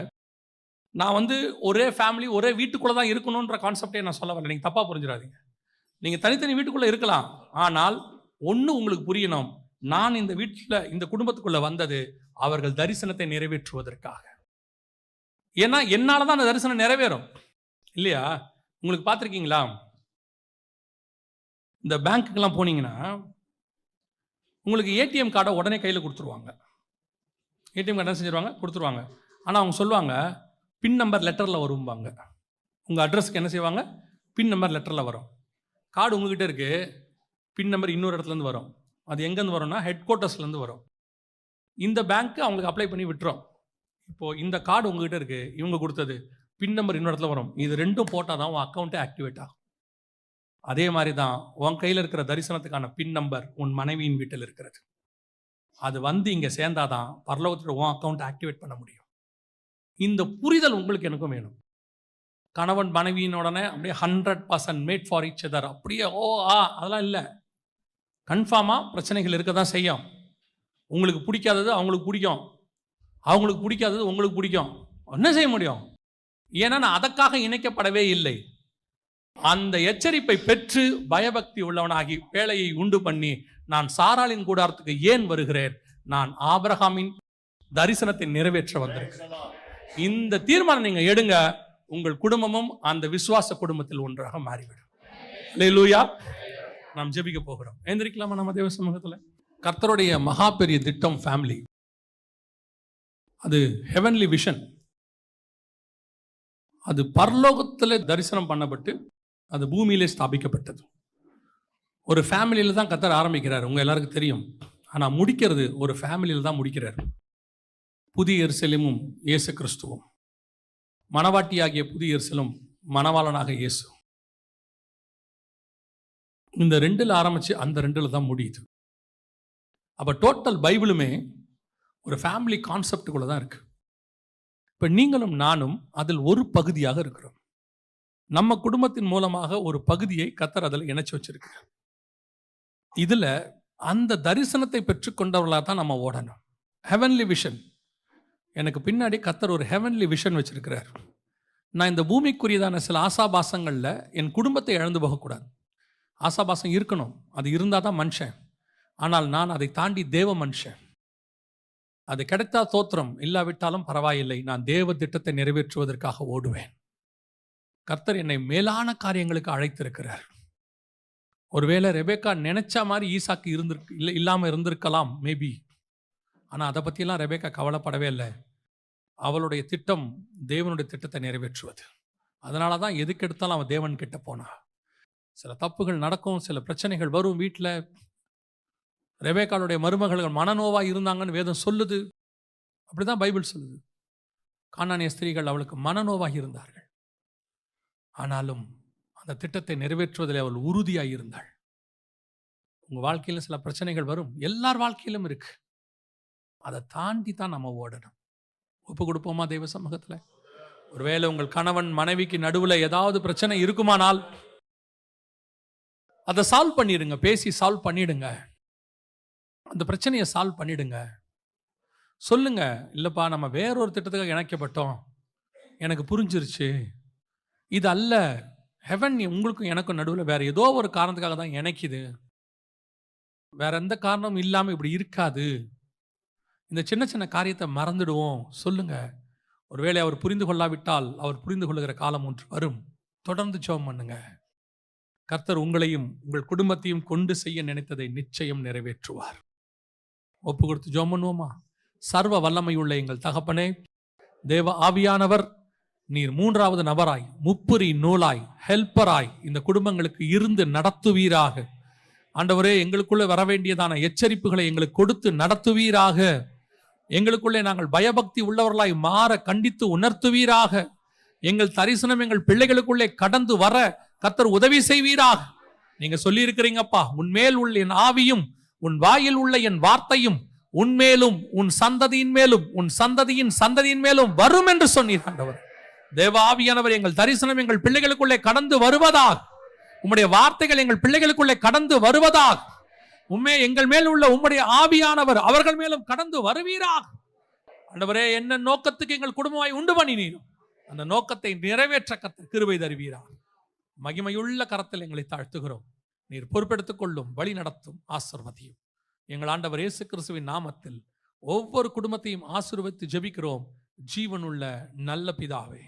நான் ஒரே ஃபேமிலி ஒரே வீட்டுக்குள்ள தான் இருக்கணும்ன்ற கான்செப்டே நான் சொல்ல வரல. நீங்க தப்பா புரிஞ்சிடாதீங்க. நீங்க தனித்தனி வீட்டுக்குள்ள இருக்கலாம். ஆனால் ஒண்ணு உங்களுக்கு புரியணும், நான் இந்த வீட்டில் இந்த குடும்பத்துக்குள்ள வந்தது அவர்கள் தரிசனத்தை நிறைவேற்றுவதற்காக. ஏன்னா என்னாலதான் அந்த தரிசனம் நிறைவேறும் இல்லையா? உங்களுக்கு பார்த்துருக்கீங்களா, இந்த பேங்க்குக்கெல்லாம் போனீங்கன்னா உங்களுக்கு ஏடிஎம் கார்டை உடனே கையில் கொடுத்துருவாங்க. ஏடிஎம் கார்டு என்ன செஞ்சிருவாங்க? கொடுத்துருவாங்க. ஆனால் அவங்க சொல்லுவாங்க பின் நம்பர் லெட்டரில் வரும்பாங்க. உங்கள் அட்ரஸ்க்கு என்ன செய்வாங்க? பின் நம்பர் லெட்டரில் வரும். கார்டு உங்ககிட்ட இருக்கு, பின் நம்பர் இன்னொரு இடத்துலேருந்து வரும். அது எங்கேருந்து வரும்னா ஹெட் குவார்ட்டர்ஸ்லேருந்து வரும். இந்த பேங்க்கு அவங்களுக்கு அப்ளை பண்ணி விட்டுரும். இப்போது இந்த கார்டு உங்ககிட்ட இருக்குது, இவங்க கொடுத்தது, பின் நம்பர் இன்னொரு இடத்துல வரும். இது ரெண்டும் போட்டால் தான் உன் அக்கௌண்ட்டே ஆக்டிவேட் ஆகும். அதே மாதிரி தான் உன் கையில் இருக்கிற தரிசனத்துக்கான பின் நம்பர் உன் மனைவியின் வீட்டில் இருக்கிறது. அது இங்கே சேர்ந்தாதான் பரலோகத்தில் உன் அக்கௌண்ட் ஆக்டிவேட் பண்ண முடியும். இந்த புரிதல் உங்களுக்கு எனக்கும் வேணும். கணவன் மனைவியினுடனே அப்படியே 100% மேட் ஃபார் ஈச் அதர், அப்படியே அதெல்லாம் இல்லை. கன்ஃபார்மாக பிரச்சனைகள் இருக்க தான் செய்யும். உங்களுக்கு பிடிக்காதது அவங்களுக்கு பிடிக்கும், அவங்களுக்கு பிடிக்காதது உங்களுக்கு பிடிக்கும். என்ன செய்ய முடியும்? ஏன்னா நான் அதற்காக இணைக்கப்படவே இல்லை. அந்த எச்சரிப்பை பெற்று பயபக்தி உள்ளவனாகி வேலையை உண்டு பண்ணி, நான் சாராளின் கூடாரத்துக்கு ஏன் வருகிறேன்? நான் ஆபிரகாமின் தரிசனத்தை நிறைவேற்ற வந்திருக்கிறேன். இந்த தீர்மானம் நீங்க எடுங்க, உங்கள் குடும்பமும் அந்த விசுவாச குடும்பத்தில் ஒன்றாக மாறிவிடும். அல்லேலூயா. நாம் ஜெபிக்க போகிறோம். எழுந்திருக்கலாமா நம்ம தேவ சமூகத்துல? கர்த்தருடைய மகா பெரிய திட்டம் ஃபேமிலி. அது ஹெவன்லி விஷன். அது பரலோகத்தில் தரிசனம் பண்ணப்பட்டு அது பூமியிலே ஸ்தாபிக்கப்பட்டது. ஒரு ஃபேமிலியில தான் கர்த்தர் ஆரம்பிக்கிறார், உங்க எல்லாருக்கும் தெரியும். ஆனால் முடிக்கிறது ஒரு ஃபேமிலியில் தான் முடிக்கிறார். புதிய எருசலேமும் இயேசு கிறிஸ்துவும், மணவாட்டியாகிய புதிய எருசலேம், மணவாளனாக இயேசு. இந்த ரெண்டில் ஆரம்பிச்சு அந்த ரெண்டில் தான் முடியுது. அப்போ டோட்டல் பைபிளுமே ஒரு ஃபேமிலி கான்செப்டுக்குள்ள தான் இருக்கு. இப்போ நீங்களும் நானும் அதில் ஒரு பகுதியாக இருக்கிறோம். நம்ம குடும்பத்தின் மூலமாக ஒரு பகுதியை கர்த்தர் அதில் இணைச்சு வச்சிருக்கிறார். இதுல அந்த தரிசனத்தை பெற்றுக்கொண்டவர்களாக தான் நம்ம ஓடணும். Heavenly vision. எனக்கு பின்னாடி கர்த்தர் ஒரு ஹெவன்லி விஷன் வச்சிருக்கிறார். நான் இந்த பூமிக்குரியதான சில ஆசாபாசங்களில் என் குடும்பத்தை இழந்து போகக்கூடாது. ஆசாபாசம் இருக்கணும், அது இருந்தால் தான் மனுஷன். ஆனால் நான் அதை தாண்டி தேவ மனுஷன். அது கிடைத்தா தோத்திரம், இல்லாவிட்டாலும் பரவாயில்லை. நான் தேவ திட்டத்தை நிறைவேற்றுவதற்காக ஓடுவேன். கர்த்தர் என்னை மேலான காரியங்களுக்கு அழைத்திருக்கிறார். ஒருவேளை ரெபேக்கா நினைச்ச மாதிரி ஈசாக்கு இல்லாமல் இருந்திருக்கலாம், மேபி. ஆனால் அதை பற்றியெல்லாம் ரெபேக்கா கவலைப்படவே இல்லை. அவளுடைய திட்டம் தேவனுடைய திட்டத்தை நிறைவேற்றுவது. அதனால தான் எதுக்கு எடுத்தாலும் அவன் தேவன் கிட்ட போனா. சில தப்புகள் நடக்கும், சில பிரச்சனைகள் வரும் வீட்டில். ரெபேக்காளுடைய மருமகள் மனநோவாக இருந்தாங்கன்னு வேதம் சொல்லுது. அப்படிதான் பைபிள் சொல்லுது. கானானிய ஸ்திரீகள் அவளுக்கு மனநோவாக இருந்தார்கள். ஆனாலும் அந்த திட்டத்தை நிறைவேற்றுவதில் அவள் உறுதியாக இருந்தாள். உங்கள் வாழ்க்கையில் சில பிரச்சனைகள் வரும், எல்லார் வாழ்க்கையிலும் இருக்கு. அதை தாண்டி தான் நம்ம ஓடணும். ஒப்பு கொடுப்போமா தெய்வ சமூகத்தில்? ஒருவேளை உங்கள் கணவன் மனைவிக்கு நடுவில் ஏதாவது பிரச்சனை இருக்குமானால் அதை சால்வ் பண்ணிடுங்க. பேசி சால்வ் பண்ணிடுங்க. அந்த பிரச்சனையை சால்வ் பண்ணிடுங்க. சொல்லுங்க, இல்லைப்பா நம்ம வேறொரு திட்டத்துக்காக இணைக்கப்பட்டோம், எனக்கு புரிஞ்சிருச்சு, இது அல்ல ஹெவன் உங்களுக்கும் எனக்கும் நடுவில் வேற ஏதோ ஒரு காரணத்துக்காக தான் இணைக்குது, வேற எந்த காரணமும் இல்லாமல் இப்படி இருக்காது. இந்த சின்ன சின்ன காரியத்தை மறந்துடுவோம். சொல்லுங்க. ஒருவேளை அவர் புரிந்து கொள்ளாவிட்டால் அவர் புரிந்து கொள்ளுகிற காலம் ஒன்று வரும். தொடர்ந்து ஜெபம் பண்ணுங்க. கர்த்தர் உங்களையும் உங்கள் குடும்பத்தையும் கொண்டு செய்ய நினைத்ததை நிச்சயம் நிறைவேற்றுவார். ஒப்பு கொடுத்து ஜெபம் பண்ணுவோமா? சர்வ வல்லமையுள்ள எங்கள் தகப்பனே, தேவ ஆவியானவர் நீர் மூன்றாவது நபராய், முப்புரி நூலாய், ஹெல்ப்பராய் இந்த குடும்பங்களுக்கு இருந்து நடத்துவீராக. ஆண்டவரே, எங்களுக்குள்ளே வர வேண்டியதான எச்சரிப்புகளை எங்களுக்கு கொடுத்து நடத்துவீராக. எங்களுக்குள்ளே நாங்கள் பயபக்தி உள்ளவர்களாய் மாற கண்டித்து உணர்த்துவீராக. எங்கள் தரிசனம் எங்கள் பிள்ளைகளுக்குள்ளே கடந்து வர கர்த்தர் உதவி செய்வீராக. நீங்க சொல்லி இருக்கிறீங்கப்பா, உன்மேல் உள்ள என் ஆவியும் உன் வாயில் உள்ள என் வார்த்தையும் உன்மேலும் உன் சந்ததியின் மேலும் உன் சந்ததியின் சந்ததியின் மேலும் வரும் என்று சொன்னீர். ஆண்டவர் தேவ ஆவியானவர், எங்கள் தரிசனம் எங்கள் பிள்ளைகளுக்குள்ளே கடந்து வருவதாக, உம்முடைய வார்த்தைகள் எங்கள் பிள்ளைகளுக்குள்ளே கடந்து வருவதாக, உண்மை எங்கள் மேல் உள்ள உம்முடைய ஆவியானவர் அவர்கள் மேலும் கடந்து வருவீராக. ஆண்டவரே, என்ன நோக்கத்துக்கு எங்கள் குடும்பமாய் உண்டு பண்ணினீர், அந்த நோக்கத்தை நிறைவேற்ற கர்த்தர் கிருபை தருவீராக. மகிமையுள்ள கரத்தில் எங்களை தாழ்த்துகிறோம். நீர் பொறுப்பெடுத்துக் கொள்ளும், வழி நடத்தும், ஆசீர்வதியும். எங்கள் ஆண்டவர் இயேசு கிறிஸ்துவின் நாமத்தில் ஒவ்வொரு குடும்பத்தையும் ஆசீர்வதித்து ஜெபிக்கிறோம், ஜீவனுள்ள நல்ல பிதாவே.